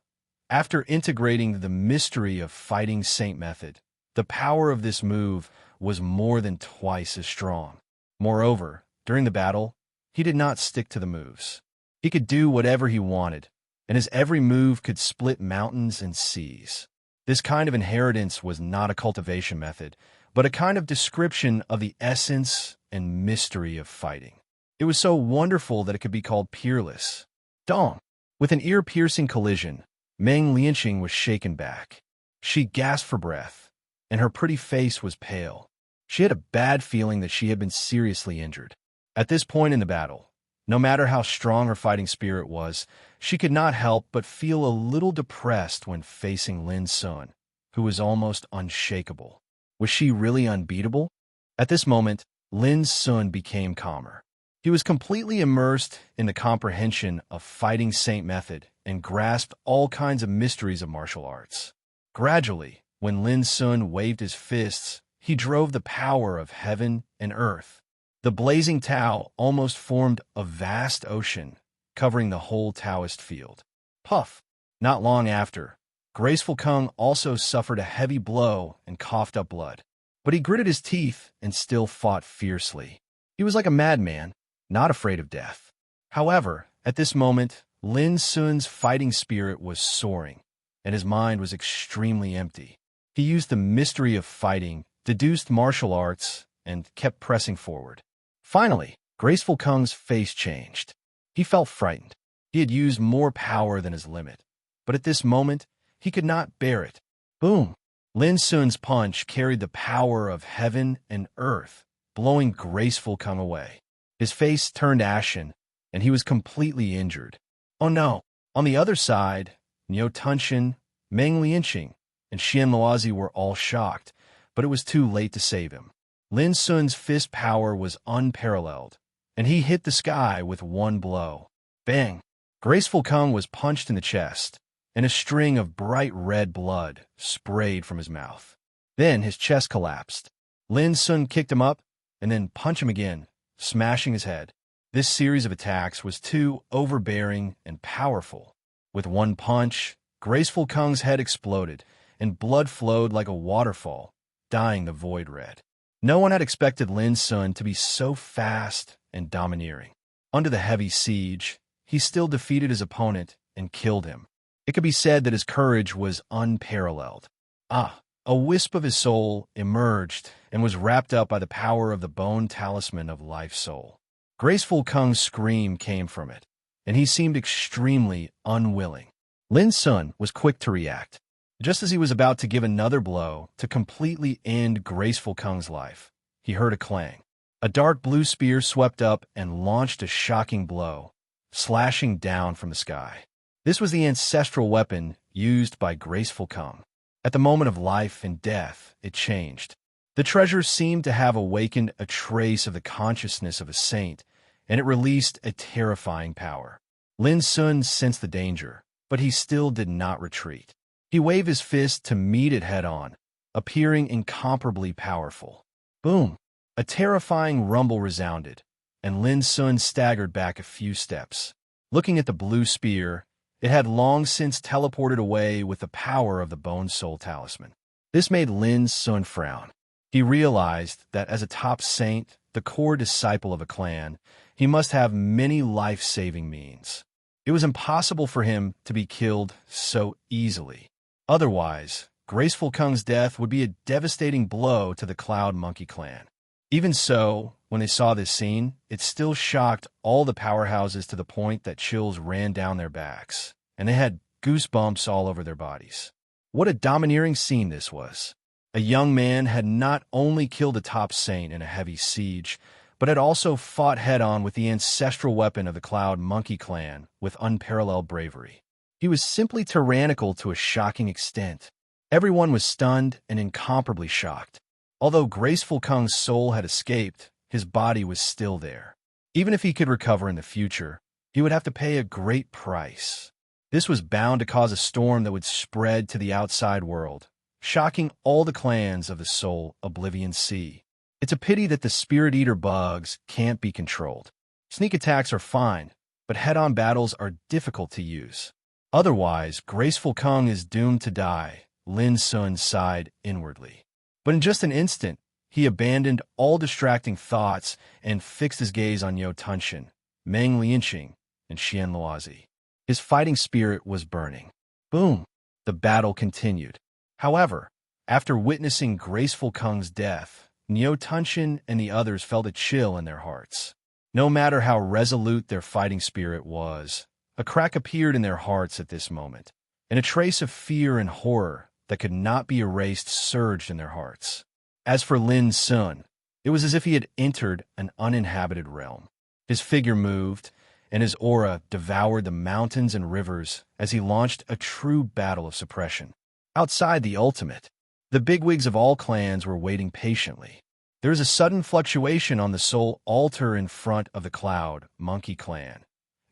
A: after integrating the mystery of fighting Saint Method, the power of this move was more than twice as strong. Moreover, during the battle, he did not stick to the moves. He could do whatever he wanted, and his every move could split mountains and seas. This kind of inheritance was not a cultivation method, but a kind of description of the essence and mystery of fighting. It was so wonderful that it could be called peerless. Dong! With an ear-piercing collision, Meng Lianqing was shaken back. She gasped for breath. and her pretty face was pale. She had a bad feeling that she had been seriously injured. At this point in the battle, no matter how strong her fighting spirit was, she could not help but feel a little depressed when facing Lin Sun, who was almost unshakable. Was she really unbeatable? At this moment, Lin Sun became calmer. He was completely immersed in the comprehension of fighting saint method and grasped all kinds of mysteries of martial arts. Gradually, when Lin Sun waved his fists, he drove the power of heaven and earth. The blazing Tao almost formed a vast ocean, covering the whole Taoist field. Puff! Not long after, Graceful Kung also suffered a heavy blow and coughed up blood. But he gritted his teeth and still fought fiercely. He was like a madman, not afraid of death. However, at this moment, Lin Sun's fighting spirit was soaring, and his mind was extremely empty. He used the mystery of fighting, deduced martial arts, and kept pressing forward. Finally, Graceful Kung's face changed. He felt frightened. He had used more power than his limit, but at this moment, he could not bear it. Boom! Lin Sun's punch carried the power of heaven and earth, blowing Graceful Kung away. His face turned ashen, and he was completely injured. Oh no! On the other side, Niu Tunshin, Meng Lianqing, and Xian Luozi were all shocked, but it was too late to save him. Lin Sun's fist power was unparalleled, and he hit the sky with one blow. Bang! Graceful Kung was punched in the chest, and a string of bright red blood sprayed from his mouth. Then his chest collapsed. Lin Sun kicked him up, and then punched him again, smashing his head. This series of attacks was too overbearing and powerful. With one punch, Graceful Kung's head exploded, and blood flowed like a waterfall, dyeing the void red. No one had expected Lin Sun to be so fast and domineering. Under the heavy siege, he still defeated his opponent and killed him. It could be said that his courage was unparalleled. A wisp of his soul emerged and was wrapped up by the power of the bone talisman of life soul. Graceful Kung's scream came from it, and he seemed extremely unwilling. Lin Sun was quick to react. Just as he was about to give another blow to completely end Graceful Kung's life, he heard a clang. A dark blue spear swept up and launched a shocking blow, slashing down from the sky. This was the ancestral weapon used by Graceful Kung. At the moment of life and death, it changed. The treasure seemed to have awakened a trace of the consciousness of a saint, and it released a terrifying power. Lin Sun sensed the danger, but he still did not retreat. He waved his fist to meet it head-on, appearing incomparably powerful. Boom! A terrifying rumble resounded, and Lin Sun staggered back a few steps. Looking at the blue spear, it had long since teleported away with the power of the Bone Soul Talisman. This made Lin Sun frown. He realized that as a top saint, the core disciple of a clan, he must have many life-saving means. It was impossible for him to be killed so easily. Otherwise, Graceful Kung's death would be a devastating blow to the Cloud Monkey clan. Even so, when they saw this scene, it still shocked all the powerhouses to the point that chills ran down their backs, and they had goosebumps all over their bodies. What a domineering scene this was. A young man had not only killed a top saint in a heavy siege, but had also fought head-on with the ancestral weapon of the Cloud Monkey clan with unparalleled bravery. He was simply tyrannical to a shocking extent. Everyone was stunned and incomparably shocked. Although Graceful Kung's soul had escaped, his body was still there. Even if he could recover in the future, he would have to pay a great price. This was bound to cause a storm that would spread to the outside world, shocking all the clans of the Soul Oblivion Sea. It's a pity that the Spirit Eater bugs can't be controlled. Sneak attacks are fine, but head-on battles are difficult to use. Otherwise, Graceful Kung is doomed to die, Lin Sun sighed inwardly. But in just an instant, he abandoned all distracting thoughts and fixed his gaze on Niu Tunshin, Meng Lianqing, and Xian Luozi. His fighting spirit was burning. Boom! The battle continued. However, after witnessing Graceful Kung's death, Niu Tunshin and the others felt a chill in their hearts. No matter how resolute their fighting spirit was, a crack appeared in their hearts at this moment, and a trace of fear and horror that could not be erased surged in their hearts. As for Lin Sun, it was as if he had entered an uninhabited realm. His figure moved, and his aura devoured the mountains and rivers as he launched a true battle of suppression. Outside the ultimate, the bigwigs of all clans were waiting patiently. There was a sudden fluctuation on the soul altar in front of the Cloud Monkey clan,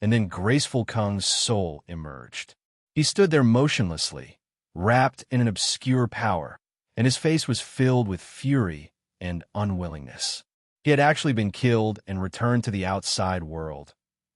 A: and then Graceful Kung's soul emerged. He stood there motionlessly, wrapped in an obscure power, and his face was filled with fury and unwillingness. He had actually been killed and returned to the outside world.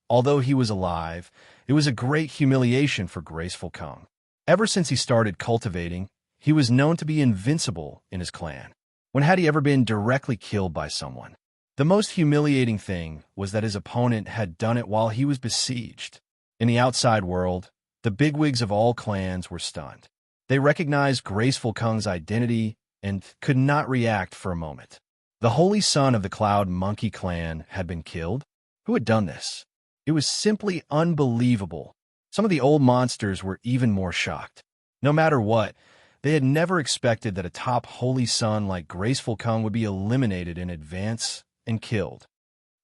A: Although he was alive, it was a great humiliation for Graceful Kung. Ever since he started cultivating, he was known to be invincible in his clan. When had he ever been directly killed by someone? The most humiliating thing was that his opponent had done it while he was besieged. In the outside world, the bigwigs of all clans were stunned. They recognized Graceful Kung's identity and could not react for a moment. The holy son of the Cloud Monkey clan had been killed? Who had done this? It was simply unbelievable. Some of the old monsters were even more shocked. No matter what, they had never expected that a top holy son like Graceful Kung would be eliminated in advance and killed.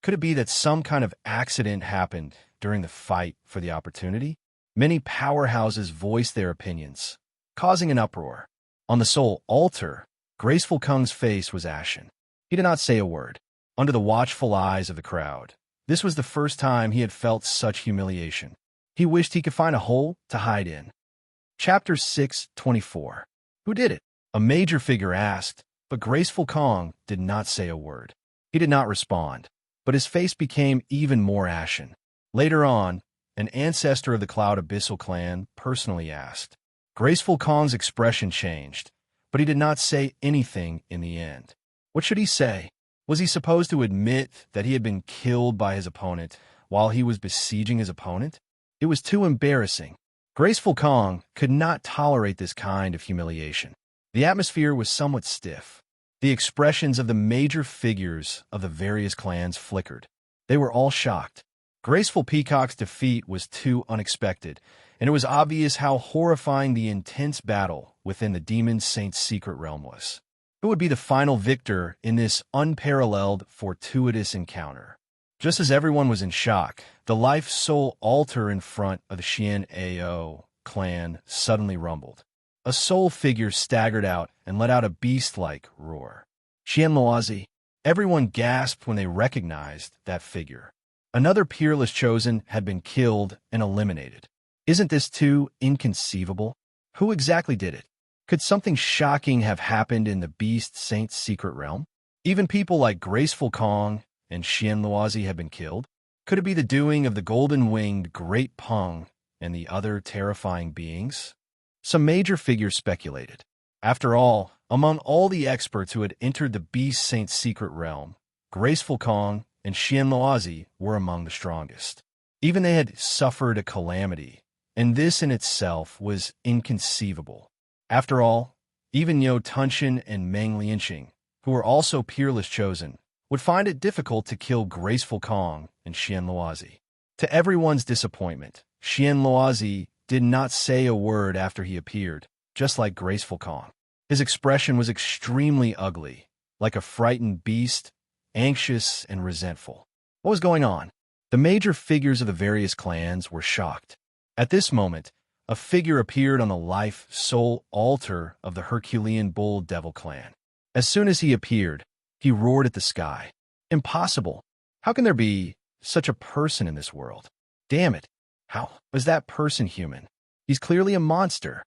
A: Could it be that some kind of accident happened during the fight for the opportunity? Many powerhouses voiced their opinions, causing an uproar. On the soul altar, Graceful Kung's face was ashen. He did not say a word. Under the watchful eyes of the crowd, this was the first time he had felt such humiliation. He wished he could find a hole to hide in. Chapter 6:24. Who did it? A major figure asked, but Graceful Kung did not say a word. He did not respond, but his face became even more ashen. Later on, an ancestor of the Cloud Abyssal clan personally asked. Graceful Kung's expression changed, but he did not say anything in the end. What should he say? Was he supposed to admit that he had been killed by his opponent while he was besieging his opponent? It was too embarrassing. Graceful Kung could not tolerate this kind of humiliation. The atmosphere was somewhat stiff. The expressions of the major figures of the various clans flickered. They were all shocked. Graceful Peacock's defeat was too unexpected, and it was obvious how horrifying the intense battle within the Demon Saint's secret realm was. Who would be the final victor in this unparalleled, fortuitous encounter? Just as everyone was in shock, the life soul altar in front of the Xian Ao clan suddenly rumbled. A soul figure staggered out and let out a beast-like roar. Xian Luozi. Everyone gasped when they recognized that figure. Another peerless chosen had been killed and eliminated. Isn't this too inconceivable? Who exactly did it? Could something shocking have happened in the Beast Saint's secret realm? Even people like Graceful Kung and Xian Luozi had been killed. Could it be the doing of the golden-winged Great Peng and the other terrifying beings? Some major figures speculated. After all, among all the experts who had entered the Beast Saint's secret realm, Graceful Kung and Xian Luozi were among the strongest. Even they had suffered a calamity, and this in itself was inconceivable. After all, even Yo Tunshin and Meng Lianqing, who were also peerless chosen, would find it difficult to kill Graceful Kung and Xian Luozi. To everyone's disappointment, Xian Luozi did not say a word after he appeared, just like Graceful Kung. His expression was extremely ugly, like a frightened beast, anxious and resentful. What was going on? The major figures of the various clans were shocked. At this moment, a figure appeared on the life soul altar of the Herculean Bull Devil clan. As soon as he appeared, he roared at the sky. Impossible! How can there be such a person in this world? Damn it! How was that person human? He's clearly a monster.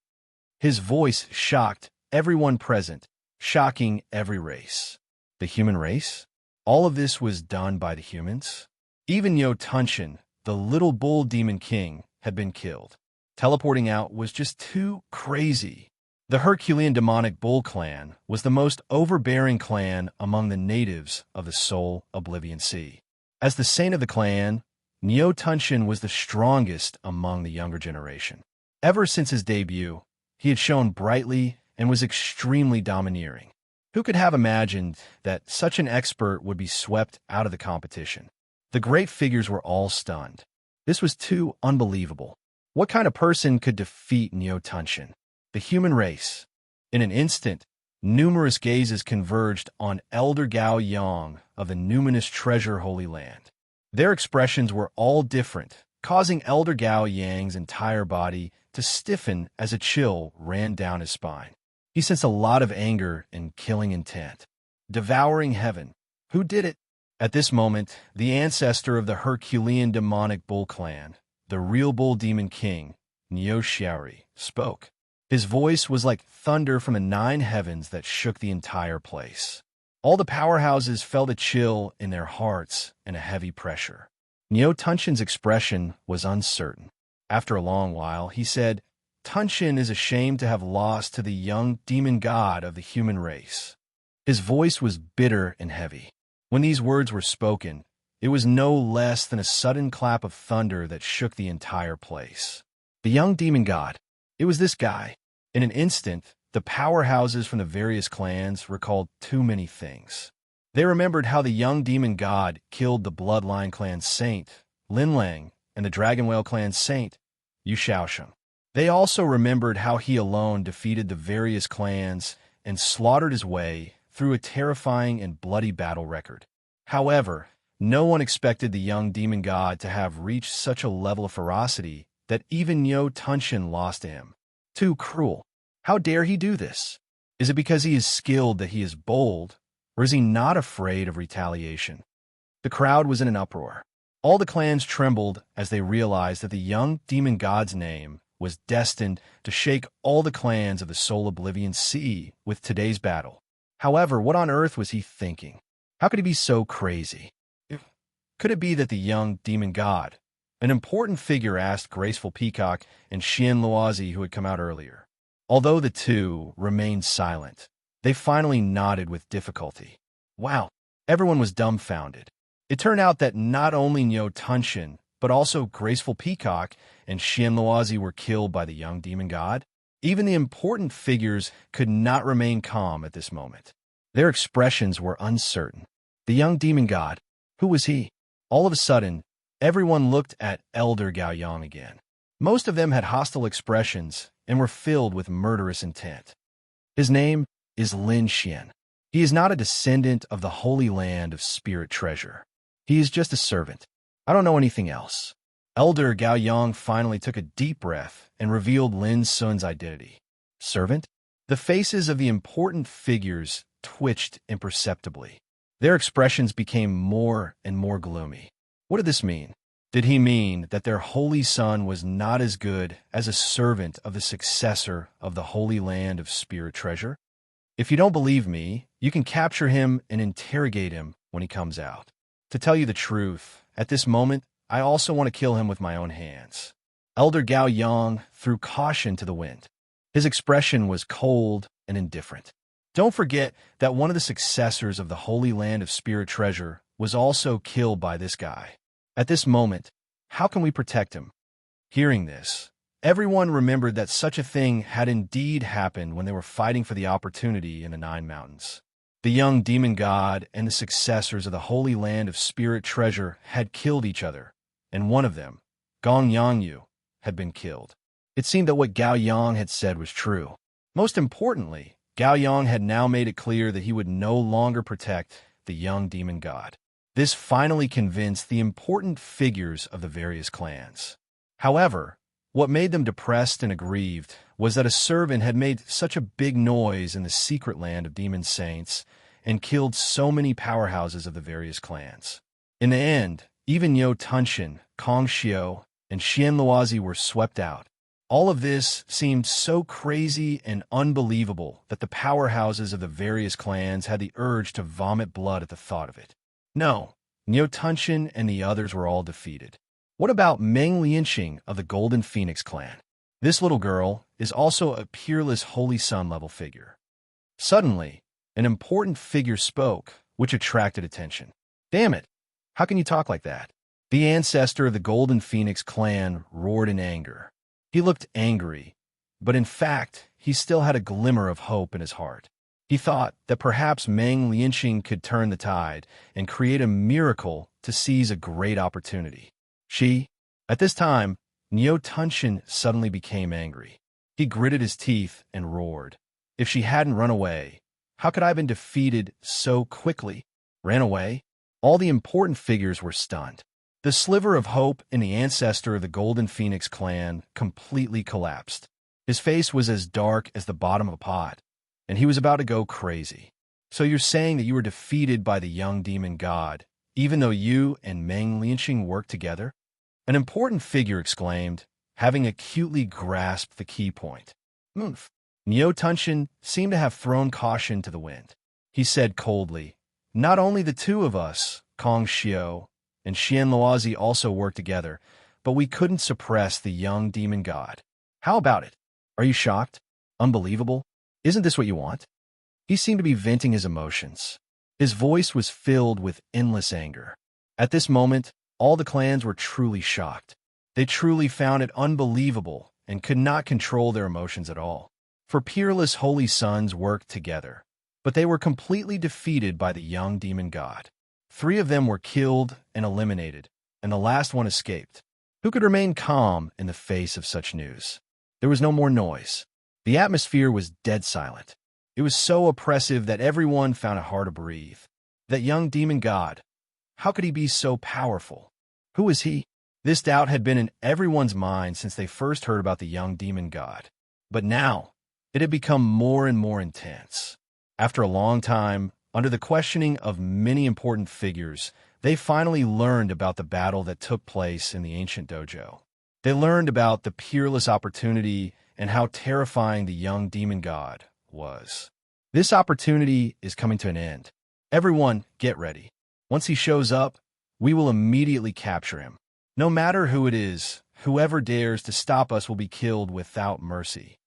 A: His voice shocked everyone present, shocking every race. The human race? All of this was done by the humans? Even Yo Tunshin, the little bull demon king, had been killed. Teleporting out was just too crazy. The Herculean demonic bull clan was the most overbearing clan among the natives of the Soul Oblivion Sea. As the saint of the clan, Neo Tunshin was the strongest among the younger generation. Ever since his debut, he had shone brightly and was extremely domineering. Who could have imagined that such an expert would be swept out of the competition? The great figures were all stunned. This was too unbelievable. What kind of person could defeat Neo Tunshin? The human race. In an instant, numerous gazes converged on Elder Gao Yang of the numinous treasure Holy Land. Their expressions were all different, causing Elder Gao Yang's entire body to stiffen as a chill ran down his spine. He sensed a lot of anger and killing intent. Devouring heaven. Who did it? At this moment, the ancestor of the Herculean demonic bull clan, the real bull demon king, Niu Xiaori, spoke. His voice was like thunder from the 9 heavens that shook the entire place. All the powerhouses felt a chill in their hearts and a heavy pressure. Niu Tunshin's expression was uncertain. After a long while, he said, Tunshin is ashamed to have lost to the young demon god of the human race. His voice was bitter and heavy. When these words were spoken, it was no less than a sudden clap of thunder that shook the entire place. The young demon god. It was this guy. In an instant, the powerhouses from the various clans recalled too many things. They remembered how the young demon god killed the Bloodline clan saint, Lin Lang, and the Dragon Whale clan saint, Yu Shaosheng. They also remembered how he alone defeated the various clans and slaughtered his way through a terrifying and bloody battle record. However, no one expected the young demon god to have reached such a level of ferocity that even Niu Tunshin lost to him. Too cruel. How dare he do this? Is it because he is skilled that he is bold, or is he not afraid of retaliation? The crowd was in an uproar. All the clans trembled as they realized that the young demon god's name was destined to shake all the clans of the Soul Oblivion Sea with today's battle. However, what on earth was he thinking? How could he be so crazy? Could it be that the young demon god, an important figure, asked Graceful Peacock and Xian Luozi, who had come out earlier? Although the two remained silent, they finally nodded with difficulty. Wow, everyone was dumbfounded. It turned out that not only Niu Tunshin, but also Graceful Peacock and Xian Luozi were killed by the young demon god. Even the important figures could not remain calm at this moment. Their expressions were uncertain. The young demon god, who was he? All of a sudden, everyone looked at Elder Gao Yang again. Most of them had hostile expressions and were filled with murderous intent. His name is Lin Xian. He is not a descendant of the Holy Land of Spirit Treasure. He is just a servant. I don't know anything else. Elder Gao Yang finally took a deep breath and revealed Lin Sun's identity. Servant? The faces of the important figures twitched imperceptibly. Their expressions became more and more gloomy. What did this mean? Did he mean that their holy son was not as good as a servant of the successor of the Holy Land of Spirit Treasure? If you don't believe me, you can capture him and interrogate him when he comes out. To tell you the truth, at this moment, I also want to kill him with my own hands. Elder Gao Yang threw caution to the wind. His expression was cold and indifferent. Don't forget that one of the successors of the Holy Land of Spirit Treasure was also killed by this guy. At this moment, how can we protect him? Hearing this, everyone remembered that such a thing had indeed happened when they were fighting for the opportunity in the 9 Mountains. The young demon god and the successors of the Holy Land of Spirit Treasure had killed each other, and one of them, Gong Yangyu, had been killed. It seemed that what Gao Yang had said was true. Most importantly, Gao Yang had now made it clear that he would no longer protect the young demon god. This finally convinced the important figures of the various clans. However, what made them depressed and aggrieved was that a servant had made such a big noise in the secret land of demon saints and killed so many powerhouses of the various clans. In the end, even Niu Tunshin, Kong Xiu, and Xian Luozi were swept out. All of this seemed so crazy and unbelievable that the powerhouses of the various clans had the urge to vomit blood at the thought of it. No, Niu Tunshin and the others were all defeated. What about Meng Lianxing of the Golden Phoenix clan? This little girl is also a peerless Holy Sun level figure. Suddenly, an important figure spoke, which attracted attention. Damn it! How can you talk like that? The ancestor of the Golden Phoenix clan roared in anger. He looked angry, but in fact, he still had a glimmer of hope in his heart. He thought that perhaps Meng Lianxing could turn the tide and create a miracle to seize a great opportunity. At this time, Niu Tunshin suddenly became angry. He gritted his teeth and roared. If she hadn't run away, how could I have been defeated so quickly? Ran away? All the important figures were stunned. The sliver of hope in the ancestor of the Golden Phoenix clan completely collapsed. His face was as dark as the bottom of a pot, and he was about to go crazy. So you're saying that you were defeated by the young demon god, even though you and Meng Lianxing worked together? An important figure exclaimed, having acutely grasped the key point. Moonf. Niu Tunshin seemed to have thrown caution to the wind. He said coldly, not only the two of us, Kong Xiao and Xian Luozi also worked together, but we couldn't suppress the young demon god. How about it? Are you shocked? Unbelievable? Isn't this what you want? He seemed to be venting his emotions. His voice was filled with endless anger. At this moment, all the clans were truly shocked. They truly found it unbelievable and could not control their emotions at all. For peerless holy sons worked together, but they were completely defeated by the young demon god. 3 of them were killed and eliminated, and the last one escaped. Who could remain calm in the face of such news? There was no more noise. The atmosphere was dead silent. It was so oppressive that everyone found it hard to breathe. That young demon god, how could he be so powerful? Who was he? This doubt had been in everyone's mind since they first heard about the young demon god. But now, it had become more and more intense. After a long time, under the questioning of many important figures, they finally learned about the battle that took place in the ancient dojo. They learned about the peerless opportunity and how terrifying the young demon god was. This opportunity is coming to an end. Everyone, get ready. Once he shows up, we will immediately capture him. No matter who it is, whoever dares to stop us will be killed without mercy.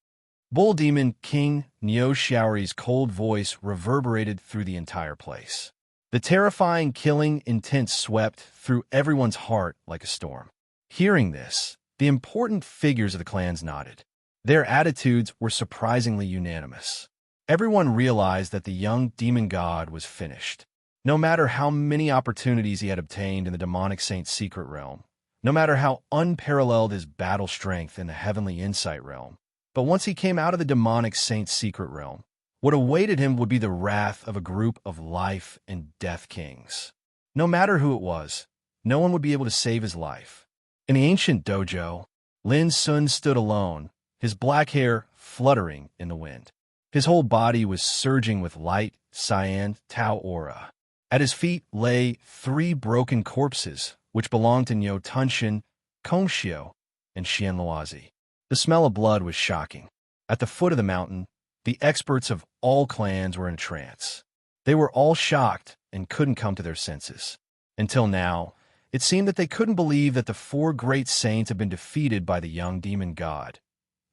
A: Bull Demon King Niu Xiaori's cold voice reverberated through the entire place. The terrifying killing intent swept through everyone's heart like a storm. Hearing this, the important figures of the clans nodded. Their attitudes were surprisingly unanimous. Everyone realized that the young demon god was finished. No matter how many opportunities he had obtained in the demonic saint's secret realm, no matter how unparalleled his battle strength in the heavenly insight realm, but once he came out of the demonic saint's secret realm, what awaited him would be the wrath of a group of life and death kings. No matter who it was, no one would be able to save his life. In the ancient dojo, Lin Sun stood alone, his black hair fluttering in the wind. His whole body was surging with light, cyan, Tao aura. At his feet lay 3 broken corpses, which belonged to Niu Tunshin, Kong Xiao, and Xian Luozi. The smell of blood was shocking. At the foot of the mountain, the experts of all clans were in a trance. They were all shocked and couldn't come to their senses. Until now, it seemed that they couldn't believe that the 4 great saints had been defeated by the young demon god.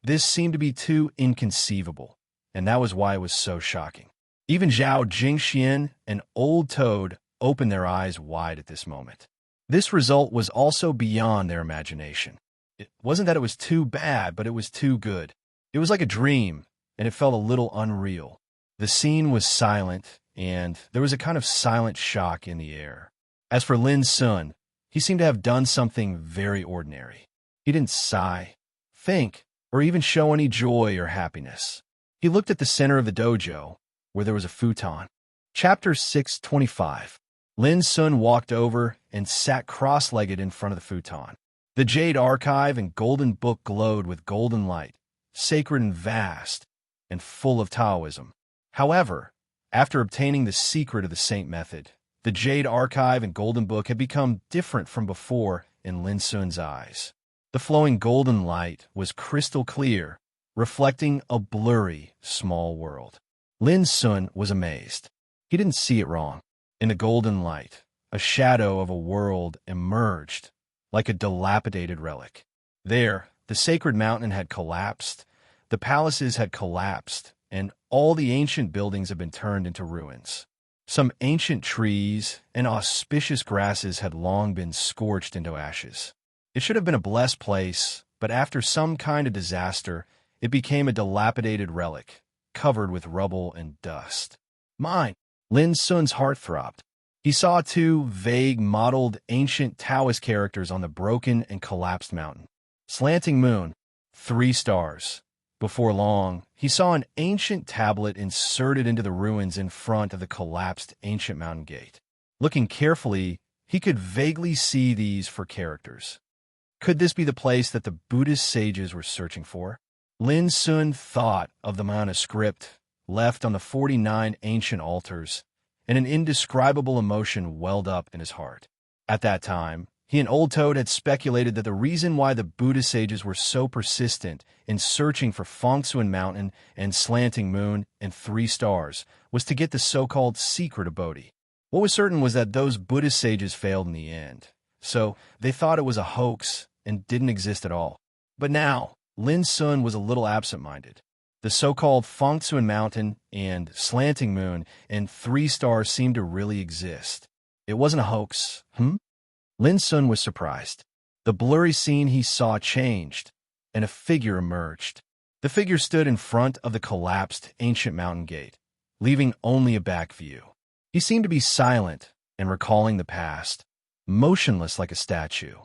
A: This seemed to be too inconceivable, and that was why it was so shocking. Even Zhao Jingxian and Old Toad opened their eyes wide at this moment. This result was also beyond their imagination. It wasn't that it was too bad, but it was too good. It was like a dream, and it felt a little unreal. The scene was silent, and there was a kind of silent shock in the air. As for Lin Sun, he seemed to have done something very ordinary. He didn't sigh, think, or even show any joy or happiness. He looked at the center of the dojo, where there was a futon. Chapter 625. Lin Sun walked over and sat cross-legged in front of the futon. The Jade Archive and Golden Book glowed with golden light, sacred and vast, and full of Taoism. However, after obtaining the secret of the Saint Method, the Jade Archive and Golden Book had become different from before in Lin Sun's eyes. The flowing golden light was crystal clear, reflecting a blurry, small world. Lin Sun was amazed. He didn't see it wrong. In the golden light, a shadow of a world emerged, like a dilapidated relic. There, the sacred mountain had collapsed, the palaces had collapsed, and all the ancient buildings had been turned into ruins. Some ancient trees and auspicious grasses had long been scorched into ashes. It should have been a blessed place, but after some kind of disaster, it became a dilapidated relic, covered with rubble and dust. Mine! Lin Sun's heart throbbed. He saw 2 vague, mottled, ancient Taoist characters on the broken and collapsed mountain. Slanting moon, 3 stars. Before long, he saw an ancient tablet inserted into the ruins in front of the collapsed ancient mountain gate. Looking carefully, he could vaguely see these for characters. Could this be the place that the Buddhist sages were searching for? Lin Sun thought of the manuscript left on the 49 ancient altars, and an indescribable emotion welled up in his heart. At that time, he and Old Toad had speculated that the reason why the Buddhist sages were so persistent in searching for Fangsuan Mountain and Slanting Moon and 3 stars was to get the so-called secret of Bodhi. What was certain was that those Buddhist sages failed in the end, so they thought it was a hoax and didn't exist at all. But now, Lin Sun was a little absent-minded. The so-called Fangsuan Mountain and Slanting Moon and 3 stars seemed to really exist. It wasn't a hoax, Lin Sun was surprised. The blurry scene he saw changed, and a figure emerged. The figure stood in front of the collapsed ancient mountain gate, leaving only a back view. He seemed to be silent and recalling the past, motionless like a statue.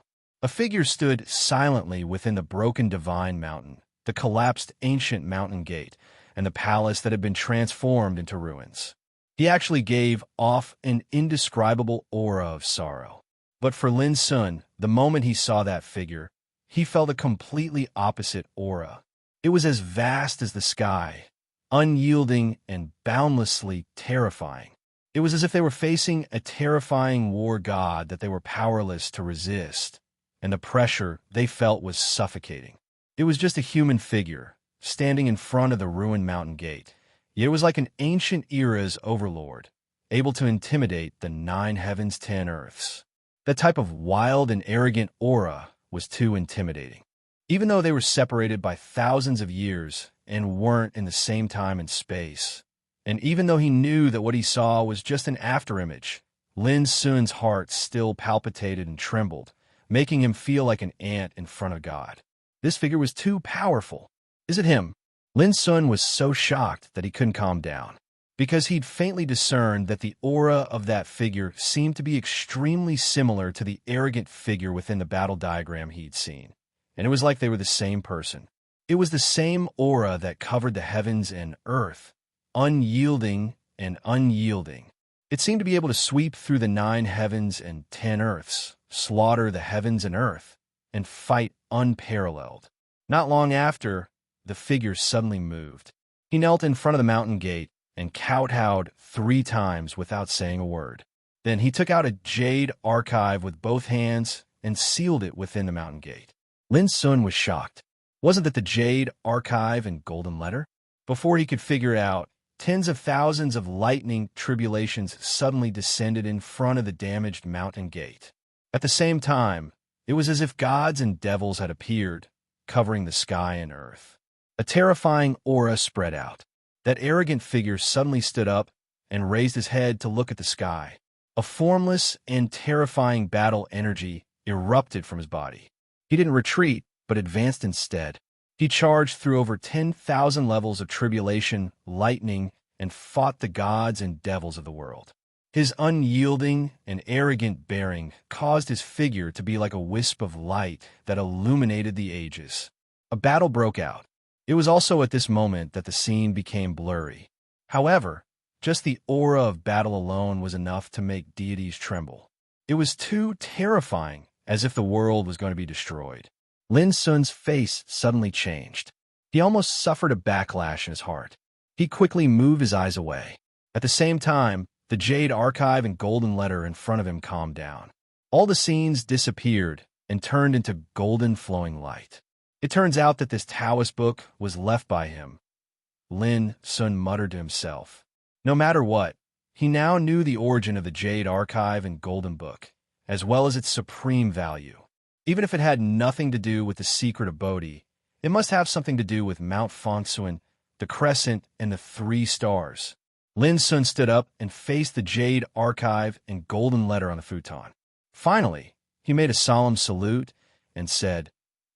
A: A figure stood silently within the broken divine mountain, the collapsed ancient mountain gate, and the palace that had been transformed into ruins. He actually gave off an indescribable aura of sorrow. But for Lin Sun, the moment he saw that figure, he felt a completely opposite aura. It was as vast as the sky, unyielding and boundlessly terrifying. It was as if they were facing a terrifying war god that they were powerless to resist, and the pressure they felt was suffocating. It was just a human figure, standing in front of the ruined mountain gate, yet it was like an ancient era's overlord, able to intimidate the 9 heavens, 10 earths. That type of wild and arrogant aura was too intimidating. Even though they were separated by thousands of years and weren't in the same time and space, and even though he knew that what he saw was just an afterimage, Lin Sun's heart still palpitated and trembled, making him feel like an ant in front of God. This figure was too powerful. Is it him? Lin Sun was so shocked that he couldn't calm down, because he'd faintly discerned that the aura of that figure seemed to be extremely similar to the arrogant figure within the battle diagram he'd seen, and it was like they were the same person. It was the same aura that covered the heavens and earth, unyielding and unyielding. It seemed to be able to sweep through the 9 heavens and 10 earths, slaughter the heavens and earth, and fight unparalleled. Not long after, the figure suddenly moved. He knelt in front of the mountain gate and kowtowed 3 times without saying a word. Then he took out a jade archive with both hands and sealed it within the mountain gate. Lin Sun was shocked. Wasn't that the jade archive in golden letter? Before he could figure it out, tens of thousands of lightning tribulations suddenly descended in front of the damaged mountain gate. At the same time, it was as if gods and devils had appeared, covering the sky and earth. A terrifying aura spread out. That arrogant figure suddenly stood up and raised his head to look at the sky. A formless and terrifying battle energy erupted from his body. He didn't retreat, but advanced instead. He charged through over 10,000 levels of tribulation, lightning, and fought the gods and devils of the world. His unyielding and arrogant bearing caused his figure to be like a wisp of light that illuminated the ages. A battle broke out. It was also at this moment that the scene became blurry. However, just the aura of battle alone was enough to make deities tremble. It was too terrifying, as if the world was going to be destroyed. Lin Sun's face suddenly changed. He almost suffered a backlash in his heart. He quickly moved his eyes away. At the same time, the jade archive and golden letter in front of him calmed down. All the scenes disappeared and turned into golden flowing light. It turns out that this Taoist book was left by him. Lin Sun muttered to himself. No matter what, he now knew the origin of the Jade Archive and Golden Book, as well as its supreme value. Even if it had nothing to do with the secret of Bodhi, it must have something to do with Mount Fangsuan, the Crescent, and the 3 stars. Lin Sun stood up and faced the Jade Archive and Golden Letter on the futon. Finally, he made a solemn salute and said,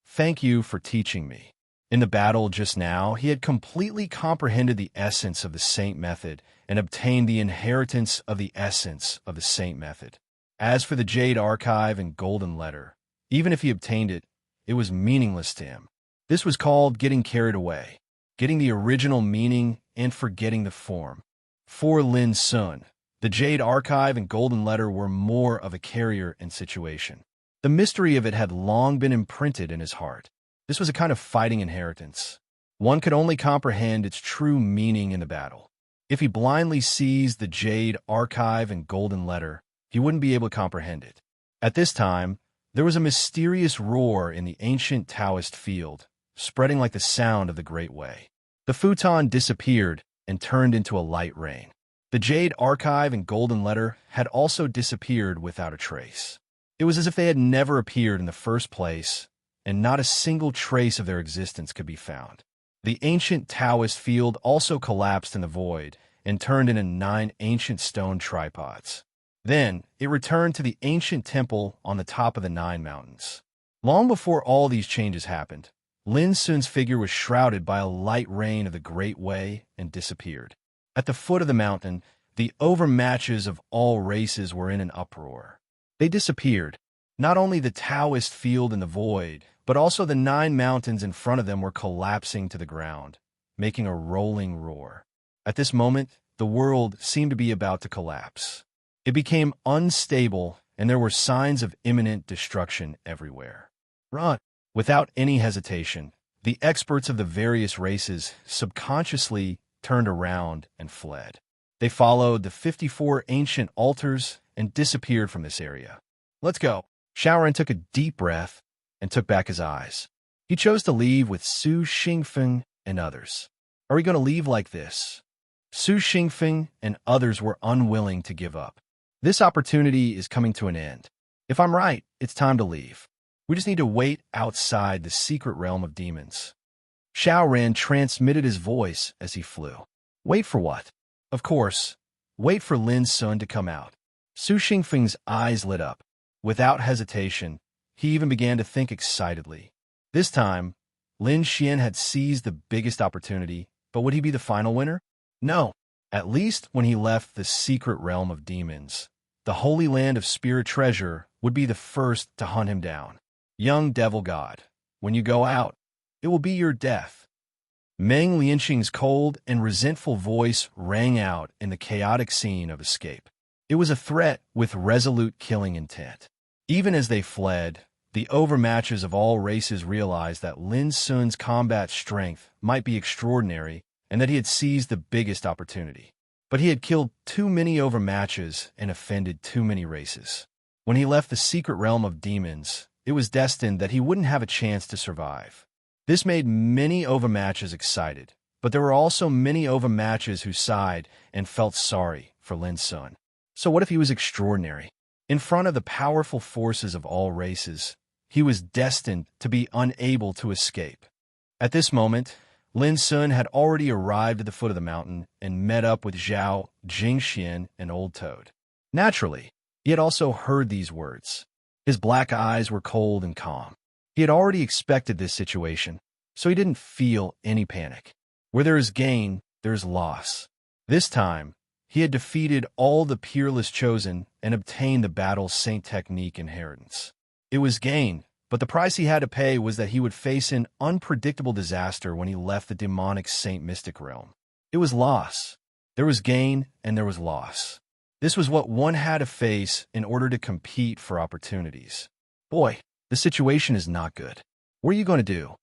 A: "Thank you for teaching me." In the battle just now, he had completely comprehended the essence of the Saint Method and obtained the inheritance of the essence of the Saint Method. As for the Jade Archive and Golden Letter, even if he obtained it, it was meaningless to him. This was called getting carried away. getting the original meaning and forgetting the form. For Lin Sun, the Jade Archive and Golden Letter were more of a carrier and situation. The mystery of it had long been imprinted in his heart. This was a kind of fighting inheritance. One could only comprehend its true meaning in the battle. If he blindly seized the Jade Archive and Golden Letter, he wouldn't be able to comprehend it. At this time, there was a mysterious roar in the ancient Taoist field, spreading like the sound of the Great Way. The futon disappeared and turned into a light rain. The Jade Archive and Golden Letter had also disappeared without a trace. It was as if they had never appeared in the first place, and not a single trace of their existence could be found. The ancient Taoist field also collapsed in the void and turned into 9 ancient stone tripods. Then, it returned to the ancient temple on the top of the 9 mountains. Long before all these changes happened, Lin Sun's figure was shrouded by a light rain of the Great Way and disappeared. At the foot of the mountain, the overmatches of all races were in an uproar. They disappeared. Not only the Taoist field in the void, but also the 9 mountains in front of them were collapsing to the ground, making a rolling roar. At this moment, the world seemed to be about to collapse. It became unstable, and there were signs of imminent destruction everywhere. Run! Without any hesitation, the experts of the various races subconsciously turned around and fled. They followed the 54 ancient altars and disappeared from this area. Let's go. Xiaoran took a deep breath and took back his eyes. He chose to leave with Su Xingfeng and others. Are we going to leave like this? Su Xingfeng and others were unwilling to give up. This opportunity is coming to an end. If I'm right, it's time to leave. We just need to wait outside the secret realm of demons. Xiaoran transmitted his voice as he flew. Wait for what? Of course, wait for Lin Sun to come out. Su Xingfeng's eyes lit up. Without hesitation, he even began to think excitedly. This time, Lin Xian had seized the biggest opportunity, but would he be the final winner? No. At least when he left the secret realm of demons, the Holy Land of Spirit Treasure would be the first to hunt him down. Young devil god, when you go out, it will be your death. Meng Lianxing's cold and resentful voice rang out in the chaotic scene of escape. It was a threat with resolute killing intent. Even as they fled, the overmatches of all races realized that Lin Sun's combat strength might be extraordinary and that he had seized the biggest opportunity. But he had killed too many overmatches and offended too many races. When he left the secret realm of demons, it was destined that he wouldn't have a chance to survive. This made many overmatches excited, but there were also many overmatches who sighed and felt sorry for Lin Sun. So what if he was extraordinary? In front of the powerful forces of all races, he was destined to be unable to escape. At this moment, Lin Sun had already arrived at the foot of the mountain and met up with Zhao, Jingxian, and Old Toad. Naturally, he had also heard these words. His black eyes were cold and calm. He had already expected this situation, so he didn't feel any panic. Where there is gain, there is loss. This time, he had defeated all the peerless chosen and obtained the battle's Saint Technique inheritance. It was gain, but the price he had to pay was that he would face an unpredictable disaster when he left the demonic Saint Mystic realm. It was loss. There was gain and there was loss. This was what one had to face in order to compete for opportunities. Boy, the situation is not good. What are you going to do?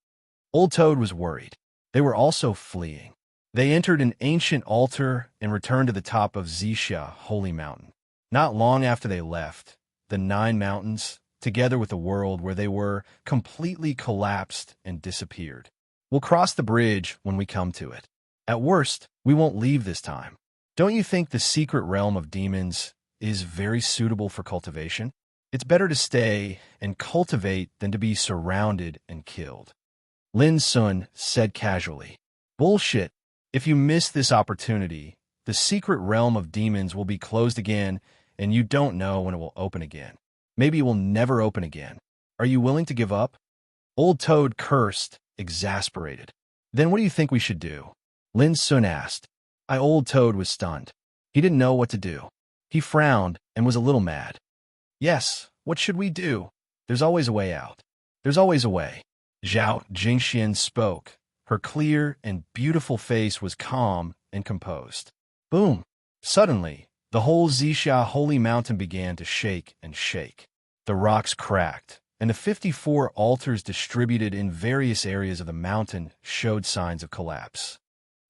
A: Old Toad was worried. They were also fleeing. They entered an ancient altar and returned to the top of Zixia, Holy Mountain. Not long after they left, the 9 mountains, together with the world where they were, completely collapsed and disappeared. We'll cross the bridge when we come to it. At worst, we won't leave this time. Don't you think the secret realm of demons is very suitable for cultivation? It's better to stay and cultivate than to be surrounded and killed. Lin Sun said casually, Bullshit. If you miss this opportunity, the secret realm of demons will be closed again, and you don't know when it will open again. Maybe it will never open again. Are you willing to give up? Old Toad cursed, exasperated. Then what do you think we should do? Lin Sun asked. Old Toad was stunned. He didn't know what to do. He frowned and was a little mad. Yes, what should we do? There's always a way out. There's always a way. Zhao Jingxian spoke, Her clear and beautiful face was calm and composed. Boom! Suddenly, the whole Zixia holy mountain began to shake and shake. The rocks cracked, and the 54 altars distributed in various areas of the mountain showed signs of collapse.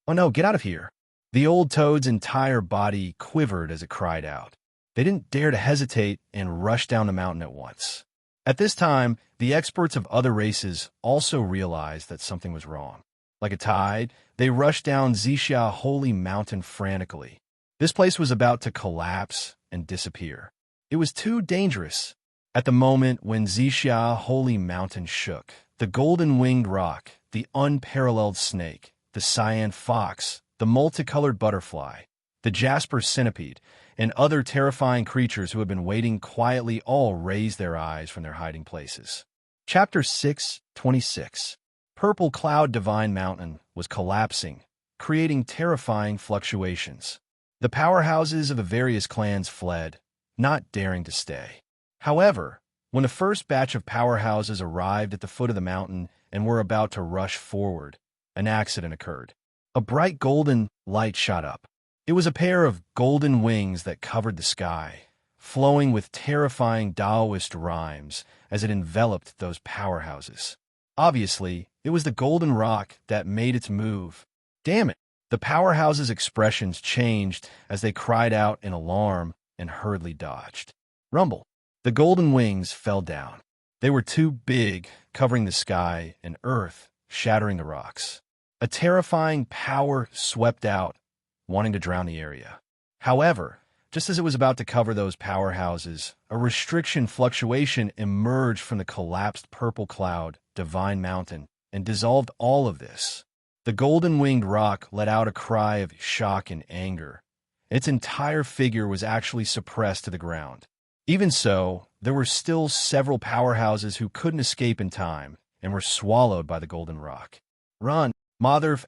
A: "Oh no, get out of here!" The old toad's entire body quivered as it cried out. They didn't dare to hesitate and rushed down the mountain at once. At this time, the experts of other races also realized that something was wrong. Like a tide, they rushed down Zixia holy mountain frantically. This place was about to collapse and disappear. It was too dangerous. At the moment when Zixia holy mountain shook, the golden-winged roc, the unparalleled snake, the cyan fox, the multicolored butterfly, the jasper centipede, and other terrifying creatures who had been waiting quietly all raised their eyes from their hiding places. Chapter 6:26. Purple Cloud Divine Mountain was collapsing, creating terrifying fluctuations. The powerhouses of the various clans fled, not daring to stay. However, when the first batch of powerhouses arrived at the foot of the mountain and were about to rush forward, an accident occurred. A bright golden light shot up. It was a pair of golden wings that covered the sky, flowing with terrifying Taoist rhymes as it enveloped those powerhouses. Obviously, it was the golden roc that made its move. Damn it! The powerhouses' expressions changed as they cried out in alarm and hurriedly dodged. Rumble! The golden wings fell down. They were too big, covering the sky and earth, shattering the rocks. A terrifying power swept out, wanting to drown the area. However, just as it was about to cover those powerhouses, a restriction fluctuation emerged from the collapsed purple cloud, Divine Mountain, and dissolved all of this. The golden-winged roc let out a cry of shock and anger. Its entire figure was actually suppressed to the ground. Even so, there were still several powerhouses who couldn't escape in time and were swallowed by the golden roc. Run, Motherf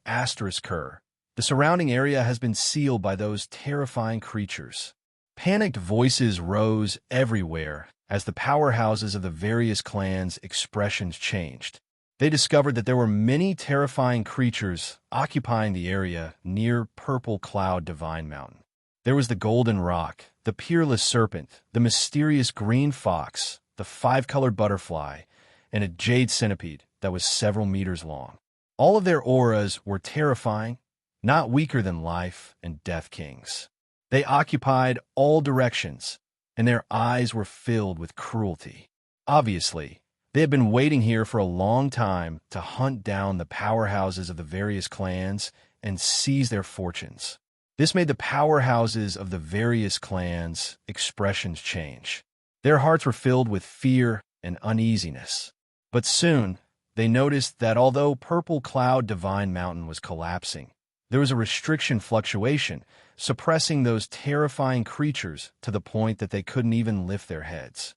A: *Cur. The surrounding area has been sealed by those terrifying creatures. Panicked voices rose everywhere as the powerhouses of the various clans' expressions changed. They discovered that there were many terrifying creatures occupying the area near Purple Cloud Divine Mountain. There was the golden roc, the peerless serpent, the mysterious green fox, the five-colored butterfly, and a jade centipede that was several meters long. All of their auras were terrifying, not weaker than life and death kings. They occupied all directions, and their eyes were filled with cruelty. Obviously, they had been waiting here for a long time to hunt down the powerhouses of the various clans and seize their fortunes. This made the powerhouses of the various clans' expressions change. Their hearts were filled with fear and uneasiness. But soon, they noticed that although Purple Cloud Divine Mountain was collapsing, there was a restriction fluctuation, suppressing those terrifying creatures to the point that they couldn't even lift their heads.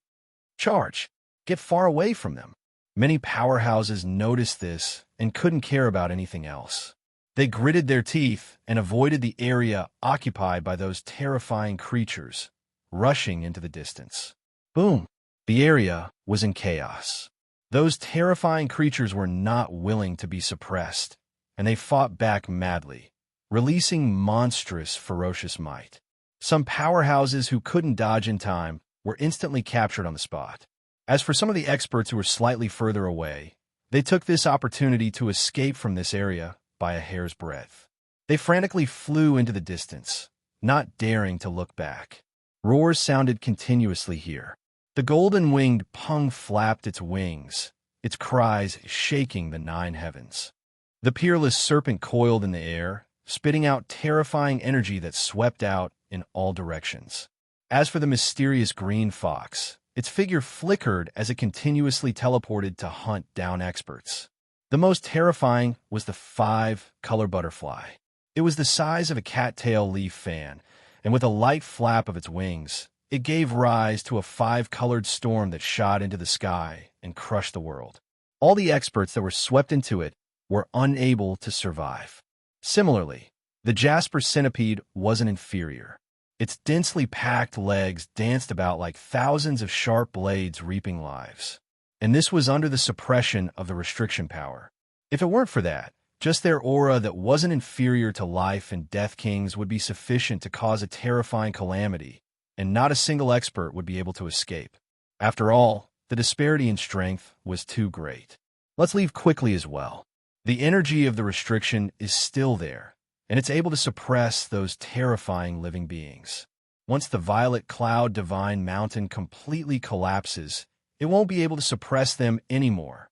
A: Charge! Get far away from them! Many powerhouses noticed this and couldn't care about anything else. They gritted their teeth and avoided the area occupied by those terrifying creatures, rushing into the distance. Boom! The area was in chaos. Those terrifying creatures were not willing to be suppressed, and they fought back madly, releasing monstrous, ferocious might. Some powerhouses who couldn't dodge in time were instantly captured on the spot. As for some of the experts who were slightly further away, they took this opportunity to escape from this area by a hair's breadth. They frantically flew into the distance, not daring to look back. Roars sounded continuously here. The golden-winged pung flapped its wings, its cries shaking the 9 heavens. The peerless serpent coiled in the air, spitting out terrifying energy that swept out in all directions. As for the mysterious green fox, its figure flickered as it continuously teleported to hunt down experts. The most terrifying was the 5-color butterfly. It was the size of a cattail leaf fan, and with a light flap of its wings, it gave rise to a 5-colored storm that shot into the sky and crushed the world. All the experts that were swept into it were unable to survive. Similarly, the jasper centipede wasn't inferior. Its densely packed legs danced about like thousands of sharp blades reaping lives. And this was under the suppression of the restriction power. If it weren't for that, Just their aura that wasn't inferior to life and death kings would be sufficient to cause a terrifying calamity, and not a single expert would be able to escape. After all, the disparity in strength was too great. Let's leave quickly as well. The energy of the restriction is still there, and it's able to suppress those terrifying living beings. Once the violet cloud divine mountain completely collapses, it won't be able to suppress them anymore.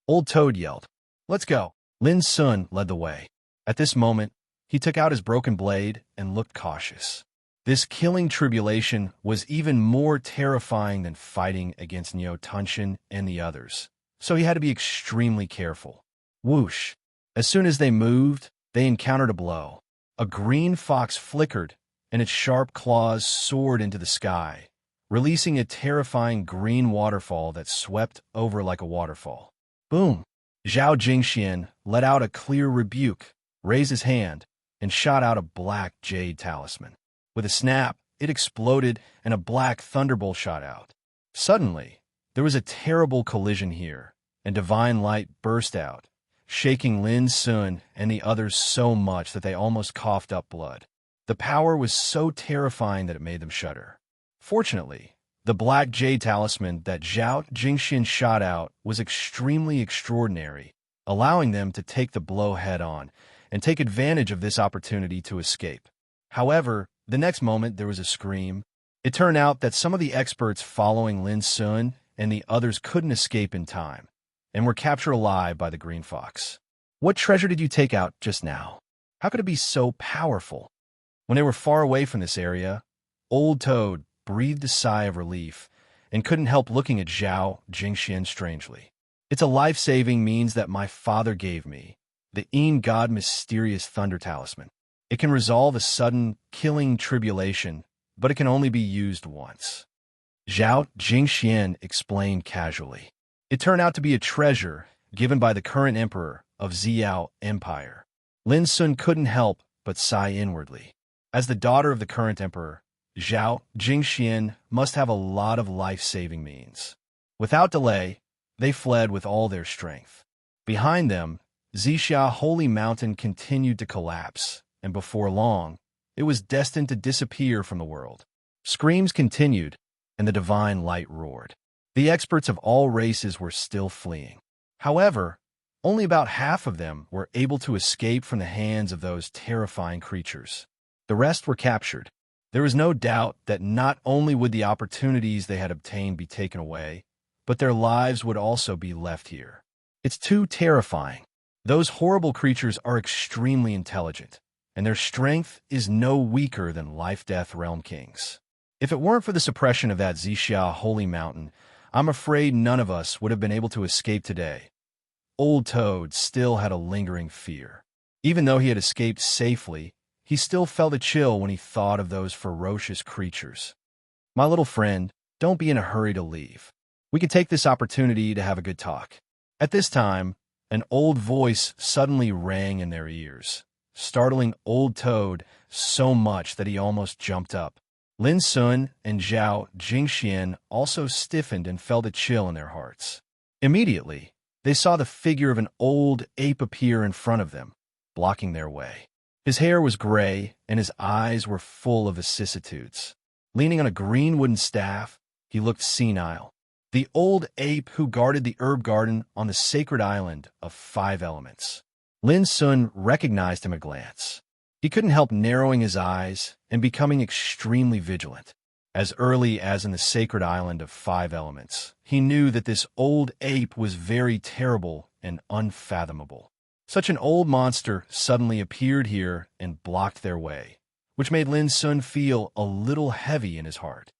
A: Old Toad yelled, "Let's go." Lin Sun led the way. At this moment, he took out his broken blade and looked cautious. This killing tribulation was even more terrifying than fighting against Neo Tunshin and the others, so he had to be extremely careful. Whoosh! As soon as they moved, they encountered a blow. A green fox flickered, and its sharp claws soared into the sky, releasing a terrifying green waterfall that swept over like a waterfall. Boom! Zhao Jingxian let out a clear rebuke, raised his hand, and shot out a black jade talisman. With a snap, it exploded and a black thunderbolt shot out. Suddenly, there was a terrible collision here, and divine light burst out, shaking Lin Sun and the others so much that they almost coughed up blood. The power was so terrifying that it made them shudder. Fortunately, the black jade talisman that Zhao Jingxian shot out was extremely extraordinary, allowing them to take the blow head-on and take advantage of this opportunity to escape. However, the next moment there was a scream. It turned out that some of the experts following Lin Sun and the others couldn't escape in time, and were captured alive by the green fox. What treasure did you take out just now? How could it be so powerful? When they were far away from this area, Old Toad breathed a sigh of relief and couldn't help looking at Zhao Jingxian strangely. It's a life-saving means that my father gave me, the God mysterious thunder talisman. It can resolve a sudden, killing tribulation, but it can only be used once. Zhao Jingxian explained casually. It turned out to be a treasure given by the current emperor of Xiao Empire. Lin Sun couldn't help but sigh inwardly. As the daughter of the current emperor, Zhao Jingxian must have a lot of life-saving means. Without delay, they fled with all their strength. Behind them, Zixia Holy Mountain continued to collapse, and before long, it was destined to disappear from the world. Screams continued, and the divine light roared. The experts of all races were still fleeing. However, only about half of them were able to escape from the hands of those terrifying creatures. The rest were captured. There was no doubt that not only would the opportunities they had obtained be taken away, but their lives would also be left here. It's too terrifying. Those horrible creatures are extremely intelligent, and their strength is no weaker than Life-Death Realm Kings. If it weren't for the suppression of that Zixia Holy Mountain, I'm afraid none of us would have been able to escape today. Old Toad still had a lingering fear. Even though he had escaped safely, he still felt a chill when he thought of those ferocious creatures. My little friend, don't be in a hurry to leave. We could take this opportunity to have a good talk. At this time, an old voice suddenly rang in their ears, startling Old Toad so much that he almost jumped up. Lin Sun and Zhao Jingxian also stiffened and felt a chill in their hearts. Immediately, they saw the figure of an old ape appear in front of them, blocking their way. His hair was gray, and his eyes were full of vicissitudes. Leaning on a green wooden staff, he looked senile. The old ape who guarded the herb garden on the sacred island of 5 elements. Lin Sun recognized him at a glance. He couldn't help narrowing his eyes and becoming extremely vigilant. As early as in the sacred island of 5 elements, he knew that this old ape was very terrible and unfathomable. Such an old monster suddenly appeared here and blocked their way, which made Lin Sun feel a little heavy in his heart.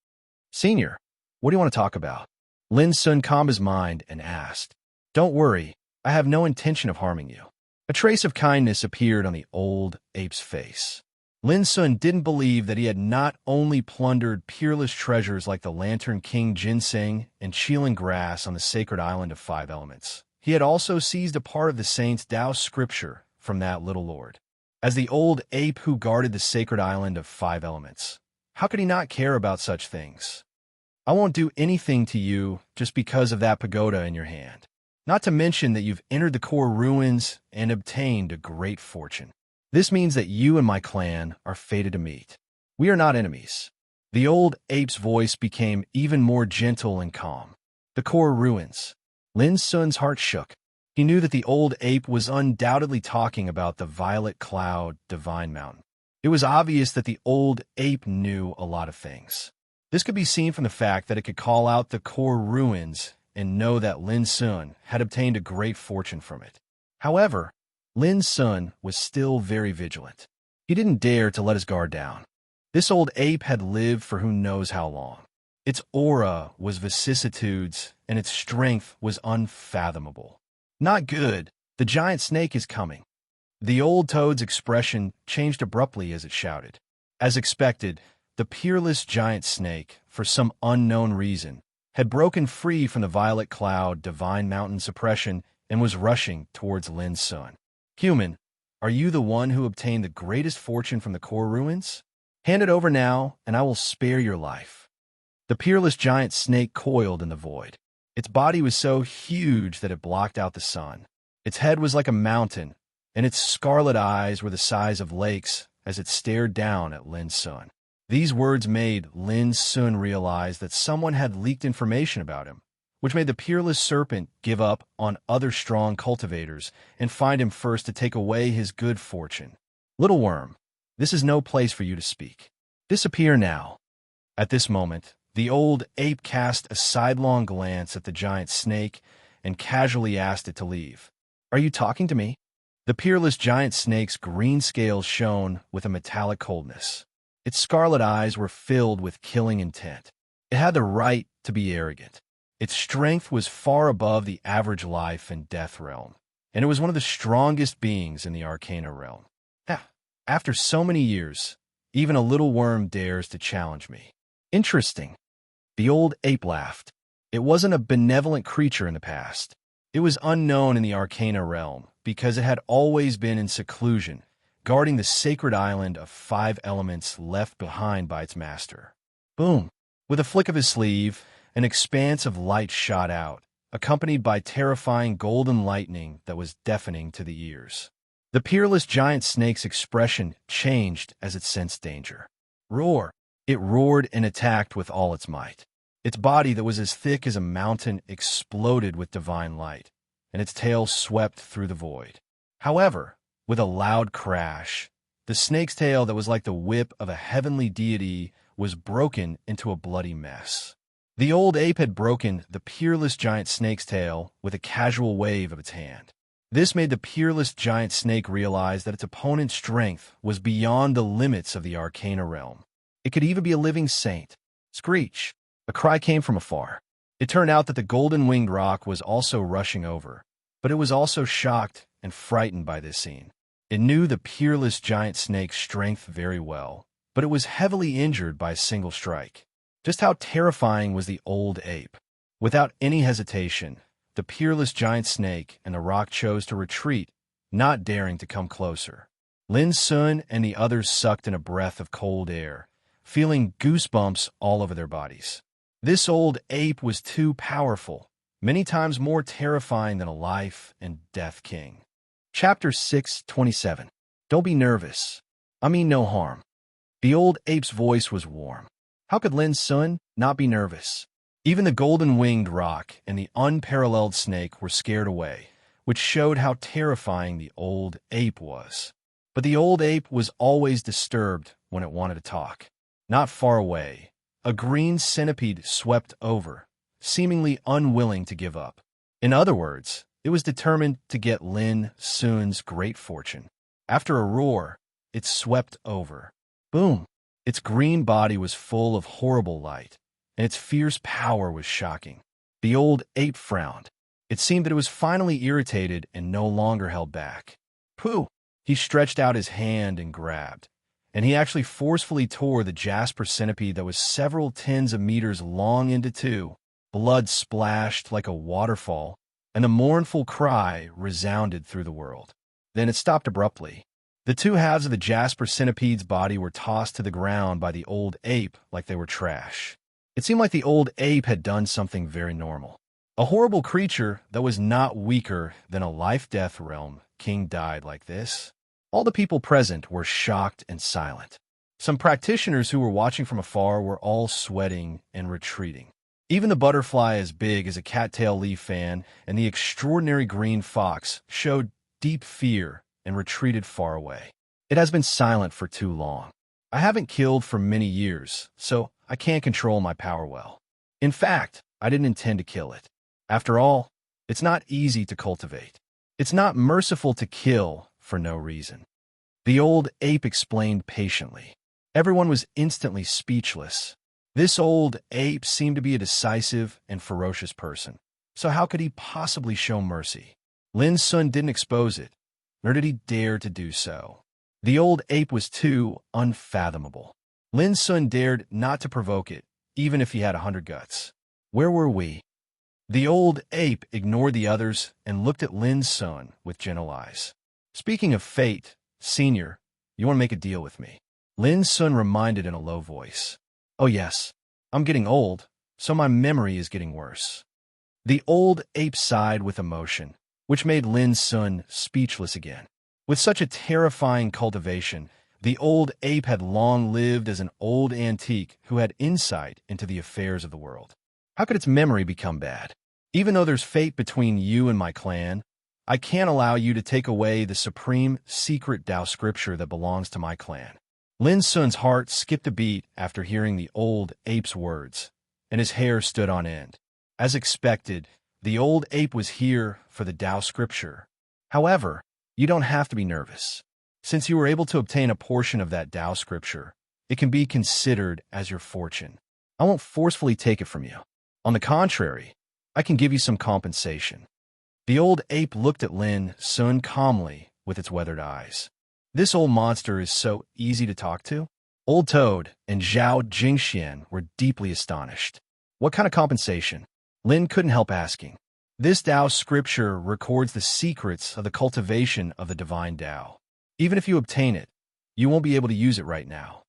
A: "Senior, what do you want to talk about?" Lin Sun calmed his mind and asked. "Don't worry, I have no intention of harming you." A trace of kindness appeared on the old ape's face. Lin Sun didn't believe that he had not only plundered peerless treasures like the Lantern King ginseng and Cheeling grass on the sacred island of 5 elements. He had also seized a part of the saint's Tao scripture from that little lord. As the old ape who guarded the sacred island of 5 elements, how could he not care about such things? "I won't do anything to you just because of that pagoda in your hand." Not to mention that you've entered the core ruins and obtained a great fortune. This means that you and my clan are fated to meet. We are not enemies. The old ape's voice became even more gentle and calm. The core ruins. Lin Sun's heart shook. He knew that the old ape was undoubtedly talking about the Violet Cloud Divine Mountain. It was obvious that the old ape knew a lot of things. This could be seen from the fact that it could call out the core ruins and know that Lin Sun had obtained a great fortune from it. However, Lin Sun was still very vigilant. He didn't dare to let his guard down. This old ape had lived for who knows how long. Its aura was vicissitudes, and its strength was unfathomable. Not good. The giant snake is coming. The old toad's expression changed abruptly as it shouted. As expected, the peerless giant snake, for some unknown reason, had broken free from the Violet Cloud Divine Mountain suppression and was rushing towards Lin Sun. Human, are you the one who obtained the greatest fortune from the core ruins? Hand it over now, and I will spare your life. The peerless giant snake coiled in the void. Its body was so huge that it blocked out the sun. Its head was like a mountain, and its scarlet eyes were the size of lakes as it stared down at Lin Sun. These words made Lin Sun realize that someone had leaked information about him, which made the peerless serpent give up on other strong cultivators and find him first to take away his good fortune. Little worm, this is no place for you to speak. Disappear now. At this moment, the old ape cast a sidelong glance at the giant snake and casually asked it to leave. Are you talking to me? The peerless giant snake's green scales shone with a metallic coldness. Its scarlet eyes were filled with killing intent. It had the right to be arrogant. Its strength was far above the average life and death realm, and it was one of the strongest beings in the Arcana realm. After so many years, even a little worm dares to challenge me. Interesting. The old ape laughed. It wasn't a benevolent creature in the past. It was unknown in the Arcana realm because it had always been in seclusion, guarding the sacred island of 5 elements left behind by its master. Boom! With a flick of his sleeve, an expanse of light shot out, accompanied by terrifying golden lightning that was deafening to the ears. The peerless giant snake's expression changed as it sensed danger. Roar! It roared and attacked with all its might. Its body that was as thick as a mountain exploded with divine light, and its tail swept through the void. However, with a loud crash, the snake's tail that was like the whip of a heavenly deity was broken into a bloody mess. The old ape had broken the peerless giant snake's tail with a casual wave of its hand. This made the peerless giant snake realize that its opponent's strength was beyond the limits of the Arcana realm. It could even be a living saint. Screech! A cry came from afar. It turned out that the golden-winged rock was also rushing over, but it was also shocked and frightened by this scene. It knew the peerless giant snake's strength very well, but it was heavily injured by a single strike. Just how terrifying was the old ape? Without any hesitation, the peerless giant snake and the rock chose to retreat, not daring to come closer. Lin Sun and the others sucked in a breath of cold air, feeling goosebumps all over their bodies. This old ape was too powerful, many times more terrifying than a life and death king. Chapter 6:27. Don't be nervous. I mean no harm. The old ape's voice was warm. How could Lin Sun not be nervous? Even the golden-winged rock and the unparalleled snake were scared away, which showed how terrifying the old ape was. But the old ape was always disturbed when it wanted to talk. Not far away, a green centipede swept over, seemingly unwilling to give up. In other words, it was determined to get Lin Sun's great fortune. After a roar, it swept over. Boom! Its green body was full of horrible light, and its fierce power was shocking. The old ape frowned. It seemed that it was finally irritated and no longer held back. Pooh! He stretched out his hand and grabbed, and he actually forcefully tore the jasper centipede that was several tens of meters long into 2. Blood splashed like a waterfall, and a mournful cry resounded through the world. Then it stopped abruptly. The 2 halves of the jasper centipede's body were tossed to the ground by the old ape like they were trash. It seemed like the old ape had done something very normal. A horrible creature that was not weaker than a life-death realm king died like this. All the people present were shocked and silent. Some practitioners who were watching from afar were all sweating and retreating. Even the butterfly as big as a cattail leaf fan and the extraordinary green fox showed deep fear and retreated far away. It has been silent for too long. I haven't killed for many years, so I can't control my power well. In fact, I didn't intend to kill it. After all, it's not easy to cultivate. It's not merciful to kill for no reason. The old ape explained patiently. Everyone was instantly speechless. This old ape seemed to be a decisive and ferocious person. So how could he possibly show mercy? Lin Sun didn't expose it, nor did he dare to do so. The old ape was too unfathomable. Lin Sun dared not to provoke it, even if he had 100 guts. Where were we? The old ape ignored the others and looked at Lin Sun with gentle eyes. Speaking of fate, Senior, you want to make a deal with me? Lin Sun reminded in a low voice. Oh yes, I'm getting old, so my memory is getting worse. The old ape sighed with emotion, which made Lin Sun speechless again. With such a terrifying cultivation, the old ape had long lived as an old antique who had insight into the affairs of the world. How could its memory become bad? Even though there's fate between you and my clan, I can't allow you to take away the supreme secret Tao scripture that belongs to my clan. Lin Sun's heart skipped a beat after hearing the old ape's words, and his hair stood on end. As expected, the old ape was here for the Tao scripture. However, you don't have to be nervous. Since you were able to obtain a portion of that Tao scripture, it can be considered as your fortune. I won't forcefully take it from you. On the contrary, I can give you some compensation. The old ape looked at Lin Sun calmly with its weathered eyes. This old monster is so easy to talk to. Old Toad and Zhao Jingxian were deeply astonished. What kind of compensation? Lin couldn't help asking. This Tao scripture records the secrets of the cultivation of the divine Tao. Even if you obtain it, you won't be able to use it right now.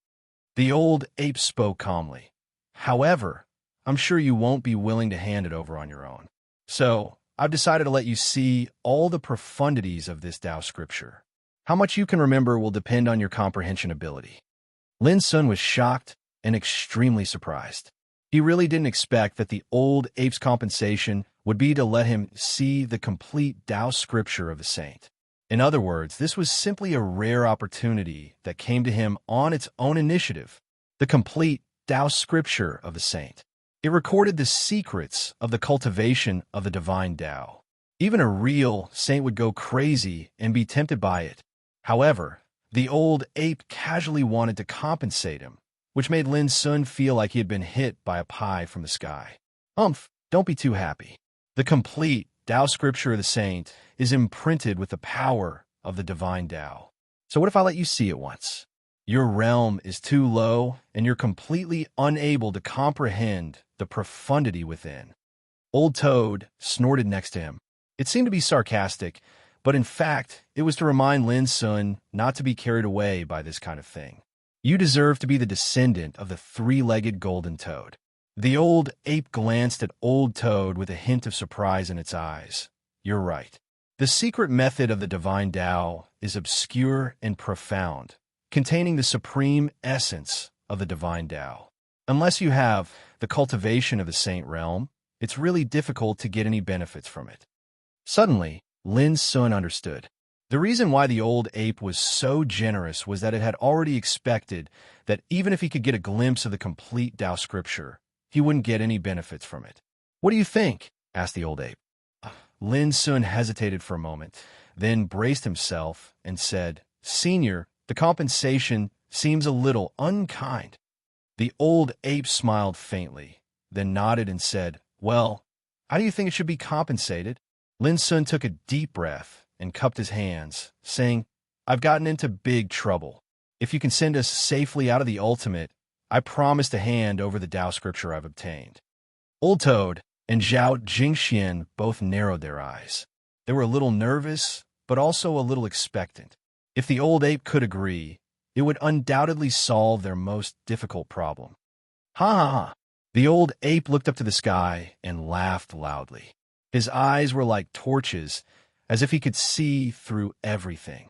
A: The old ape spoke calmly. However, I'm sure you won't be willing to hand it over on your own. So, I've decided to let you see all the profundities of this Tao scripture. How much you can remember will depend on your comprehension ability. Lin Sun was shocked and extremely surprised. He really didn't expect that the old ape's compensation would be to let him see the complete Tao scripture of the saint. In other words, this was simply a rare opportunity that came to him on its own initiative, the complete Tao scripture of the saint. It recorded the secrets of the cultivation of the divine Tao. Even a real saint would go crazy and be tempted by it. However, the old ape casually wanted to compensate him, which made Lin Sun feel like he had been hit by a pie from the sky. Don't be too happy. The complete Tao scripture of the saint is imprinted with the power of the divine Tao. So what if I let you see it once? Your realm is too low, and you're completely unable to comprehend the profundity within. Old Toad snorted next to him. It seemed to be sarcastic, but in fact, it was to remind Lin Sun not to be carried away by this kind of thing. You deserve to be the descendant of the three-legged golden toad. The old ape glanced at Old Toad with a hint of surprise in its eyes. You're right. The secret method of the divine Tao is obscure and profound, containing the supreme essence of the divine Tao. Unless you have the cultivation of the saint realm, it's really difficult to get any benefits from it. Suddenly, Lin Sun understood. The reason why the old ape was so generous was that it had already expected that even if he could get a glimpse of the complete Tao scripture, he wouldn't get any benefits from it. What do you think? Asked the old ape. Lin Sun hesitated for a moment, then braced himself and said, Senior, the compensation seems a little unkind. The old ape smiled faintly, then nodded and said, Well, how do you think it should be compensated? Lin Sun took a deep breath and cupped his hands, saying, I've gotten into big trouble. If you can send us safely out of the ultimate, I promise to hand over the Tao scripture I've obtained. Old Toad and Zhao Jingxian both narrowed their eyes. They were a little nervous, but also a little expectant. If the old ape could agree, it would undoubtedly solve their most difficult problem. Ha ha ha! The old ape looked up to the sky and laughed loudly. His eyes were like torches, as if he could see through everything.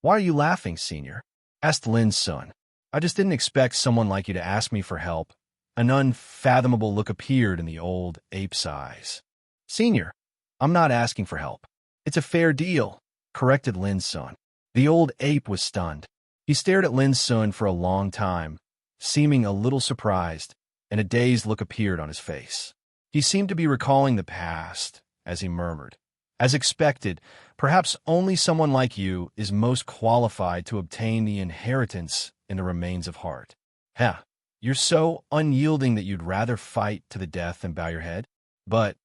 A: "Why are you laughing, Senior?" asked Lin's son. "I just didn't expect someone like you to ask me for help." An unfathomable look appeared in the old ape's eyes. "Senior, I'm not asking for help. It's a fair deal," corrected Lin's son. The old ape was stunned. He stared at Lin's son for a long time, seeming a little surprised, and a dazed look appeared on his face. He seemed to be recalling the past as he murmured, "As expected, perhaps only someone like you is most qualified to obtain the inheritance in the remains of heart. Heh, you're so unyielding that you'd rather fight to the death than bow your head? But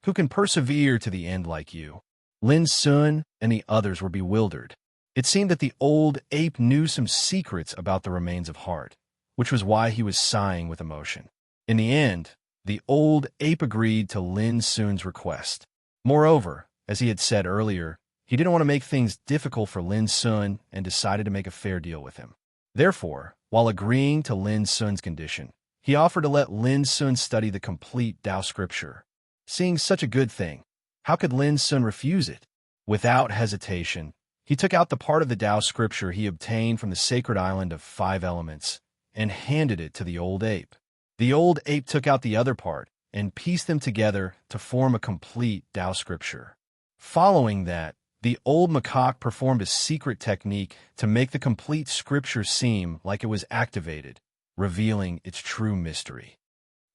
A: who can persevere to the end like you?" Lin Sun and the others were bewildered. It seemed that the old ape knew some secrets about the remains of heart, which was why he was sighing with emotion. In the end, the old ape agreed to Lin Sun's request. Moreover, as he had said earlier, he didn't want to make things difficult for Lin Sun and decided to make a fair deal with him. Therefore, while agreeing to Lin Sun's condition, he offered to let Lin Sun study the complete Tao scripture. Seeing such a good thing, how could Lin Sun refuse it? Without hesitation, he took out the part of the Tao scripture he obtained from the sacred island of 5 elements and handed it to the old ape. The old ape took out the other part and pieced them together to form a complete Tao scripture. Following that, the old macaque performed a secret technique to make the complete scripture seem like it was activated, revealing its true mystery.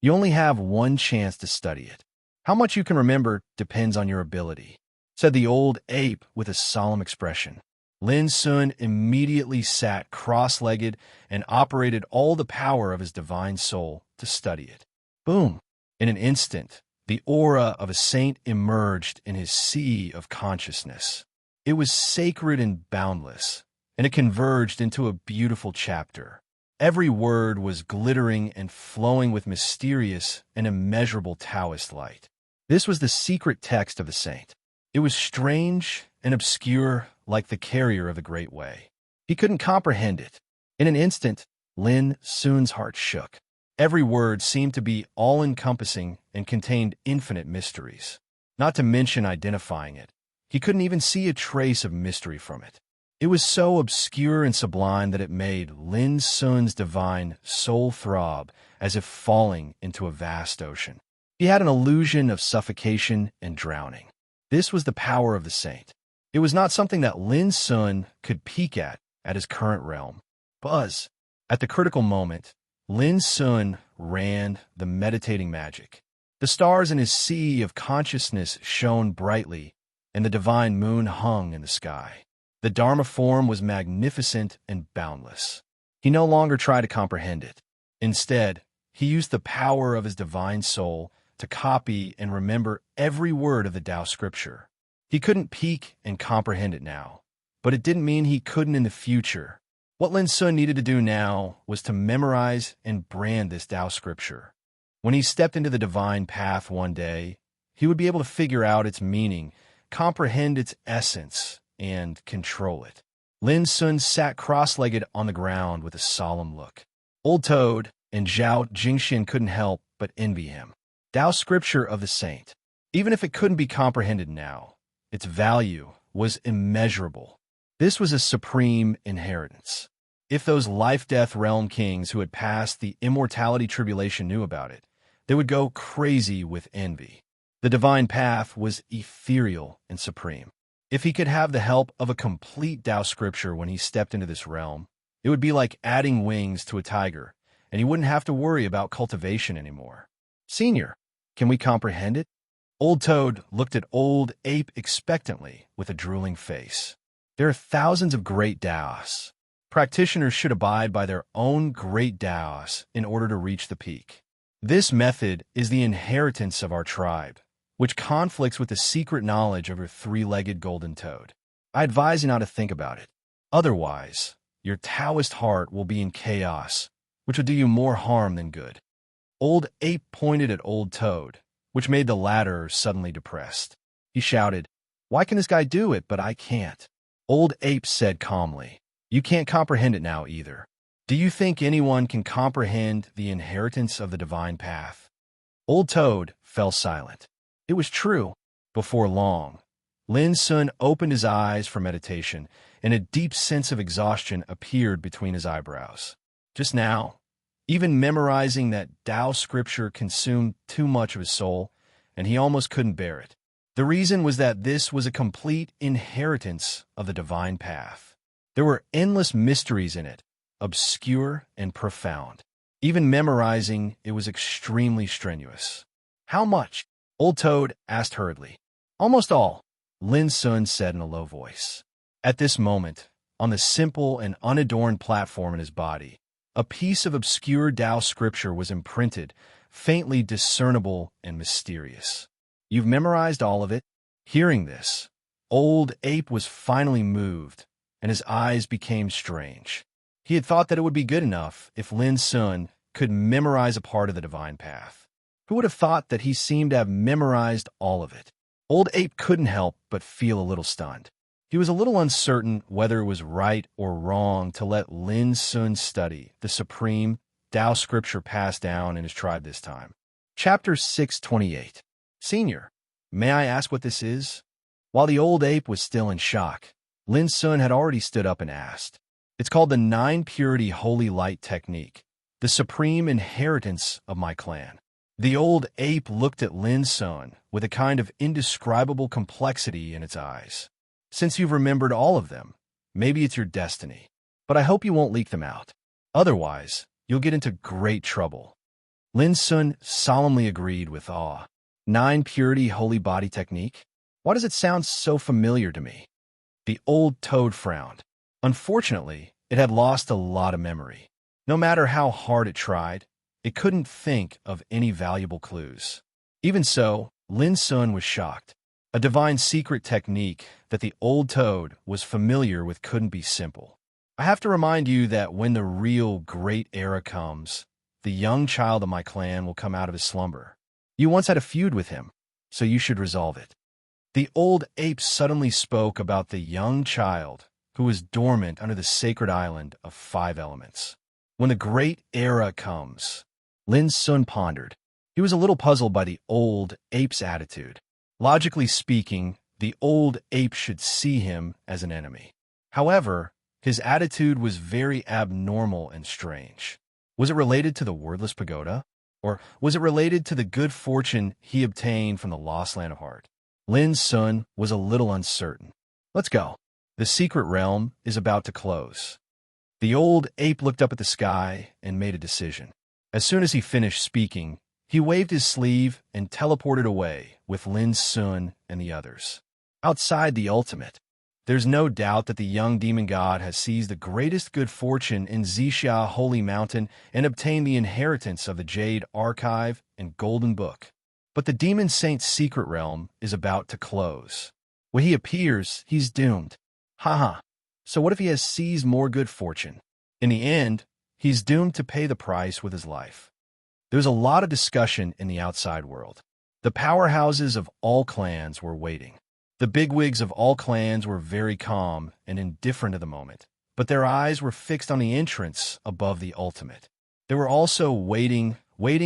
A: You only have one chance to study it. How much you can remember depends on your ability, said the old ape with a solemn expression. Lin Sun immediately sat cross-legged and operated all the power of his divine soul to study it. Boom! In an instant, the aura of a saint emerged in his sea of consciousness. It was sacred and boundless, and it converged into a beautiful chapter. Every word was glittering and flowing with mysterious and immeasurable Taoist light. This was the secret text of the saint. It was strange and obscure like the carrier of the Great Way. He couldn't comprehend it. In an instant, Lin Sun's heart shook. Every word seemed to be all-encompassing and contained infinite mysteries. Not to mention identifying it. He couldn't even see a trace of mystery from it. It was so obscure and sublime that it made Lin Sun's divine soul throb as if falling into a vast ocean. He had an illusion of suffocation and drowning. This was the power of the saint. It was not something that Lin Sun could peek at his current realm. Buzz! At the critical moment, Lin Sun ran the meditating magic. The stars in his sea of consciousness shone brightly, and the divine moon hung in the sky. The Dharma form was magnificent and boundless. He no longer tried to comprehend it. Instead, he used the power of his divine soul to copy and remember every word of the Tao scripture. He couldn't peek and comprehend it now, but it didn't mean he couldn't in the future. What Lin Sun needed to do now was to memorize and brand this Tao scripture. When he stepped into the divine path one day, he would be able to figure out its meaning, comprehend its essence, and control it. Lin Sun sat cross-legged on the ground with a solemn look. Old Toad and Zhao Jingxian couldn't help but envy him. Tao scripture of the saint. Even if it couldn't be comprehended now, its value was immeasurable. This was a supreme inheritance. If those life-death realm kings who had passed the immortality tribulation knew about it, they would go crazy with envy. The divine path was ethereal and supreme. If he could have the help of a complete Tao scripture when he stepped into this realm, it would be like adding wings to a tiger, and he wouldn't have to worry about cultivation anymore. Senior, can we comprehend it? Old Toad looked at Old Ape expectantly with a drooling face. There are thousands of great Taoists. Practitioners should abide by their own great Taoists in order to reach the peak. This method is the inheritance of our tribe, which conflicts with the secret knowledge of your 3-legged golden toad. I advise you not to think about it. Otherwise, your Taoist heart will be in chaos, which will do you more harm than good. Old Ape pointed at Old Toad, which made the latter suddenly depressed. He shouted, "Why can this guy do it, but I can't?" Old Ape said calmly, "You can't comprehend it now either. Do you think anyone can comprehend the inheritance of the divine path? Old Toad fell silent. It was true. Before long, Lin Sun opened his eyes for meditation, and a deep sense of exhaustion appeared between his eyebrows. Just now, even memorizing that Tao scripture consumed too much of his soul, and he almost couldn't bear it. The reason was that this was a complete inheritance of the divine path. There were endless mysteries in it, obscure and profound. Even memorizing it was extremely strenuous. How much? Old Toad asked hurriedly. Almost all, Lin Sun said in a low voice. At this moment, on the simple and unadorned platform in his body, a piece of obscure Tao scripture was imprinted, faintly discernible and mysterious. You've memorized all of it? Hearing this, Old Ape was finally moved, and his eyes became strange. He had thought that it would be good enough if Lin Sun could memorize a part of the divine path. Who would have thought that he seemed to have memorized all of it? Old Ape couldn't help but feel a little stunned. He was a little uncertain whether it was right or wrong to let Lin Sun study the supreme Tao scripture passed down in his tribe this time. Chapter 628. Senior, may I ask what this is? While the old ape was still in shock, Lin Sun had already stood up and asked. It's called the Nine Purity Holy Light Technique, the supreme inheritance of my clan. The old ape looked at Lin Sun with a kind of indescribable complexity in its eyes. Since you've remembered all of them, maybe it's your destiny. But I hope you won't leak them out. Otherwise, you'll get into great trouble. Lin Sun solemnly agreed with awe. Nine Purity Holy Body Technique? Why does it sound so familiar to me? The old toad frowned. Unfortunately, it had lost a lot of memory. No matter how hard it tried, it couldn't think of any valuable clues. Even so, Lin Sun was shocked. A divine secret technique that the old toad was familiar with couldn't be simple. I have to remind you that when the real great era comes, the young child of my clan will come out of his slumber. You once had a feud with him, so you should resolve it. The old ape suddenly spoke about the young child who was dormant under the sacred island of 5 elements. When the great era comes, Lin Sun pondered. He was a little puzzled by the old ape's attitude. Logically speaking, the old ape should see him as an enemy. However, his attitude was very abnormal and strange. Was it related to the wordless pagoda? Or was it related to the good fortune he obtained from the lost land of heart? Lin Sun was a little uncertain. Let's go. The secret realm is about to close. The old ape looked up at the sky and made a decision. As soon as he finished speaking, he waved his sleeve and teleported away with Lin Sun and the others. Outside the ultimate, there's no doubt that the young demon god has seized the greatest good fortune in Zixia Holy Mountain and obtained the inheritance of the Jade Archive and Golden Book. But the demon saint's secret realm is about to close. When he appears, he's doomed. Haha. So what if he has seized more good fortune? In the end, he's doomed to pay the price with his life. There's a lot of discussion in the outside world. The powerhouses of all clans were waiting. The bigwigs of all clans were very calm and indifferent at the moment, but their eyes were fixed on the entrance above the ultimate. They were also waiting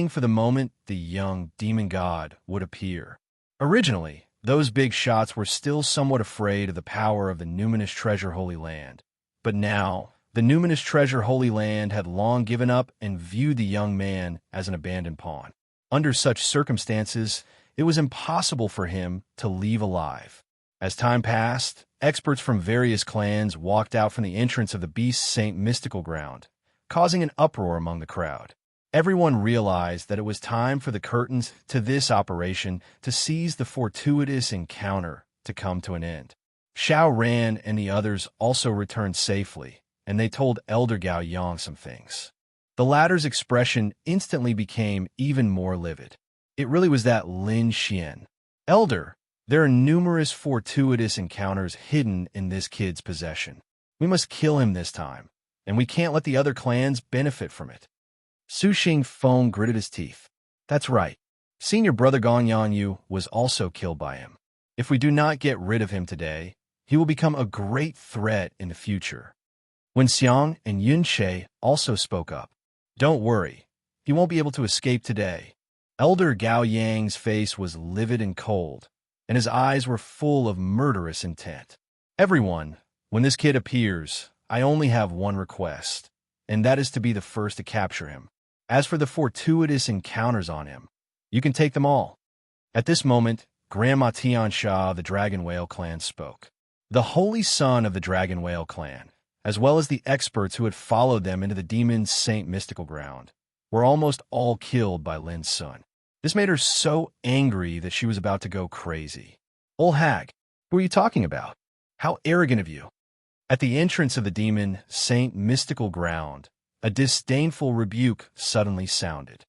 A: for the moment the young demon god would appear. Originally, those big shots were still somewhat afraid of the power of the numinous treasure Holy Land. But now, the numinous treasure Holy Land had long given up and viewed the young man as an abandoned pawn. Under such circumstances, it was impossible for him to leave alive. As time passed, experts from various clans walked out from the entrance of the Beast Saint mystical ground, causing an uproar among the crowd. Everyone realized that it was time for the curtains to this operation to seize the fortuitous encounter to come to an end. Xiao Ran and the others also returned safely, and they told Elder Gao Yang some things. The latter's expression instantly became even more livid. It really was that Lin Xian. Elder, there are numerous fortuitous encounters hidden in this kid's possession. We must kill him this time, and we can't let the other clans benefit from it. Su Xingfeng gritted his teeth. That's right. Senior brother Gong Yanyu was also killed by him. If we do not get rid of him today, he will become a great threat in the future. When Xiang and Yunche also spoke up. Don't worry, he won't be able to escape today. Elder Gao Yang's face was livid and cold, and his eyes were full of murderous intent. Everyone, when this kid appears, I only have one request, and that is to be the first to capture him. As for the fortuitous encounters on him, you can take them all. At this moment, Grandma Tiansha of the Dragon Whale clan spoke. The holy son of the Dragon Whale clan, as well as the experts who had followed them into the demon's Saint mystical ground, were almost all killed by Lin's son. This made her so angry that she was about to go crazy. Old hag, who are you talking about? How arrogant of you. At the entrance of the demon Saint mystical ground, a disdainful rebuke suddenly sounded.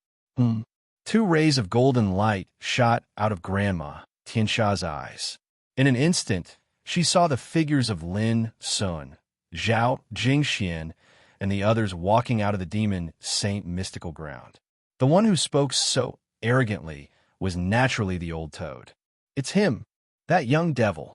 A: Two rays of golden light shot out of Grandma Tiansha's eyes. In an instant, she saw the figures of Lin Sun, Zhao Jingxian, and the others walking out of the demon Saint mystical ground. The one who spoke so arrogantly was naturally the old toad. It's him, that young devil.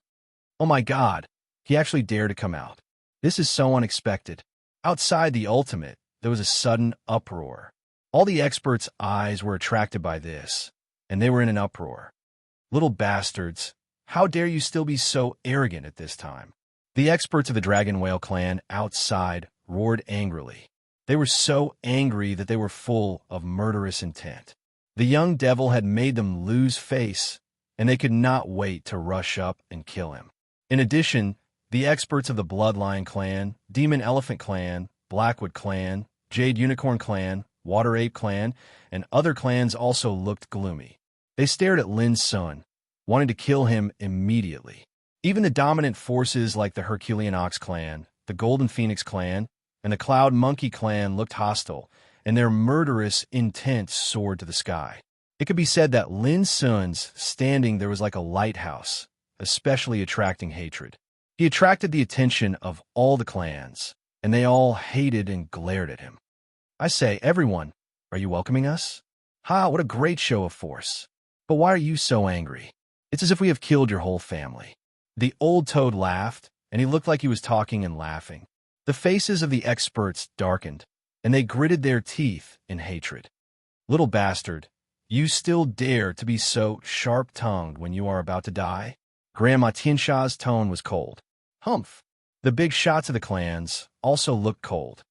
A: Oh my God, he actually dared to come out. This is so unexpected. Outside the ultimate, there was a sudden uproar. All the experts' eyes were attracted by this, and they were in an uproar. Little bastards, how dare you still be so arrogant at this time? The experts of the Dragon Whale clan outside roared angrily. They were so angry that they were full of murderous intent. The young devil had made them lose face, and they could not wait to rush up and kill him. In addition, the experts of the Bloodline clan, Demon Elephant clan, Blackwood clan, Jade Unicorn clan, Water Ape clan, and other clans also looked gloomy. They stared at Lin's son, wanting to kill him immediately. Even the dominant forces like the Herculean Ox clan, the Golden Phoenix clan, and the Cloud Monkey clan looked hostile, and their murderous intent soared to the sky. It could be said that Lin Sun's standing there was like a lighthouse, especially attracting hatred. He attracted the attention of all the clans, and they all hated and glared at him. I say, everyone, are you welcoming us? Ha, what a great show of force. But why are you so angry? It's as if we have killed your whole family. The old toad laughed, and he looked like he was talking and laughing. The faces of the experts darkened, and they gritted their teeth in hatred. Little bastard, you still dare to be so sharp-tongued when you are about to die? Grandma Tiansha's tone was cold. Humph. The big shots of the clans also looked cold.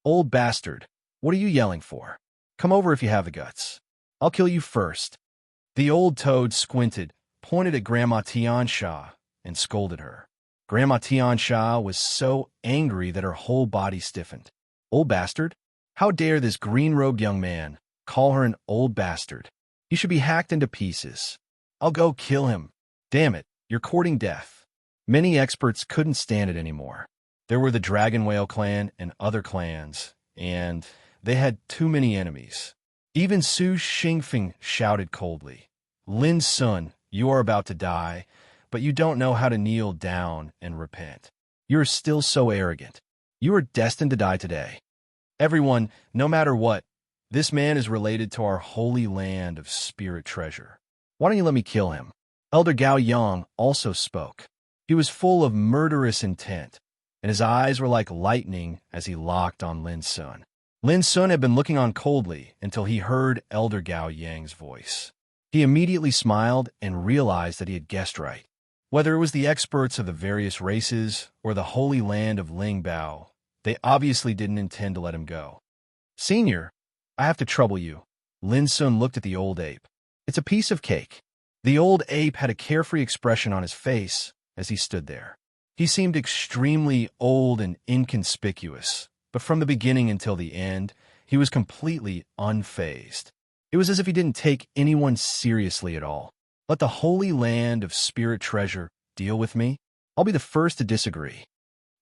A: Old bastard, what are you yelling for? Come over if you have the guts. I'll kill you first. The old toad squinted, pointed at Grandma Tiansha, and scolded her. Grandma Tiansha was so angry that her whole body stiffened. Old bastard? How dare this green-robed young man call her an old bastard? He should be hacked into pieces. I'll go kill him. Damn it, you're courting death. Many experts couldn't stand it anymore. There were the Dragon Whale clan and other clans, and they had too many enemies. Even Su Xingfeng shouted coldly, Lin Sun, you are about to die, but you don't know how to kneel down and repent. You are still so arrogant. You are destined to die today. Everyone, no matter what, this man is related to our holy land of spirit treasure. Why don't you let me kill him? Elder Gao Yang also spoke. He was full of murderous intent, and his eyes were like lightning as he locked on Lin Sun. Lin Sun had been looking on coldly until he heard Elder Gao Yang's voice. He immediately smiled and realized that he had guessed right. Whether it was the experts of the various races or the holy land of Lingbao, they obviously didn't intend to let him go. Senior, I have to trouble you. Lin Sun looked at the old ape. It's a piece of cake. The old ape had a carefree expression on his face as he stood there. He seemed extremely old and inconspicuous, but from the beginning until the end, he was completely unfazed. It was as if he didn't take anyone seriously at all. Let the holy land of spirit treasure deal with me. I'll be the first to disagree.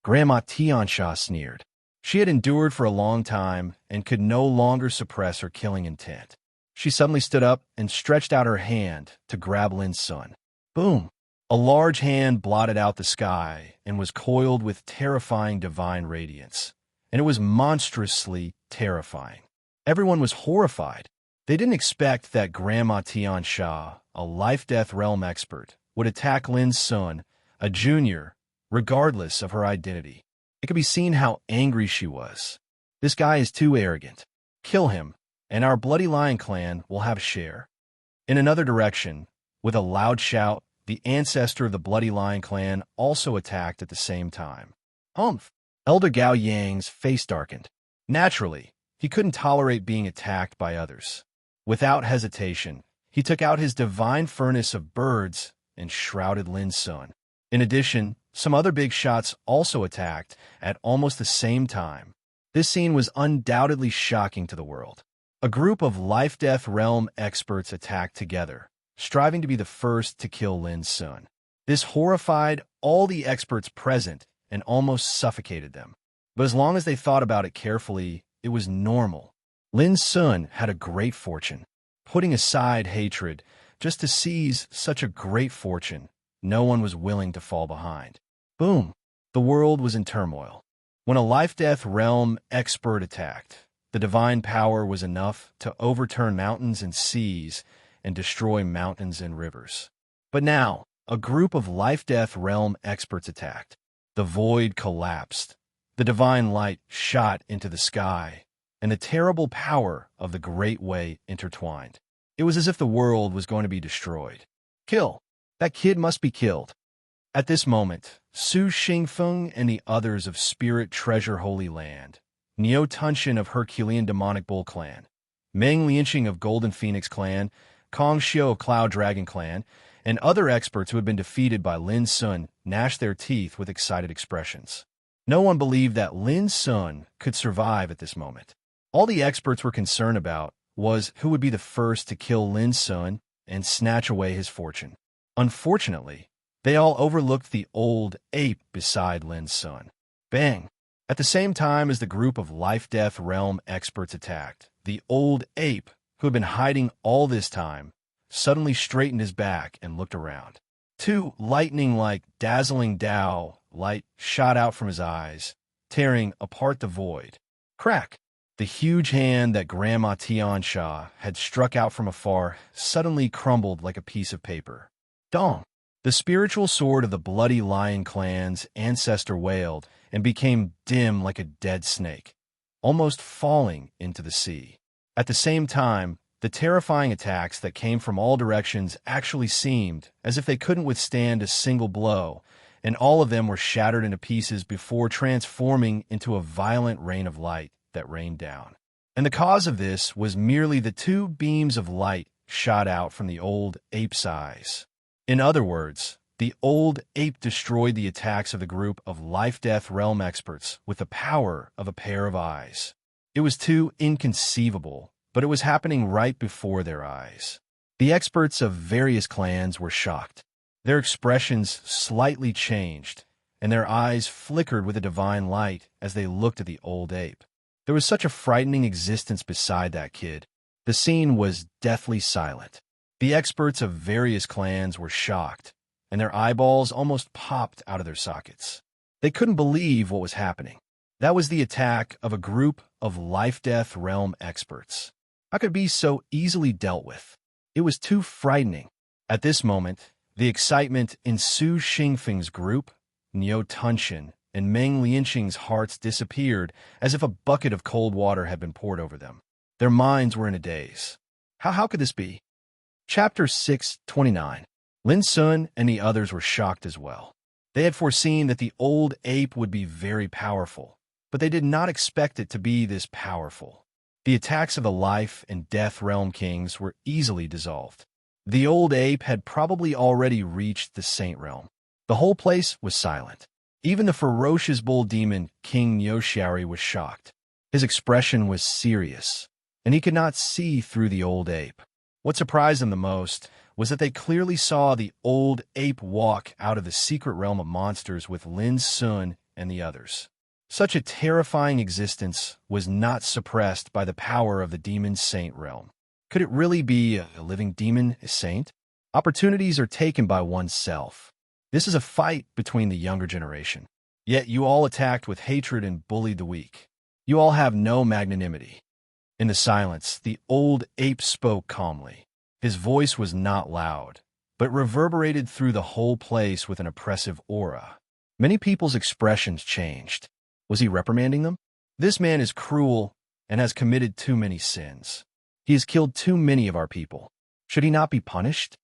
A: Grandma Tiansha sneered. She had endured for a long time and could no longer suppress her killing intent. She suddenly stood up and stretched out her hand to grab Lin's son. Boom! A large hand blotted out the sky and was coiled with terrifying divine radiance, and it was monstrously terrifying. Everyone was horrified. They didn't expect that Grandma Tiansha, a life-death realm expert, would attack Lin's son, a junior, regardless of her identity. It could be seen how angry she was. This guy is too arrogant. Kill him, and our Bloody Lion clan will have a share. In another direction, with a loud shout, the ancestor of the Bloody Lion clan also attacked at the same time. Humph! Elder Gao Yang's face darkened. Naturally, he couldn't tolerate being attacked by others. Without hesitation, he took out his divine furnace of birds and shrouded Lin Sun. In addition, some other big shots also attacked at almost the same time. This scene was undoubtedly shocking to the world. A group of life-death realm experts attacked together, striving to be the first to kill Lin Sun. This horrified all the experts present and almost suffocated them. But as long as they thought about it carefully, it was normal. Lin Sun had a great fortune. Putting aside hatred, just to seize such a great fortune, no one was willing to fall behind. Boom! The world was in turmoil. When a life-death realm expert attacked, the divine power was enough to overturn mountains and seas and destroy mountains and rivers. But now, a group of life-death realm experts attacked. The void collapsed. The divine light shot into the sky, and the terrible power of the Great Way intertwined. It was as if the world was going to be destroyed. Kill! That kid must be killed. At this moment, Su Xingfeng and the others of Spirit Treasure Holy Land, Neo Tunshin of Herculean Demonic Bull Clan, Meng Lianxing of Golden Phoenix Clan, Kong Xiu of Cloud Dragon Clan, and other experts who had been defeated by Lin Sun gnashed their teeth with excited expressions. No one believed that Lin Sun could survive at this moment. All the experts were concerned about was who would be the first to kill Lin Sun and snatch away his fortune. Unfortunately, they all overlooked the old ape beside Lin Sun. Bang! At the same time as the group of life-death realm experts attacked, the old ape, who had been hiding all this time, suddenly straightened his back and looked around. Two lightning-like dazzling Dao light shot out from his eyes, tearing apart the void. Crack! The huge hand that Grandma Tiansha had struck out from afar suddenly crumbled like a piece of paper. Dong! The spiritual sword of the Bloody Lion clan's ancestor wailed and became dim like a dead snake, almost falling into the sea. At the same time, the terrifying attacks that came from all directions actually seemed as if they couldn't withstand a single blow, and all of them were shattered into pieces before transforming into a violent rain of light that rained down. And the cause of this was merely the two beams of light shot out from the old ape's eyes. In other words, the old ape destroyed the attacks of the group of life-death realm experts with the power of a pair of eyes. It was too inconceivable, but it was happening right before their eyes. The experts of various clans were shocked. Their expressions slightly changed, and their eyes flickered with a divine light as they looked at the old ape. There was such a frightening existence beside that kid. The scene was deathly silent. The experts of various clans were shocked, and their eyeballs almost popped out of their sockets. They couldn't believe what was happening. That was the attack of a group of life-death realm experts. How could it be so easily dealt with? It was too frightening. At this moment, the excitement in Su Xingfeng's group, Neo Tunshin, and Meng Lianxing's hearts disappeared as if a bucket of cold water had been poured over them. Their minds were in a daze. How could this be? Chapter 629. Lin Sun and the others were shocked as well. They had foreseen that the old ape would be very powerful, but they did not expect it to be this powerful. The attacks of the life and death realm kings were easily dissolved. The old ape had probably already reached the saint realm. The whole place was silent. Even the ferocious bull demon King Neoshiari was shocked. His expression was serious, and he could not see through the old ape. What surprised them the most was that they clearly saw the old ape walk out of the secret realm of monsters with Lin Sun and the others. Such a terrifying existence was not suppressed by the power of the demon saint realm. Could it really be a living demon saint? Opportunities are taken by oneself. This is a fight between the younger generation. Yet you all attacked with hatred and bullied the weak. You all have no magnanimity. In the silence, the old ape spoke calmly. His voice was not loud, but reverberated through the whole place with an oppressive aura. Many people's expressions changed. Was he reprimanding them? This man is cruel and has committed too many sins. He has killed too many of our people. Should he not be punished?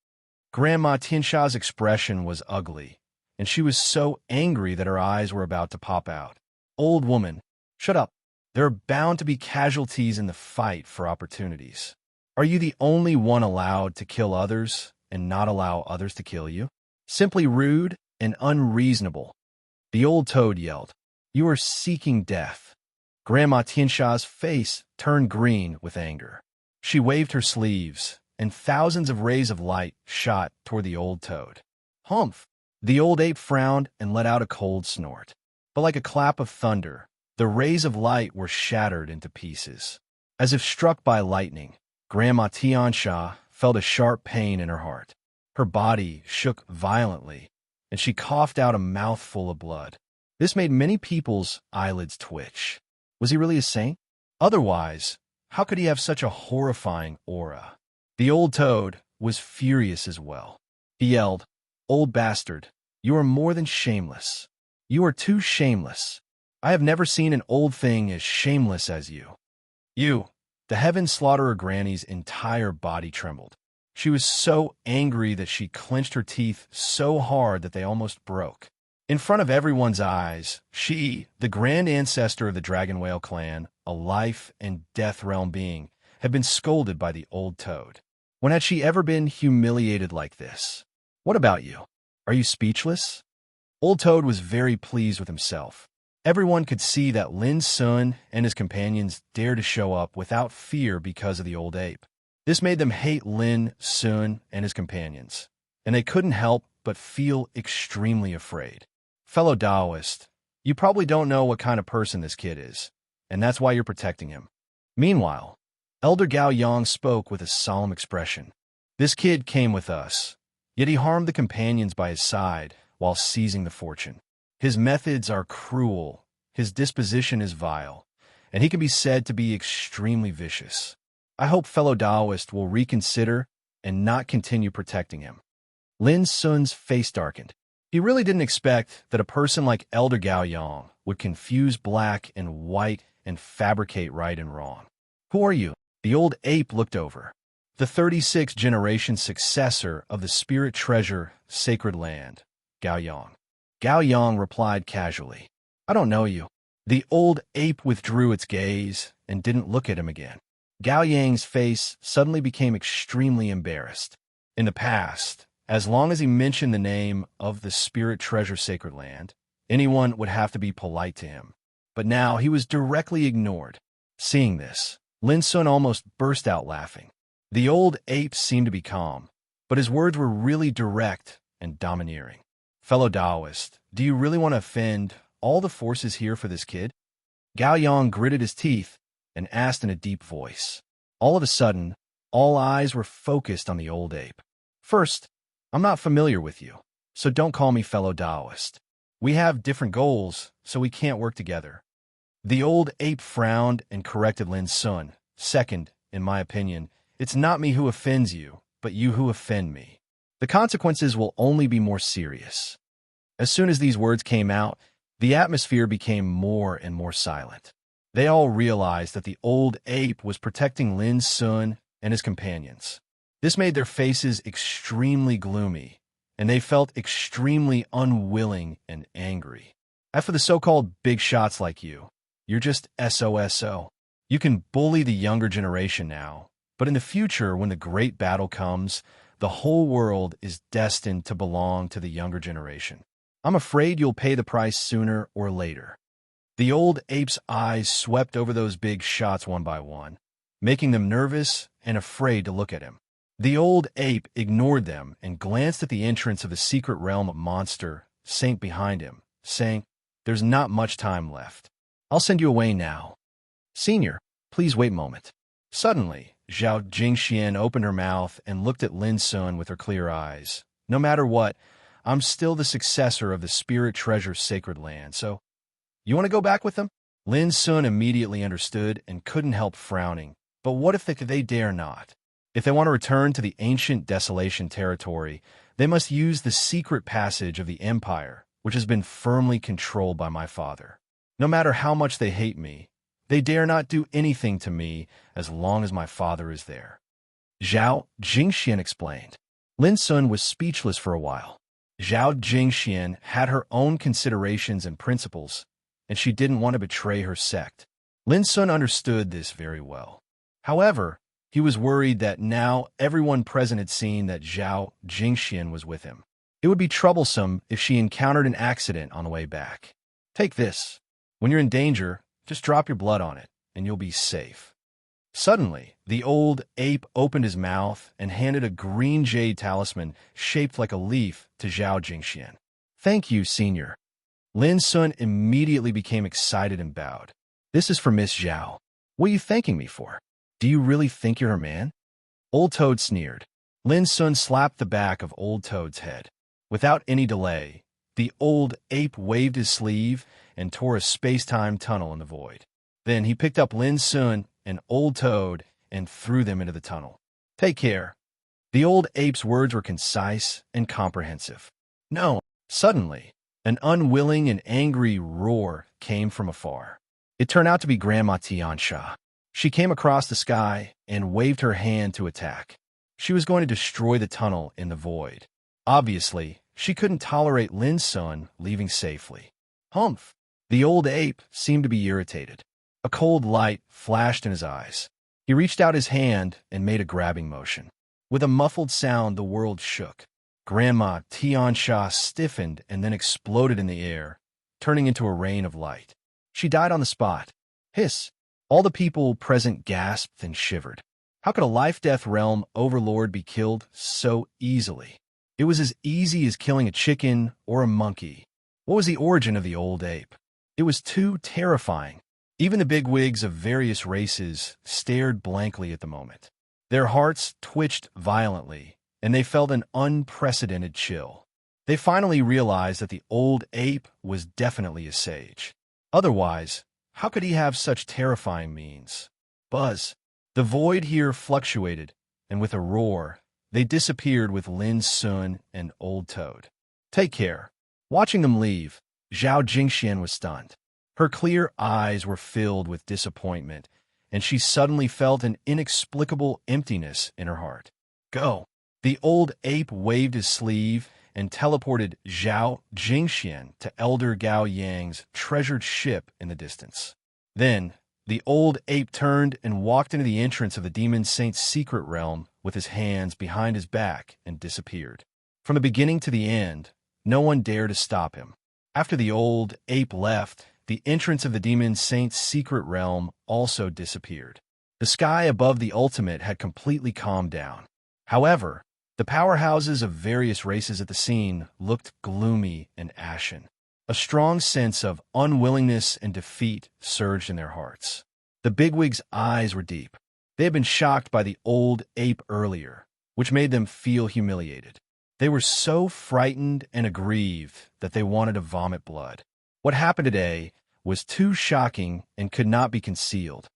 A: Grandma Tiansha's expression was ugly, and she was so angry that her eyes were about to pop out. Old woman, shut up. There are bound to be casualties in the fight for opportunities. Are you the only one allowed to kill others and not allow others to kill you? Simply rude and unreasonable. The old toad yelled, "You are seeking death." Grandma Tiansha's face turned green with anger. She waved her sleeves, and thousands of rays of light shot toward the old toad. Humph! The old ape frowned and let out a cold snort. But like a clap of thunder, the rays of light were shattered into pieces. As if struck by lightning, Grandma Tiansha felt a sharp pain in her heart. Her body shook violently, and she coughed out a mouthful of blood. This made many people's eyelids twitch. Was he really a saint? Otherwise, how could he have such a horrifying aura? The old toad was furious as well. He yelled, "Old bastard, you are more than shameless. You are too shameless. I have never seen an old thing as shameless as you." You, the heaven slaughterer granny's entire body trembled. She was so angry that she clenched her teeth so hard that they almost broke. In front of everyone's eyes, she, the grand ancestor of the Dragon Whale clan, a life and death realm being, had been scolded by the old toad. When had she ever been humiliated like this? What about you? Are you speechless? Old Toad was very pleased with himself. Everyone could see that Lin Sun and his companions dared to show up without fear because of the old ape. This made them hate Lin Sun and his companions, and they couldn't help but feel extremely afraid. Fellow Taoist, you probably don't know what kind of person this kid is, and that's why you're protecting him. Meanwhile, Elder Gao Yang spoke with a solemn expression. This kid came with us, yet he harmed the companions by his side while seizing the fortune. His methods are cruel, his disposition is vile, and he can be said to be extremely vicious. I hope fellow Taoist will reconsider and not continue protecting him. Lin Sun's face darkened. He really didn't expect that a person like Elder Gao Yang would confuse black and white and fabricate right and wrong. Who are you? The old ape looked over. The 36th generation successor of the spirit treasure sacred land, Gao Yang. Gao Yang replied casually, "I don't know you." The old ape withdrew its gaze and didn't look at him again. Gao Yang's face suddenly became extremely embarrassed. In the past, as long as he mentioned the name of the spirit treasure sacred land, anyone would have to be polite to him. But now he was directly ignored. Seeing this, Lin Sun almost burst out laughing. The old ape seemed to be calm, but his words were really direct and domineering. Fellow Taoist, do you really want to offend all the forces here for this kid? Gao Yang gritted his teeth and asked in a deep voice. All of a sudden, all eyes were focused on the old ape. First, I'm not familiar with you, so don't call me fellow Taoist. We have different goals, so we can't work together. The old ape frowned and corrected Lin Sun. Second, in my opinion, it's not me who offends you, but you who offend me. The consequences will only be more serious. As soon as these words came out, the atmosphere became more and more silent. They all realized that the old ape was protecting Lin Sun and his companions. This made their faces extremely gloomy, and they felt extremely unwilling and angry. As for the so-called big shots like you, you're just SOSO. You can bully the younger generation now, but in the future, when the great battle comes, the whole world is destined to belong to the younger generation. I'm afraid you'll pay the price sooner or later. The old ape's eyes swept over those big shots one by one, making them nervous and afraid to look at him. The old ape ignored them and glanced at the entrance of the secret realm monster saint behind him, saying, "There's not much time left. I'll send you away now. Senior, please wait a moment." Suddenly, Zhao Jingxian opened her mouth and looked at Lin Sun with her clear eyes. "No matter what, I'm still the successor of the spirit treasure sacred land, so you want to go back with them?" Lin Sun immediately understood and couldn't help frowning. But what if they dare not? If they want to return to the ancient desolation territory, they must use the secret passage of the empire, which has been firmly controlled by my father. No matter how much they hate me, they dare not do anything to me as long as my father is there. Zhao Jingxian explained. Lin Sun was speechless for a while. Zhao Jingxian had her own considerations and principles, and she didn't want to betray her sect. Lin Sun understood this very well. However, he was worried that now everyone present had seen that Zhao Jingxian was with him. It would be troublesome if she encountered an accident on the way back. Take this. When you're in danger, just drop your blood on it, and you'll be safe. Suddenly, the old ape opened his mouth and handed a green jade talisman shaped like a leaf to Zhao Jingxian. Thank you, Senior. Lin Sun immediately became excited and bowed. This is for Miss Zhao. What are you thanking me for? Do you really think you're her man? Old Toad sneered. Lin Sun slapped the back of Old Toad's head. Without any delay, the old ape waved his sleeve and tore a space-time tunnel in the void. Then he picked up Lin Sun and Old Toad and threw them into the tunnel. Take care. The old ape's words were concise and comprehensive. No, suddenly, an unwilling and angry roar came from afar. It turned out to be Grandma Tiansha. She came across the sky and waved her hand to attack. She was going to destroy the tunnel in the void. Obviously, she couldn't tolerate Lin Sun leaving safely. Humph! The old ape seemed to be irritated. A cold light flashed in his eyes. He reached out his hand and made a grabbing motion. With a muffled sound, the world shook. Grandma Tiansha stiffened and then exploded in the air, turning into a rain of light. She died on the spot. Hiss! All the people present gasped and shivered. How could a life-death realm overlord be killed so easily? It was as easy as killing a chicken or a monkey. What was the origin of the old ape? It was too terrifying. Even the bigwigs of various races stared blankly at the moment. Their hearts twitched violently, and they felt an unprecedented chill. They finally realized that the old ape was definitely a sage. Otherwise, how could he have such terrifying means? Buzz! The void here fluctuated, and with a roar, they disappeared with Lin Sun and Old Toad. Take care. Watching them leave, Zhao Jingxian was stunned. Her clear eyes were filled with disappointment, and she suddenly felt an inexplicable emptiness in her heart. Go! The old ape waved his sleeve and teleported Zhao Jingxian to Elder Gao Yang's treasured ship in the distance. Then, the old ape turned and walked into the entrance of the demon saint's secret realm with his hands behind his back and disappeared. From the beginning to the end, no one dared to stop him. After the old ape left, the entrance of the demon saint's secret realm also disappeared. The sky above the ultimate had completely calmed down. However, the powerhouses of various races at the scene looked gloomy and ashen. A strong sense of unwillingness and defeat surged in their hearts. The bigwigs' eyes were deep. They had been shocked by the old ape earlier, which made them feel humiliated. They were so frightened and aggrieved that they wanted to vomit blood. What happened today was too shocking and could not be concealed.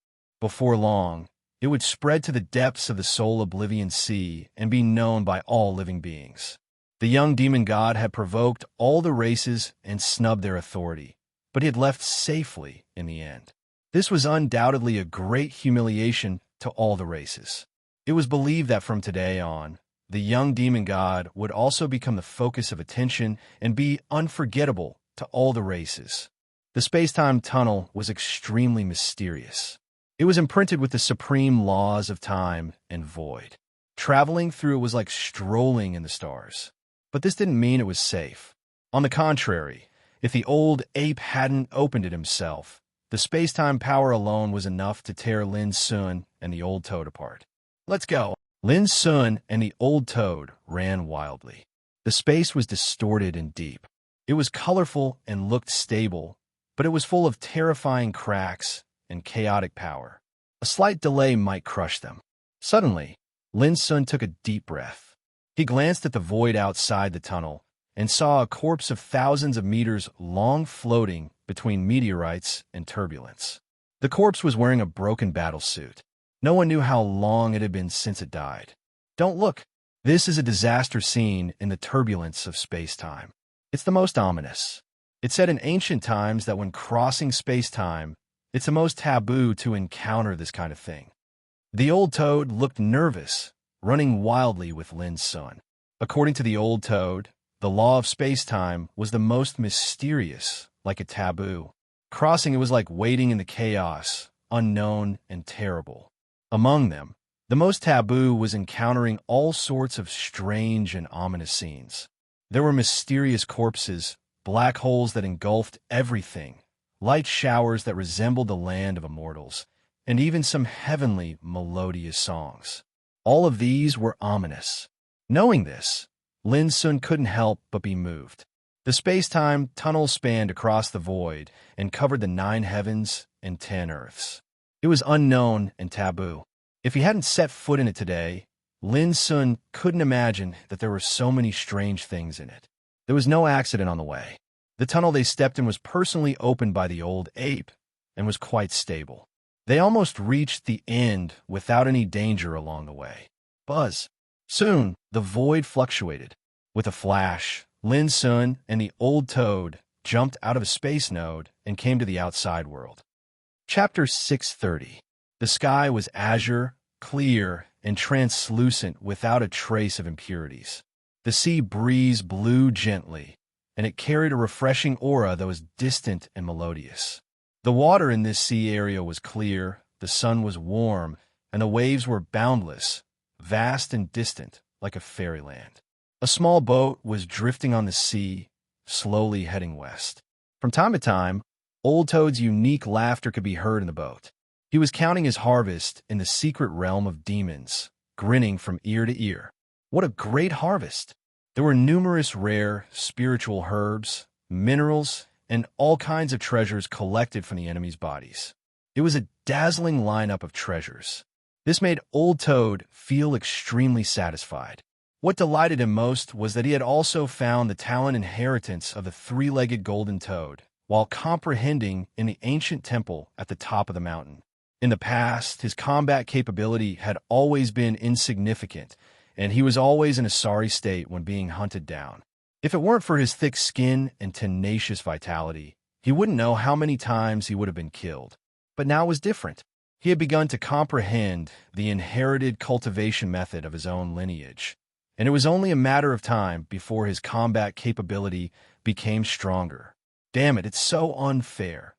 A: Before long, it would spread to the depths of the soul oblivion sea and be known by all living beings. The young demon god had provoked all the races and snubbed their authority, but he had left safely in the end. This was undoubtedly a great humiliation to all the races. It was believed that from today on, the young demon god would also become the focus of attention and be unforgettable to all the races. The space-time tunnel was extremely mysterious. It was imprinted with the supreme laws of time and void. Traveling through it was like strolling in the stars. But this didn't mean it was safe. On the contrary, if the old ape hadn't opened it himself, the space-time power alone was enough to tear Lin Sun and the old toad apart. Let's go! Lin Sun and the old toad ran wildly. The space was distorted and deep. It was colorful and looked stable, but it was full of terrifying cracks and chaotic power. A slight delay might crush them. Suddenly, Lin Sun took a deep breath. He glanced at the void outside the tunnel and saw a corpse of thousands of meters long floating between meteorites and turbulence. The corpse was wearing a broken battlesuit. No one knew how long it had been since it died. Don't look. This is a disaster scene in the turbulence of space-time. It's the most ominous. It said in ancient times that when crossing space-time, it's the most taboo to encounter this kind of thing. The old toad looked nervous, running wildly with Lin's son. According to the old toad, the law of space-time was the most mysterious, like a taboo. Crossing it was like wading in the chaos, unknown and terrible. Among them, the most taboo was encountering all sorts of strange and ominous scenes. There were mysterious corpses, black holes that engulfed everything, light showers that resembled the land of immortals, and even some heavenly, melodious songs. All of these were ominous. Knowing this, Lin Sun couldn't help but be moved. The space-time tunnel spanned across the void and covered the 9 heavens and 10 earths. It was unknown and taboo. If he hadn't set foot in it today, Lin Sun couldn't imagine that there were so many strange things in it. There was no accident on the way. The tunnel they stepped in was personally opened by the old ape and was quite stable. They almost reached the end without any danger along the way. Buzz. Soon, the void fluctuated. With a flash, Lin Sun and the old toad jumped out of a space node and came to the outside world. Chapter 630. The sky was azure, clear, and translucent without a trace of impurities. The sea breeze blew gently, and it carried a refreshing aura that was distant and melodious. The water in this sea area was clear, the sun was warm, and the waves were boundless, vast and distant, like a fairyland. A small boat was drifting on the sea, slowly heading west. From time to time, Old Toad's unique laughter could be heard in the boat. He was counting his harvest in the secret realm of demons, grinning from ear to ear. What a great harvest! There were numerous rare, spiritual herbs, minerals, and all kinds of treasures collected from the enemy's bodies. It was a dazzling lineup of treasures. This made Old Toad feel extremely satisfied. What delighted him most was that he had also found the talent inheritance of the 3-legged golden toad, while comprehending in the ancient temple at the top of the mountain. In the past, his combat capability had always been insignificant, and he was always in a sorry state when being hunted down. If it weren't for his thick skin and tenacious vitality, he wouldn't know how many times he would have been killed. But now it was different. He had begun to comprehend the inherited cultivation method of his own lineage, and it was only a matter of time before his combat capability became stronger. Damn it, it's so unfair.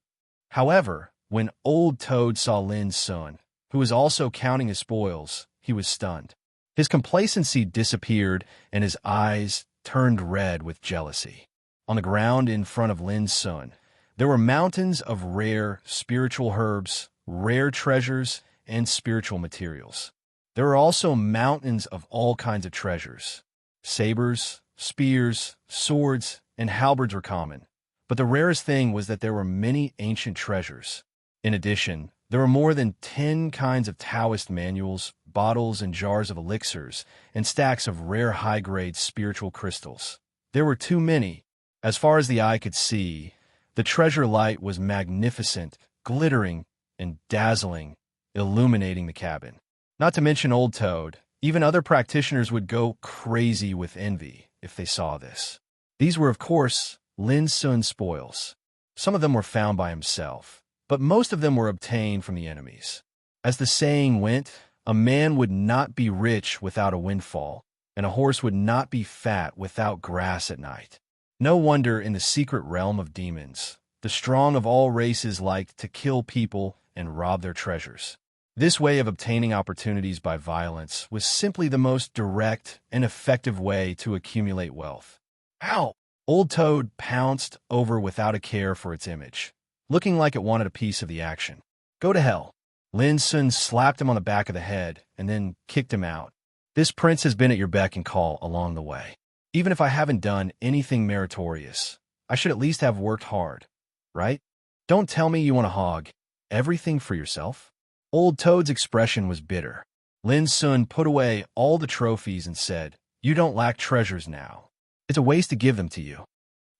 A: However, when Old Toad saw Lin's son, who was also counting his spoils, he was stunned. His complacency disappeared, and his eyes turned red with jealousy. On the ground in front of Lin's son, there were mountains of rare spiritual herbs, rare treasures, and spiritual materials. There were also mountains of all kinds of treasures. Sabers, spears, swords, and halberds were common, but the rarest thing was that there were many ancient treasures. In addition, there were more than 10 kinds of Taoist manuals, bottles and jars of elixirs, and stacks of rare high-grade spiritual crystals. There were too many. As far as the eye could see, the treasure light was magnificent, glittering, and dazzling, illuminating the cabin. Not to mention Old Toad, even other practitioners would go crazy with envy if they saw this. These were, of course, Lin Sun's spoils. Some of them were found by himself, but most of them were obtained from the enemies. As the saying went, a man would not be rich without a windfall, and a horse would not be fat without grass at night. No wonder in the secret realm of demons, the strong of all races liked to kill people and rob their treasures. This way of obtaining opportunities by violence was simply the most direct and effective way to accumulate wealth. Ow! Old Toad pounced over without a care for its image, looking like it wanted a piece of the action. Go to hell. Lin Sun slapped him on the back of the head and then kicked him out. This prince has been at your beck and call along the way. Even if I haven't done anything meritorious, I should at least have worked hard, right? Don't tell me you want to hog everything for yourself. Old Toad's expression was bitter. Lin Sun put away all the trophies and said, "You don't lack treasures now. It's a waste to give them to you."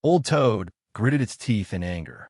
A: Old Toad gritted its teeth in anger.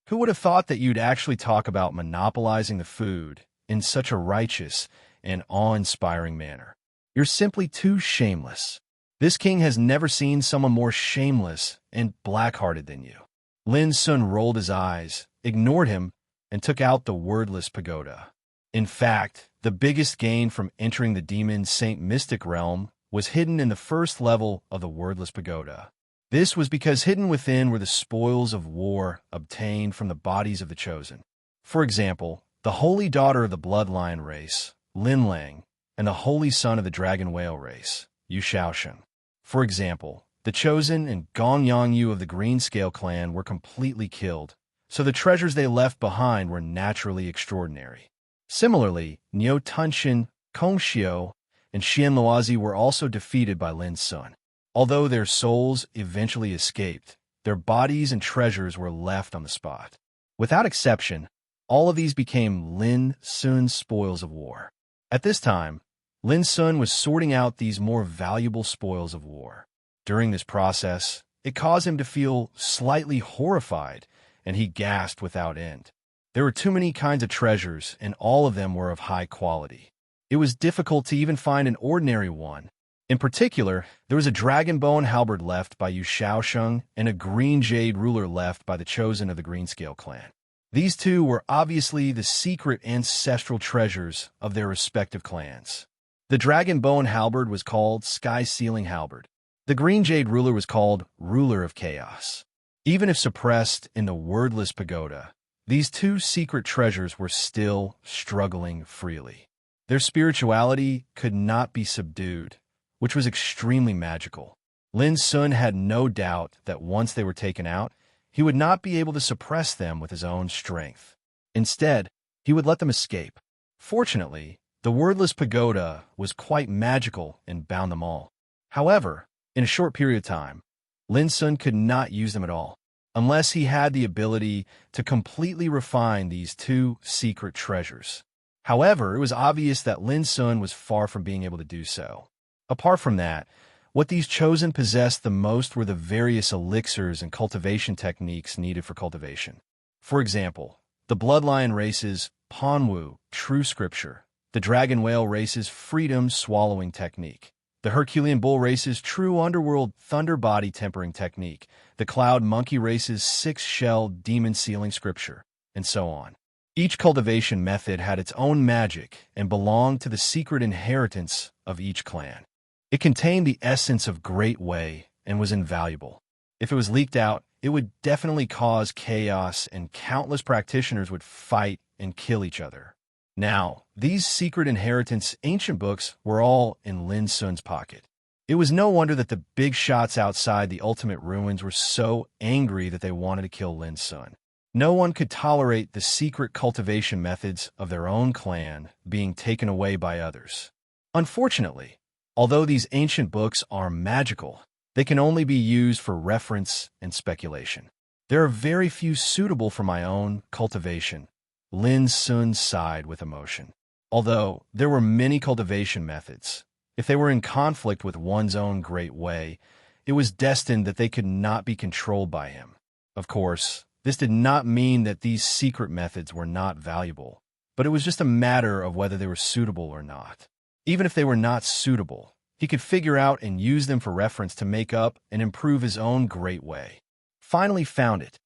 A: Who would have thought that you'd actually talk about monopolizing the food in such a righteous and awe-inspiring manner? You're simply too shameless. This king has never seen someone more shameless and black-hearted than you. Lin Sun rolled his eyes, ignored him, and took out the wordless pagoda. In fact, the biggest gain from entering the demon Saint Mystic realm was hidden in the first level of the wordless pagoda. This was because hidden within were the spoils of war obtained from the bodies of the chosen. For example, the holy daughter of the bloodline race, Lin Lang, and the holy son of the dragon whale race, Yu Shaosheng. For example, the chosen and Gong Yongyu of the Greenscale clan were completely killed, so the treasures they left behind were naturally extraordinary. Similarly, Niu Tunshin, Kong Xiu, and Xian Luozi were also defeated by Lin Sun. Although their souls eventually escaped, their bodies and treasures were left on the spot. Without exception, all of these became Lin Sun's spoils of war. At this time, Lin Sun was sorting out these more valuable spoils of war. During this process, it caused him to feel slightly horrified, and he gasped without end. There were too many kinds of treasures, and all of them were of high quality. It was difficult to even find an ordinary one. In particular, there was a dragon bow and halberd left by Yu Shaosheng and a green jade ruler left by the chosen of the Greenscale clan. These two were obviously the secret ancestral treasures of their respective clans. The dragon bow and halberd was called Sky Sealing Halberd. The green jade ruler was called Ruler of Chaos. Even if suppressed in the wordless pagoda, these two secret treasures were still struggling freely. Their spirituality could not be subdued, which was extremely magical. Lin Sun had no doubt that once they were taken out, he would not be able to suppress them with his own strength. Instead, he would let them escape. Fortunately, the wordless pagoda was quite magical and bound them all. However, in a short period of time, Lin Sun could not use them at all, unless he had the ability to completely refine these two secret treasures. However, it was obvious that Lin Sun was far from being able to do so. Apart from that, what these chosen possessed the most were the various elixirs and cultivation techniques needed for cultivation. For example, the bloodline race's Panwu, True Scripture, the dragon whale race's Freedom Swallowing Technique, the Herculean bull race's True Underworld Thunder Body Tempering Technique, the cloud monkey race's Six-Shell Demon Sealing Scripture, and so on. Each cultivation method had its own magic and belonged to the secret inheritance of each clan. It contained the essence of Great Way and was invaluable. If it was leaked out, it would definitely cause chaos and countless practitioners would fight and kill each other. Now, these secret inheritance ancient books were all in Lin Sun's pocket. It was no wonder that the big shots outside the ultimate ruins were so angry that they wanted to kill Lin Sun. No one could tolerate the secret cultivation methods of their own clan being taken away by others. Unfortunately, although these ancient books are magical, they can only be used for reference and speculation. There are very few suitable for my own cultivation. Lin Sun sighed with emotion. Although there were many cultivation methods, if they were in conflict with one's own great way, it was destined that they could not be controlled by him. Of course, this did not mean that these secret methods were not valuable, but it was just a matter of whether they were suitable or not. Even if they were not suitable, he could figure out and use them for reference to make up and improve his own great way. Finally found it.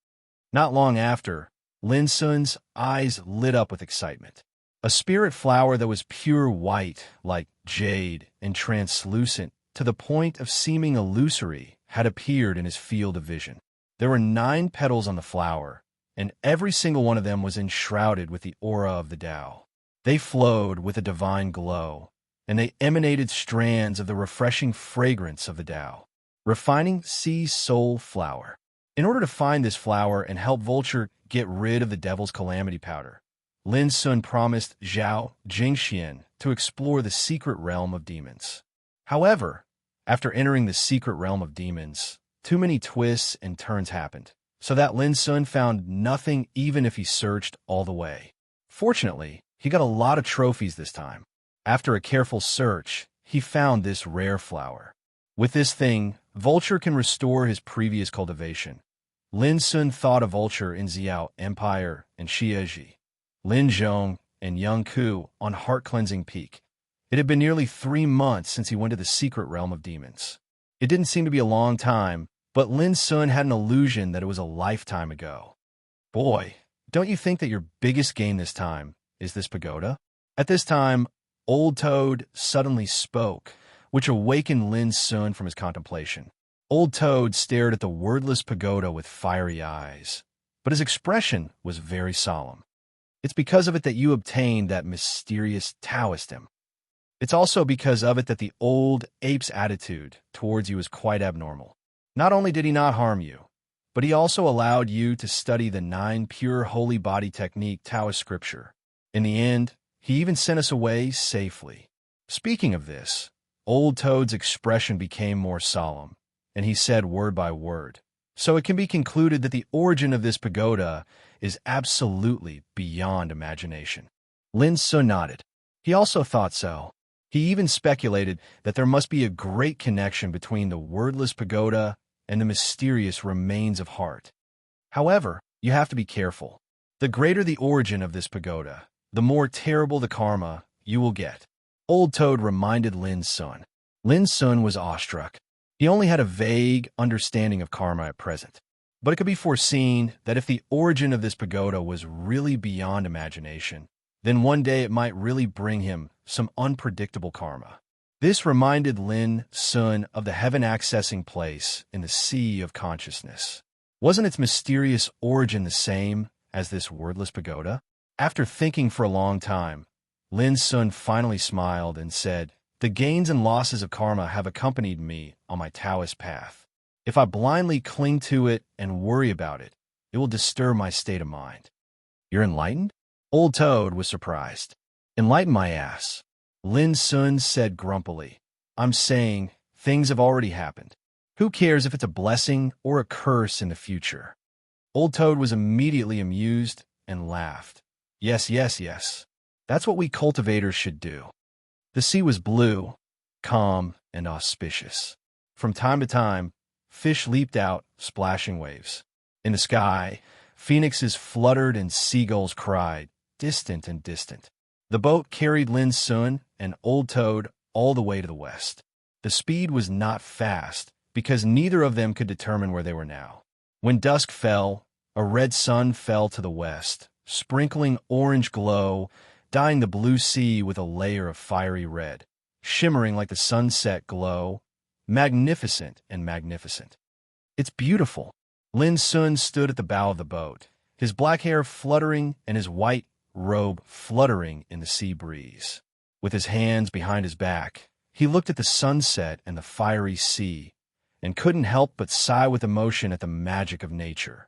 A: Not long after, Lin Sun's eyes lit up with excitement. A spirit flower that was pure white, like jade, and translucent to the point of seeming illusory, had appeared in his field of vision. There were 9 petals on the flower, and every single one of them was enshrouded with the aura of the Tao. They flowed with a divine glow, and they emanated strands of the refreshing fragrance of the Tao. Refining Sea Soul Flower. In order to find this flower and help Vulture get rid of the Devil's Calamity Powder, Lin Sun promised Zhao Jingxian to explore the secret realm of demons. However, after entering the secret realm of demons, too many twists and turns happened, so that Lin Sun found nothing even if he searched all the way. Fortunately, he got a lot of trophies this time. After a careful search, he found this rare flower. With this thing, Vulture can restore his previous cultivation. Lin Sun thought of Vulture in Xiao Empire and Xieji, Lin Zhong and Yang Ku on Heart Cleansing Peak. It had been nearly 3 months since he went to the secret realm of demons. It didn't seem to be a long time, But Lin Sun had an illusion that it was a lifetime ago. Boy, don't you think that your biggest gain this time is this pagoda? At this time, Old Toad suddenly spoke, which awakened Lin Sun from his contemplation. Old Toad stared at the wordless pagoda with fiery eyes, but his expression was very solemn. It's because of it that you obtained that mysterious Taoism. It's also because of it that the old ape's attitude towards you is quite abnormal. Not only did he not harm you, but he also allowed you to study the 9 pure holy body technique Taoist scripture. In the end, he even sent us away safely. Speaking of this, Old Toad's expression became more solemn, and he said word by word. So it can be concluded that the origin of this pagoda is absolutely beyond imagination. Lin Sun nodded. He also thought so. He even speculated that there must be a great connection between the wordless pagoda and the mysterious remains of heart. However, you have to be careful. The greater the origin of this pagoda, the more terrible the karma you will get. Old Toad reminded Lin Sun. Lin Sun was awestruck. He only had a vague understanding of karma at present, but it could be foreseen that if the origin of this pagoda was really beyond imagination, then one day it might really bring him some unpredictable karma. This reminded Lin Sun of the heaven-accessing place in the sea of consciousness. Wasn't its mysterious origin the same as this wordless pagoda? After thinking for a long time, Lin Sun finally smiled and said, "The gains and losses of karma have accompanied me on my Taoist path. If I blindly cling to it and worry about it, it will disturb my state of mind." "You're enlightened?" Old Toad was surprised. "Enlighten my ass," Lin Sun said grumpily. "I'm saying things have already happened. Who cares if it's a blessing or a curse in the future?" Old Toad was immediately amused and laughed. Yes, yes, yes. That's what we cultivators should do." The sea was blue, calm, and auspicious. From time to time, fish leaped out, splashing waves. In the sky, phoenixes fluttered and seagulls cried, distant and distant. The boat carried Lin Sun and Old Toad all the way to the west. The speed was not fast, because neither of them could determine where they were now. When dusk fell, a red sun fell to the west, sprinkling orange glow, dyeing the blue sea with a layer of fiery red, shimmering like the sunset glow, magnificent and magnificent. "It's beautiful." Lin Sun stood at the bow of the boat, his black hair fluttering and his white robe fluttering in the sea breeze. With his hands behind his back, he looked at the sunset and the fiery sea, and couldn't help but sigh with emotion at the magic of nature.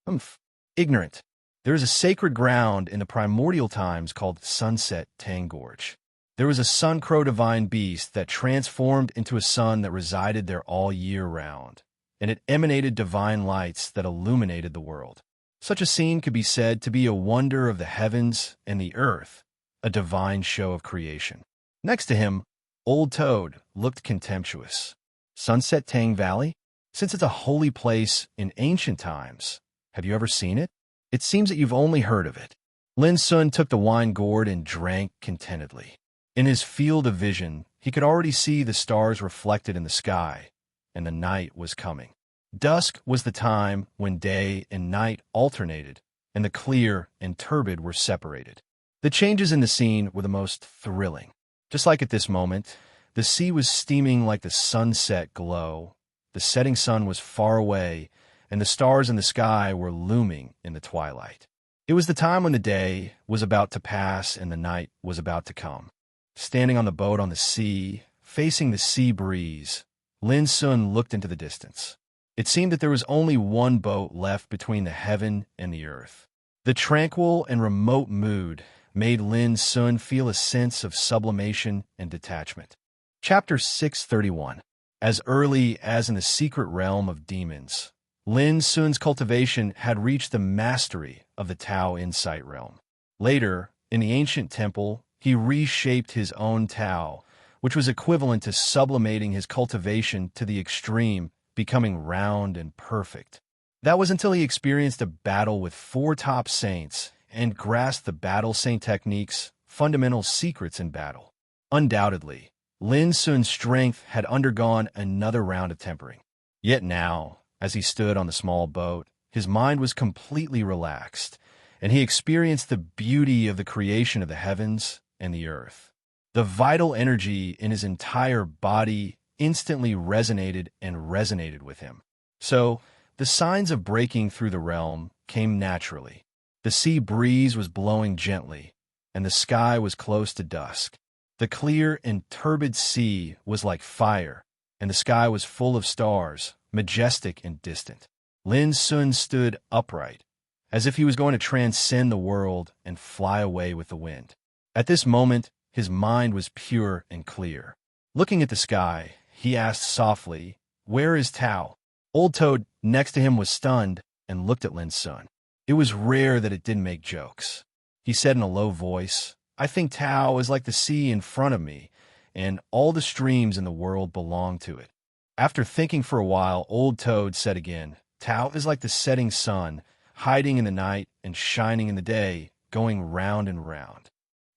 A: Humph, ignorant. There is a sacred ground in the primordial times called Sunset Tangorge. There was a sun crow divine beast that transformed into a sun that resided there all year round, and it emanated divine lights that illuminated the world. Such a scene could be said to be a wonder of the heavens and the earth, a divine show of creation. Next to him, Old Toad looked contemptuous. Sunset Tang Valley? Since it's a holy place in ancient times, have you ever seen it? It seems that you've only heard of it. Lin Sun took the wine gourd and drank contentedly. In his field of vision, he could already see the stars reflected in the sky, and the night was coming. Dusk was the time when day and night alternated, and the clear and turbid were separated. The changes in the scene were the most thrilling. Just like at this moment, the sea was steaming like the sunset glow, the setting sun was far away, and the stars in the sky were looming in the twilight. It was the time when the day was about to pass and the night was about to come. Standing on the boat on the sea, facing the sea breeze, Lin Sun looked into the distance. It seemed that there was only one boat left between the heaven and the earth. The tranquil and remote mood made Lin Sun feel a sense of sublimation and detachment. Chapter 631. As early as in the secret realm of demons, Lin Sun's cultivation had reached the mastery of the Tao Insight realm. Later, in the ancient temple, he reshaped his own Tao, which was equivalent to sublimating his cultivation to the extreme, becoming round and perfect. That was until he experienced a battle with 4 top saints and grasped the battle saint technique's fundamental secrets in battle. Undoubtedly, Lin Sun's strength had undergone another round of tempering. Yet now, As he stood on the small boat, his mind was completely relaxed, and he experienced the beauty of the creation of the heavens and the earth. The vital energy in his entire body instantly resonated with him. So, the signs of breaking through the realm came naturally. The sea breeze was blowing gently, and the sky was close to dusk. The clear and turbid sea was like fire, and the sky was full of stars, majestic and distant. Lin Sun stood upright, as if he was going to transcend the world and fly away with the wind. At this moment, his mind was pure and clear. Looking at the sky, he asked softly, "Where is Tao?" Old Toad, next to him, was stunned and looked at Lin Sun. It was rare that it didn't make jokes. He said in a low voice, "I think Tao is like the sea in front of me, and all the streams in the world belong to it." After thinking for a while, Old Toad said again, "Tao is like the setting sun, hiding in the night and shining in the day, going round and round."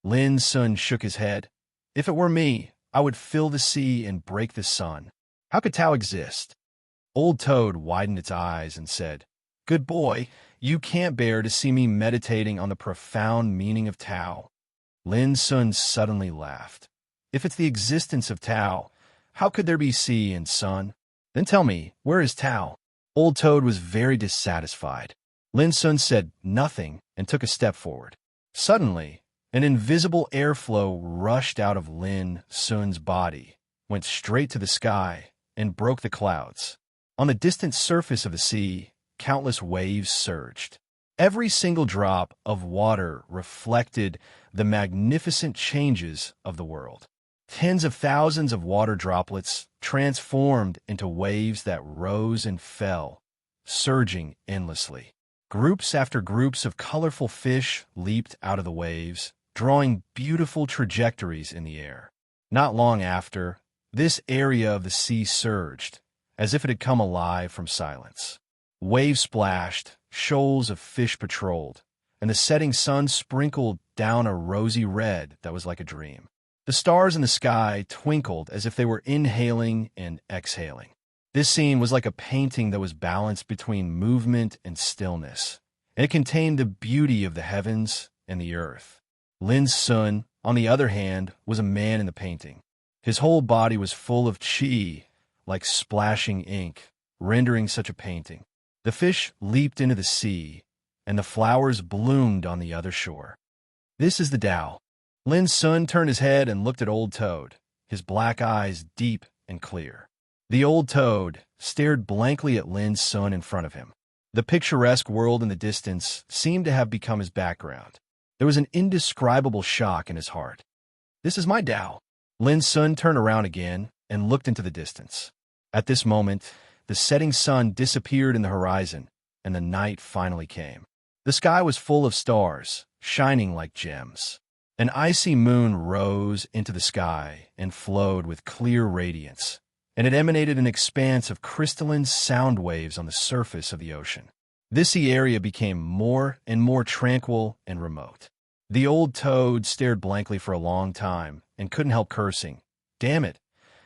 A: Lin Sun shook his head. "If it were me, I would fill the sea and break the sun. How could Tao exist?" Old Toad widened its eyes and said, "Good boy, you can't bear to see me meditating on the profound meaning of Tao." Lin Sun suddenly laughed. "If it's the existence of Tao, how could there be sea and sun? Then tell me, where is Tao?" Old Toad was very dissatisfied. Lin Sun said nothing and took a step forward. Suddenly, an invisible airflow rushed out of Lin Sun's body, went straight to the sky, and broke the clouds. On the distant surface of the sea, countless waves surged. Every single drop of water reflected the magnificent changes of the world. Tens of thousands of water droplets transformed into waves that rose and fell, surging endlessly. Groups after groups of colorful fish leaped out of the waves, drawing beautiful trajectories in the air. Not long after, this area of the sea surged, as if it had come alive from silence. Waves splashed, shoals of fish patrolled, and the setting sun sprinkled down a rosy red that was like a dream. The stars in the sky twinkled as if they were inhaling and exhaling. This scene was like a painting that was balanced between movement and stillness, and it contained the beauty of the heavens and the earth. Lin Sun, on the other hand, was a man in the painting. His whole body was full of qi, like splashing ink, rendering such a painting. The fish leaped into the sea, and the flowers bloomed on the other shore. "This is the Tao." Lin Sun turned his head and looked at Old Toad, his black eyes deep and clear. The Old Toad stared blankly at Lin Sun in front of him. The picturesque world in the distance seemed to have become his background. There was an indescribable shock in his heart. "This is my Tao." Lin Sun turned around again and looked into the distance. At this moment, the setting sun disappeared in the horizon, and the night finally came. The sky was full of stars, shining like gems. An icy moon rose into the sky and flowed with clear radiance, and it emanated an expanse of crystalline sound waves on the surface of the ocean. This sea area became more and more tranquil and remote. The Old Toad stared blankly for a long time and couldn't help cursing. "Damn it!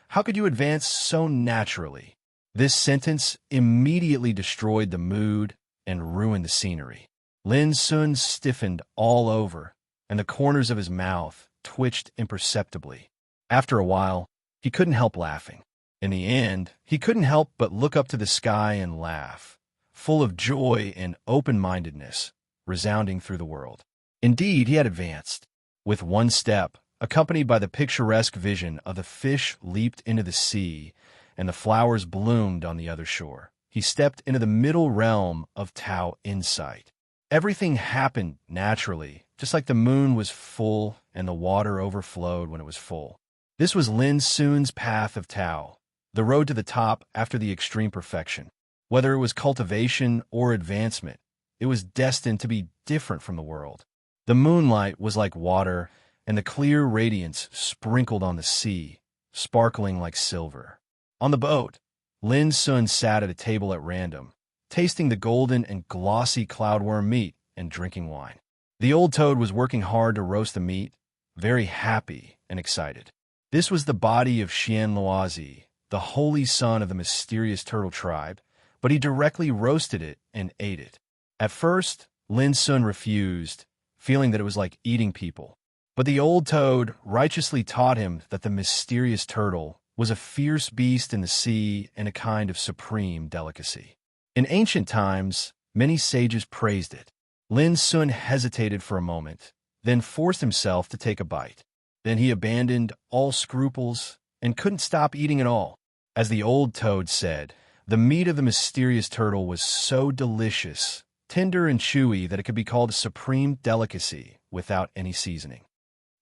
A: How could you advance so naturally?" This sentence immediately destroyed the mood and ruined the scenery. Lin Sun stiffened all over, and the corners of his mouth twitched imperceptibly. After a while, he couldn't help laughing. In the end, he couldn't help but look up to the sky and laugh, full of joy and open-mindedness, resounding through the world. Indeed, he had advanced. With one step, accompanied by the picturesque vision of the fish leaped into the sea and the flowers bloomed on the other shore, he stepped into the middle realm of Tao insight. Everything happened naturally, just like the moon was full and the water overflowed when it was full. This was Lin Sun's path of Tao, the road to the top after the extreme perfection. Whether it was cultivation or advancement, it was destined to be different from the world. The moonlight was like water, and the clear radiance sprinkled on the sea, sparkling like silver. On the boat, Lin Sun sat at a table at random, tasting the golden and glossy cloudworm meat and drinking wine. The Old Toad was working hard to roast the meat, very happy and excited. This was the body of Xian Luozi, the holy son of the mysterious turtle tribe, but he directly roasted it and ate it. At first, Lin Sun refused, feeling that it was like eating people. But the old toad righteously taught him that the mysterious turtle was a fierce beast in the sea and a kind of supreme delicacy. In ancient times, many sages praised it. Lin Sun hesitated for a moment, then forced himself to take a bite. Then he abandoned all scruples and couldn't stop eating it all. As the old toad said, the meat of the mysterious turtle was so delicious, tender and chewy that it could be called a supreme delicacy without any seasoning.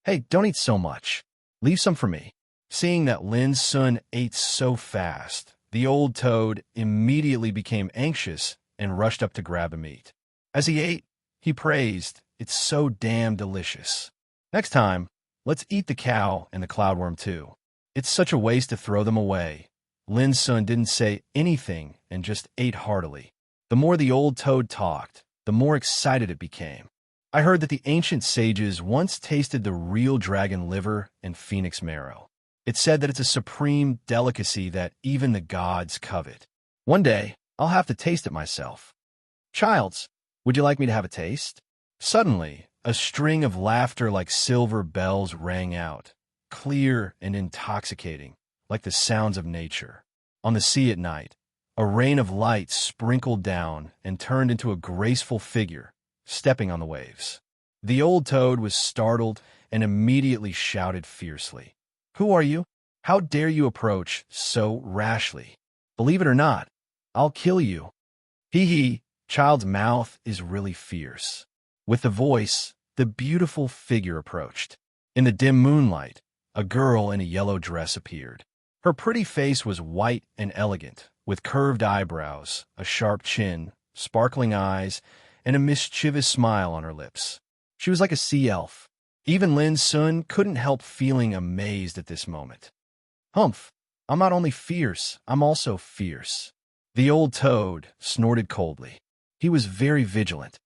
A: Hey, don't eat so much. Leave some for me. Seeing that Lin Sun ate so fast, the old toad immediately became anxious and rushed up to grab the meat. As he ate, he praised, "It's so damn delicious. Next time, let's eat the cow and the cloudworm too. It's such a waste to throw them away." Lin Sun didn't say anything and just ate heartily. The more the old toad talked, the more excited it became. I heard that the ancient sages once tasted the real dragon liver and phoenix marrow. It said that it's a supreme delicacy that even the gods covet. One day, I'll have to taste it myself. Childs, would you like me to have a taste? Suddenly, a string of laughter like silver bells rang out, clear and intoxicating, like the sounds of nature. On the sea at night, a rain of light sprinkled down and turned into a graceful figure, stepping on the waves. The old toad was startled and immediately shouted fiercely, "Who are you? How dare you approach so rashly? Believe it or not, I'll kill you." Hee, Child's mouth is really fierce. With the voice, the beautiful figure approached. In the dim moonlight, a girl in a yellow dress appeared. Her pretty face was white and elegant, with curved eyebrows, a sharp chin, sparkling eyes, and a mischievous smile on her lips. She was like a sea elf. Even Lin Sun couldn't help feeling amazed at this moment. "Humph, I'm not only fierce, I'm also fierce." The old toad snorted coldly. He was very vigilant.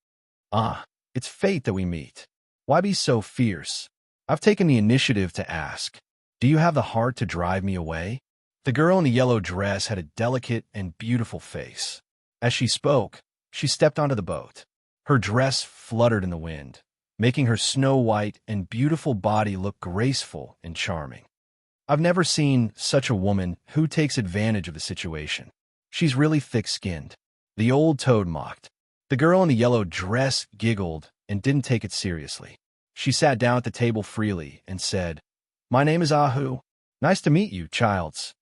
A: "Ah, it's fate that we meet. Why be so fierce? I've taken the initiative to ask. Do you have the heart to drive me away?" The girl in the yellow dress had a delicate and beautiful face. As she spoke, she stepped onto the boat. Her dress fluttered in the wind, making her snow-white and beautiful body look graceful and charming. I've never seen such a woman who takes advantage of the situation. She's really thick-skinned. The old toad mocked. The girl in the yellow dress giggled and didn't take it seriously. She sat down at the table freely and said, "My name is Ahu. Nice to meet you, Childs."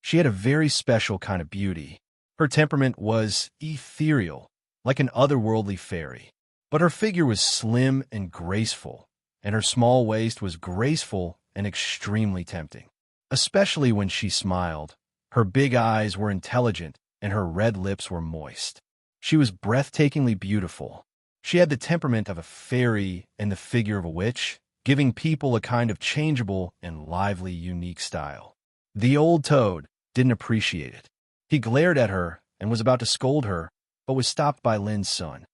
A: She had a very special kind of beauty. Her temperament was ethereal, like an otherworldly fairy. But her figure was slim and graceful, and her small waist was graceful and extremely tempting. Especially when she smiled. Her big eyes were intelligent, and her red lips were moist. She was breathtakingly beautiful. She had the temperament of a fairy and the figure of a witch, giving people a kind of changeable and lively, unique style. The old toad didn't appreciate it. He glared at her and was about to scold her, but was stopped by Lin Sun.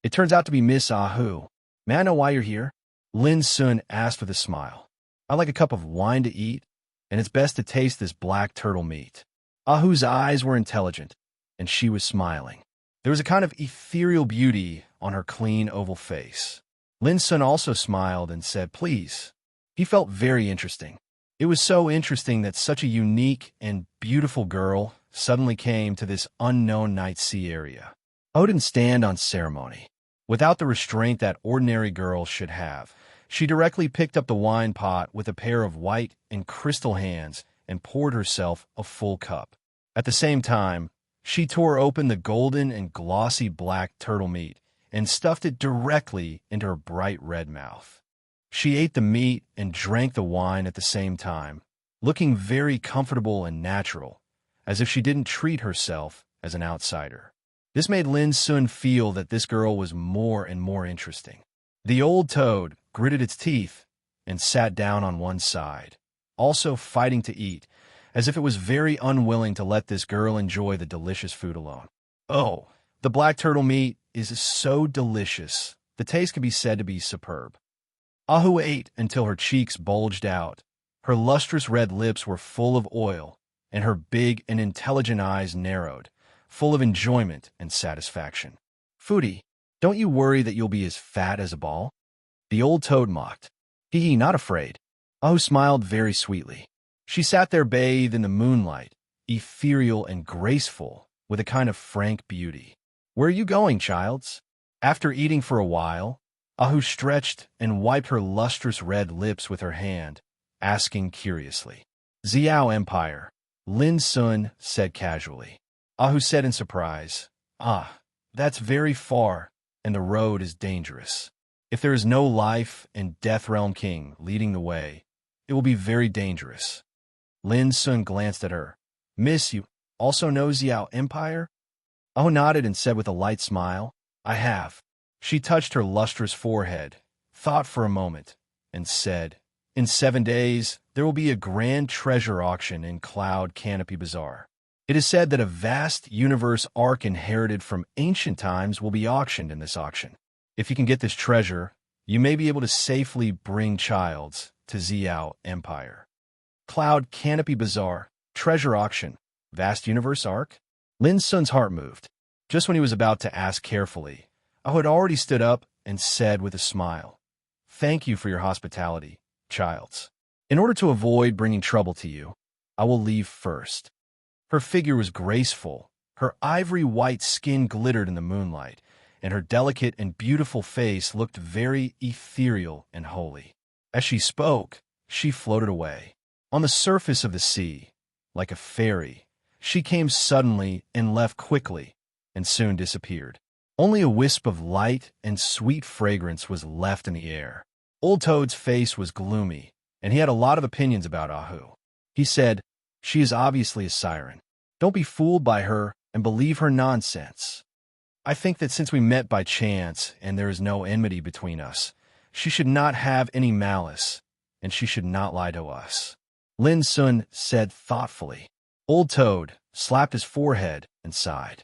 A: "It turns out to be Miss Ahu. May I know why you're here?" Lin Sun asked with a smile. "I like a cup of wine to eat, and it's best to taste this black turtle meat." Ahu's eyes were intelligent, and she was smiling. There was a kind of ethereal beauty on her clean oval face. Lin Sun also smiled and said, "Please." He felt very interesting. It was so interesting that such a unique and beautiful girl suddenly came to this unknown night sea area. Oh didn't stand on ceremony. Without the restraint that ordinary girls should have, she directly picked up the wine pot with a pair of white and crystal hands and poured herself a full cup. At the same time, she tore open the golden and glossy black turtle meat and stuffed it directly into her bright red mouth. She ate the meat and drank the wine at the same time, looking very comfortable and natural, as if she didn't treat herself as an outsider. This made Lin Sun feel that this girl was more and more interesting. The old toad gritted its teeth and sat down on one side, also fighting to eat, as if it was very unwilling to let this girl enjoy the delicious food alone. Oh, the black turtle meat is so delicious. The taste can be said to be superb. Ahu ate until her cheeks bulged out. Her lustrous red lips were full of oil, and her big and intelligent eyes narrowed, full of enjoyment and satisfaction. "Foodie, don't you worry that you'll be as fat as a ball?" The old toad mocked. "Hee, not afraid." Ahu smiled very sweetly. She sat there bathed in the moonlight, ethereal and graceful, with a kind of frank beauty. "Where are you going, childs?" After eating for a while, Ahu stretched and wiped her lustrous red lips with her hand, asking curiously. "Xiao Empire," Lin Sun said casually. Ahu said in surprise, "Ah, that's very far, and the road is dangerous. If there is no life and Death Realm King leading the way, it will be very dangerous." Lin Sun glanced at her. "Miss, you also know Xiao Empire?" Ahu nodded and said with a light smile, "I have." She touched her lustrous forehead, thought for a moment, and said, "In 7 days, there will be a grand treasure auction in Cloud Canopy Bazaar. It is said that a vast universe ark inherited from ancient times will be auctioned in this auction. If you can get this treasure, you may be able to safely bring childs to Xiao Empire." Cloud Canopy Bazaar, treasure auction, vast universe ark? Lin Sun's heart moved. Just when he was about to ask carefully, Ahu had already stood up and said with a smile, "Thank you for your hospitality, childs. In order to avoid bringing trouble to you, I will leave first." Her figure was graceful, her ivory white skin glittered in the moonlight, and her delicate and beautiful face looked very ethereal and holy. As she spoke, she floated away. On the surface of the sea, like a fairy, she came suddenly and left quickly, and soon disappeared. Only a wisp of light and sweet fragrance was left in the air. Old Toad's face was gloomy, and he had a lot of opinions about Ahu. He said, "She is obviously a siren. Don't be fooled by her and believe her nonsense. I think that since we met by chance and there is no enmity between us, she should not have any malice, and she should not lie to us." Lin Sun said thoughtfully. Old Toad slapped his forehead and sighed.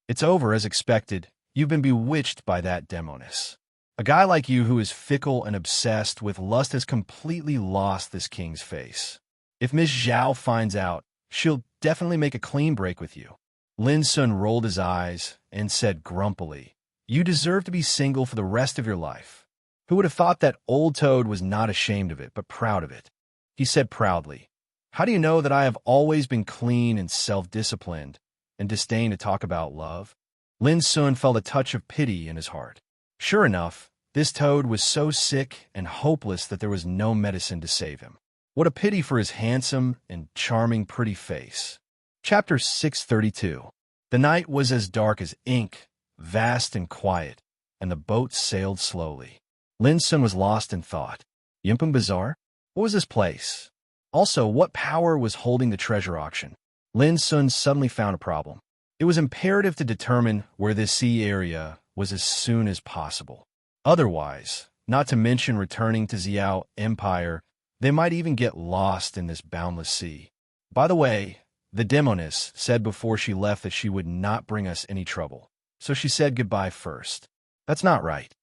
A: "It's over as expected. You've been bewitched by that demoness. A guy like you who is fickle and obsessed with lust has completely lost this king's face. If Miss Zhao finds out, she'll definitely make a clean break with you." Lin Sun rolled his eyes and said grumpily, "You deserve to be single for the rest of your life." Who would have thought that Old Toad was not ashamed of it, but proud of it? He said proudly, "How do you know that I have always been clean and self-disciplined and disdain to talk about love?" Lin Sun felt a touch of pity in his heart. Sure enough, this toad was so sick and hopeless that there was no medicine to save him. What a pity for his handsome and charming pretty face. Chapter 632. The night was as dark as ink, vast and quiet, and the boat sailed slowly. Lin Sun was lost in thought. Yimpung Bazaar? What was this place? Also, what power was holding the treasure auction? Lin Sun suddenly found a problem. It was imperative to determine where this sea area was as soon as possible. Otherwise, not to mention returning to Xiao Empire, they might even get lost in this boundless sea. By the way, the demoness said before she left that she would not bring us any trouble, so she said goodbye first. That's not right.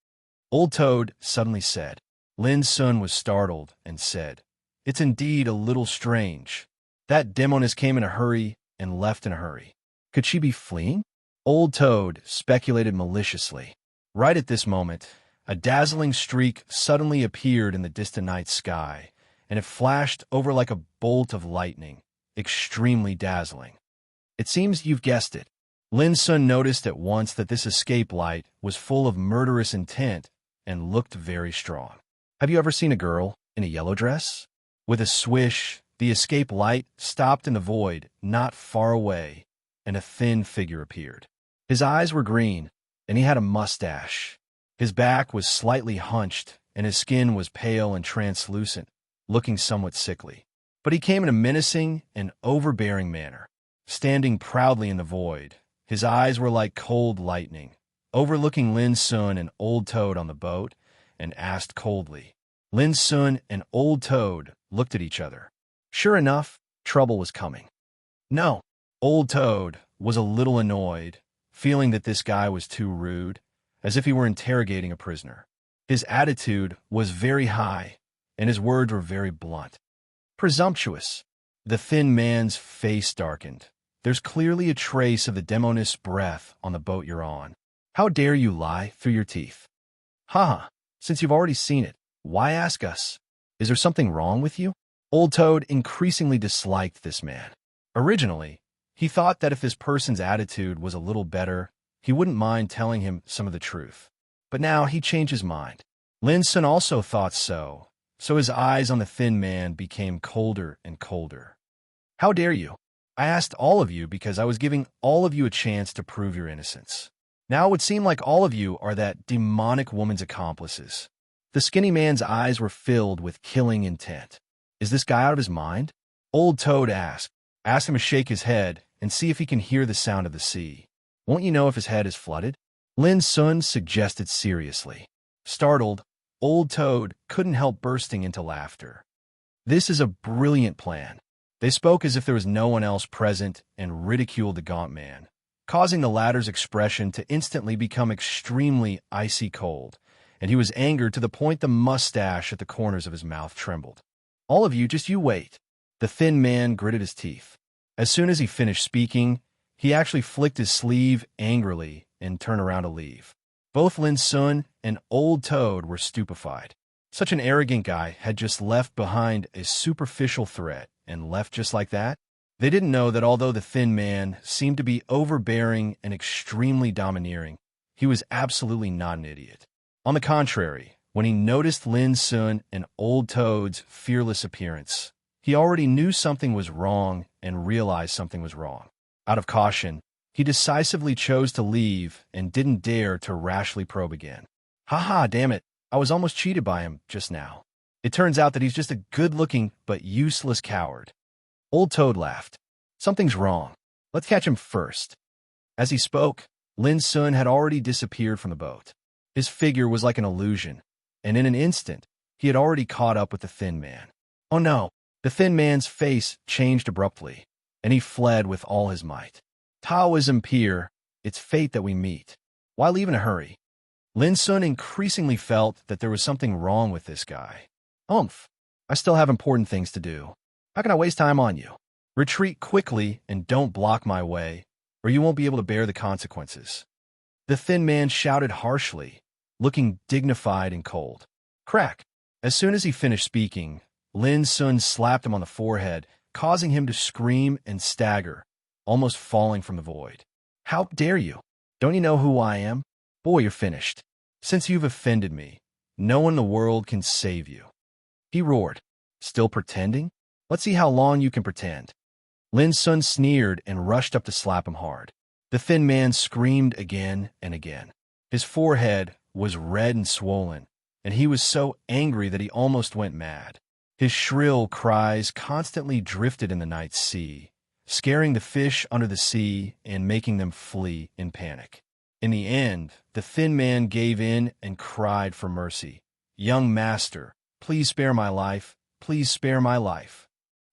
A: Old Toad suddenly said. Lin Sun was startled and said, "It's indeed a little strange. That demoness came in a hurry and left in a hurry. Could she be fleeing?" Old Toad speculated maliciously. Right at this moment, a dazzling streak suddenly appeared in the distant night sky, and it flashed over like a bolt of lightning, extremely dazzling. It seems you've guessed it. Lin Sun noticed at once that this escape light was full of murderous intent and looked very strong. Have you ever seen a girl in a yellow dress? With a swish, the escape light stopped in the void not far away, and a thin figure appeared. His eyes were green, and he had a mustache. His back was slightly hunched, and his skin was pale and translucent, looking somewhat sickly. But he came in a menacing and overbearing manner, standing proudly in the void. His eyes were like cold lightning, overlooking Lin Sun and Old Toad on the boat, and asked coldly. Lin Sun and Old Toad looked at each other. Sure enough, trouble was coming. No, Old Toad was a little annoyed, feeling that this guy was too rude, as if he were interrogating a prisoner. His attitude was very high, and his words were very blunt. Presumptuous. The thin man's face darkened, There's clearly a trace of the demoness breath on the boat you're on. How dare you lie through your teeth? Haha, since you've already seen it, why ask us? Is there something wrong with you? Old Toad increasingly disliked this man. Originally, he thought that if this person's attitude was a little better, he wouldn't mind telling him some of the truth. But now he changed his mind. Lin Sun also thought so his eyes on the thin man became colder and colder. How dare you? I asked all of you because I was giving all of you a chance to prove your innocence. Now it would seem like all of you are that demonic woman's accomplices. The skinny man's eyes were filled with killing intent. Is this guy out of his mind? Old Toad asked. Ask him to shake his head and see if he can hear the sound of the sea. Won't you know if his head is flooded? Lin Sun suggested seriously. Startled, Old Toad couldn't help bursting into laughter. This is a brilliant plan. They spoke as if there was no one else present and ridiculed the gaunt man, causing the latter's expression to instantly become extremely icy cold, and he was angered to the point the mustache at the corners of his mouth trembled. All of you, just you wait. The thin man gritted his teeth. As soon as he finished speaking, he actually flicked his sleeve angrily and turned around to leave. Both Lin Sun and Old Toad were stupefied. Such an arrogant guy had just left behind a superficial threat and left just like that? They didn't know that although the thin man seemed to be overbearing and extremely domineering, he was absolutely not an idiot. On the contrary, when he noticed Lin Sun and Old Toad's fearless appearance, he already knew something was wrong and realized something was wrong. Out of caution, he decisively chose to leave and didn't dare to rashly probe again. Haha, damn it, I was almost cheated by him just now. It turns out that he's just a good-looking but useless coward. Old Toad laughed. Something's wrong. Let's catch him first. As he spoke, Lin Sun had already disappeared from the boat. His figure was like an illusion, and in an instant, he had already caught up with the thin man. Oh no! The thin man's face changed abruptly, and he fled with all his might. Taoism Pier, it's fate that we meet. Why leave in a hurry? Lin Sun increasingly felt that there was something wrong with this guy. I still have important things to do. How can I waste time on you? Retreat quickly and don't block my way, or you won't be able to bear the consequences. The thin man shouted harshly, looking dignified and cold. Crack! As soon as he finished speaking, Lin Sun slapped him on the forehead, causing him to scream and stagger, almost falling from the void. How dare you? Don't you know who I am? Boy, you're finished. Since you've offended me, no one in the world can save you. He roared. Still pretending? Let's see how long you can pretend. Lin Sun sneered and rushed up to slap him hard. The thin man screamed again and again. His forehead was red and swollen, and he was so angry that he almost went mad. His shrill cries constantly drifted in the night sea, scaring the fish under the sea and making them flee in panic. In the end, the thin man gave in and cried for mercy. Young master, please spare my life. Please spare my life.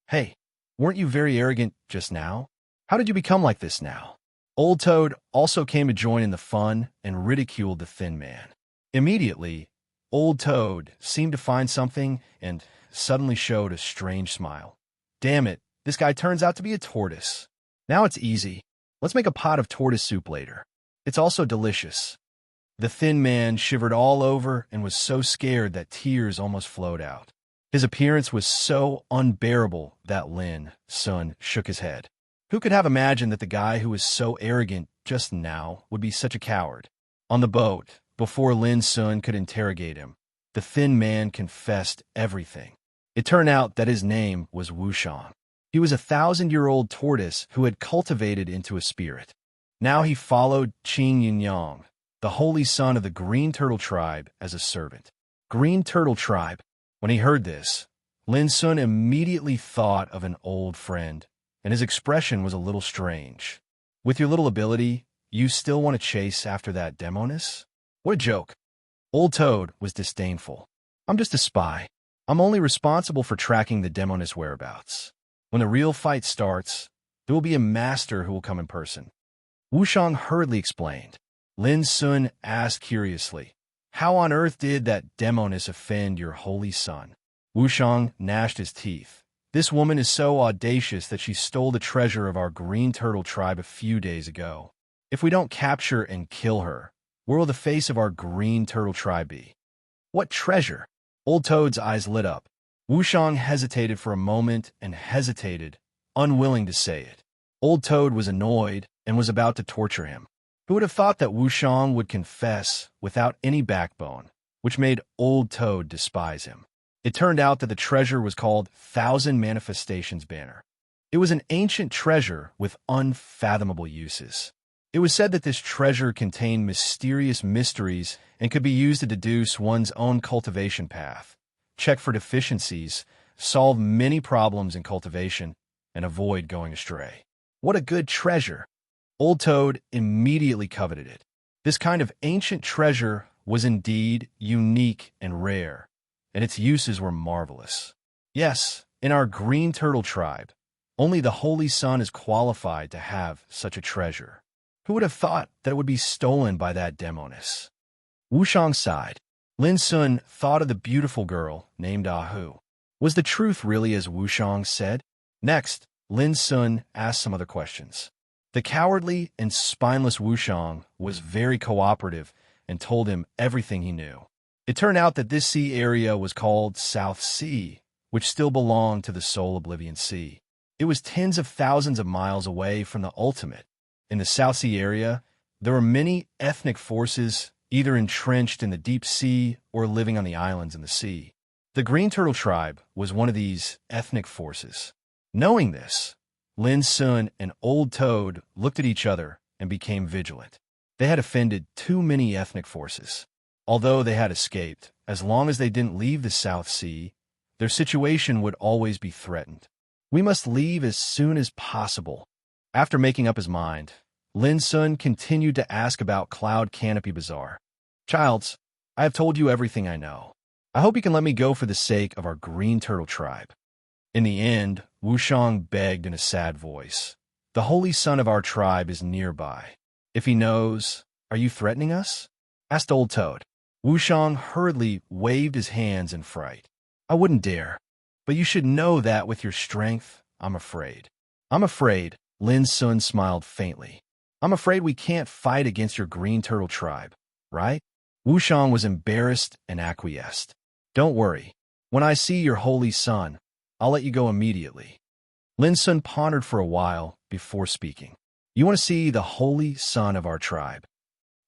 A: Hey, weren't you very arrogant just now? How did you become like this now? Old Toad also came to join in the fun and ridiculed the thin man. Immediately, Old Toad seemed to find something and suddenly showed a strange smile. Damn it, this guy turns out to be a tortoise. Now it's easy. Let's make a pot of tortoise soup later. It's also delicious. The thin man shivered all over and was so scared that tears almost flowed out. His appearance was so unbearable that Lin Sun shook his head. Who could have imagined that the guy who was so arrogant just now would be such a coward? On the boat, before Lin Sun could interrogate him, the thin man confessed everything. It turned out that his name was Wushang. He was a 1,000-year-old tortoise who had cultivated into a spirit. Now he followed Qing Yinyang, the holy son of the Green Turtle Tribe, as a servant. Green Turtle Tribe. When he heard this, Lin Sun immediately thought of an old friend, and his expression was a little strange. With your little ability, you still want to chase after that demoness? What a joke. Old Toad was disdainful. I'm just a spy. I'm only responsible for tracking the demoness whereabouts. When the real fight starts, there will be a master who will come in person. Wushang hurriedly explained. Lin Sun asked curiously, how on earth did that demoness offend your holy son? Wushang gnashed his teeth. This woman is so audacious that she stole the treasure of our green turtle tribe a few days ago. If we don't capture and kill her, where will the face of our green turtle tribe be? What treasure? Old Toad's eyes lit up. Wushang hesitated for a moment and hesitated, unwilling to say it. Old Toad was annoyed and was about to torture him. Who would have thought that Wushang would confess without any backbone, which made Old Toad despise him? It turned out that the treasure was called Thousand Manifestations Banner. It was an ancient treasure with unfathomable uses. It was said that this treasure contained mysterious mysteries and could be used to deduce one's own cultivation path, check for deficiencies, solve many problems in cultivation, and avoid going astray. What a good treasure! Old Toad immediately coveted it. This kind of ancient treasure was indeed unique and rare, and its uses were marvelous. Yes, in our green turtle tribe, only the Holy Sun is qualified to have such a treasure. Who would have thought that it would be stolen by that demoness? Wushang sighed. Lin Sun thought of the beautiful girl named Ahu. Was the truth really as Wushang said? Next, Lin Sun asked some other questions. The cowardly and spineless Wushang was very cooperative and told him everything he knew. It turned out that this sea area was called South Sea, which still belonged to the Soul Oblivion Sea. It was tens of thousands of miles away from the ultimate. In the South Sea area, there were many ethnic forces either entrenched in the deep sea or living on the islands in the sea. The Green Turtle Tribe was one of these ethnic forces. Knowing this, Lin Sun and Old Toad looked at each other and became vigilant. They had offended too many ethnic forces. Although they had escaped, as long as they didn't leave the South Sea, their situation would always be threatened. We must leave as soon as possible. After making up his mind, Lin Sun continued to ask about Cloud Canopy Bazaar. Childs, I have told you everything I know. I hope you can let me go for the sake of our Green Turtle Tribe. In the end, Wushang begged in a sad voice. The Holy Sun of our tribe is nearby. If he knows, are you threatening us? Asked Old Toad. Wushang hurriedly waved his hands in fright. I wouldn't dare, but you should know that with your strength, I'm afraid. I'm afraid, Lin Sun smiled faintly. I'm afraid we can't fight against your Green Turtle Tribe, right? Wushang was embarrassed and acquiesced. Don't worry. When I see your Holy Sun, I'll let you go immediately. Lin Sun pondered for a while before speaking. You want to see the Holy Sun of our tribe?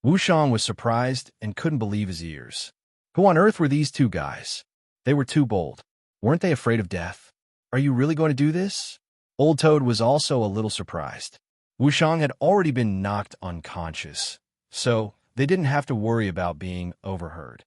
A: Wushang was surprised and couldn't believe his ears. Who on earth were these two guys? They were too bold. Weren't they afraid of death? Are you really going to do this? Old Toad was also a little surprised. Wushang had already been knocked unconscious, so they didn't have to worry about being overheard.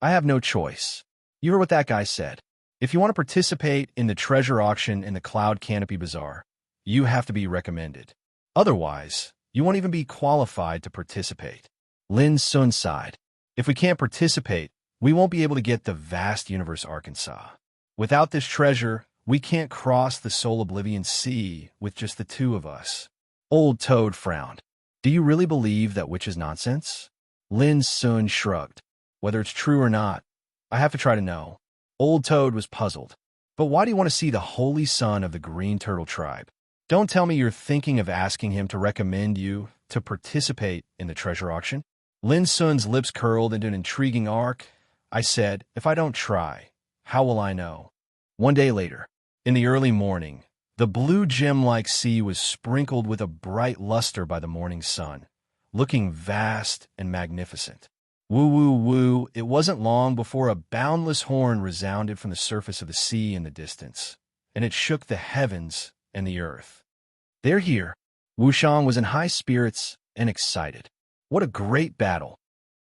A: I have no choice. You heard what that guy said. If you want to participate in the treasure auction in the Cloud Canopy Bazaar, you have to be recommended. Otherwise, you won't even be qualified to participate. Lin Sun sighed. If we can't participate, we won't be able to get the vast universe Arkansas. Without this treasure, we can't cross the Soul Oblivion Sea with just the two of us. Old Toad frowned. Do you really believe that which is nonsense? Lin Sun shrugged. Whether it's true or not, I have to try to know. Old Toad was puzzled. But why do you want to see the Holy Sun of the Green Turtle Tribe? Don't tell me you're thinking of asking him to recommend you to participate in the treasure auction? Lin Sun's lips curled into an intriguing arc. I said, if I don't try, how will I know? One day later, in the early morning, the blue gem-like sea was sprinkled with a bright luster by the morning sun, looking vast and magnificent. Woo, woo, woo, it wasn't long before a boundless horn resounded from the surface of the sea in the distance, and it shook the heavens and the earth. They're here. Wushang was in high spirits and excited. What a great battle.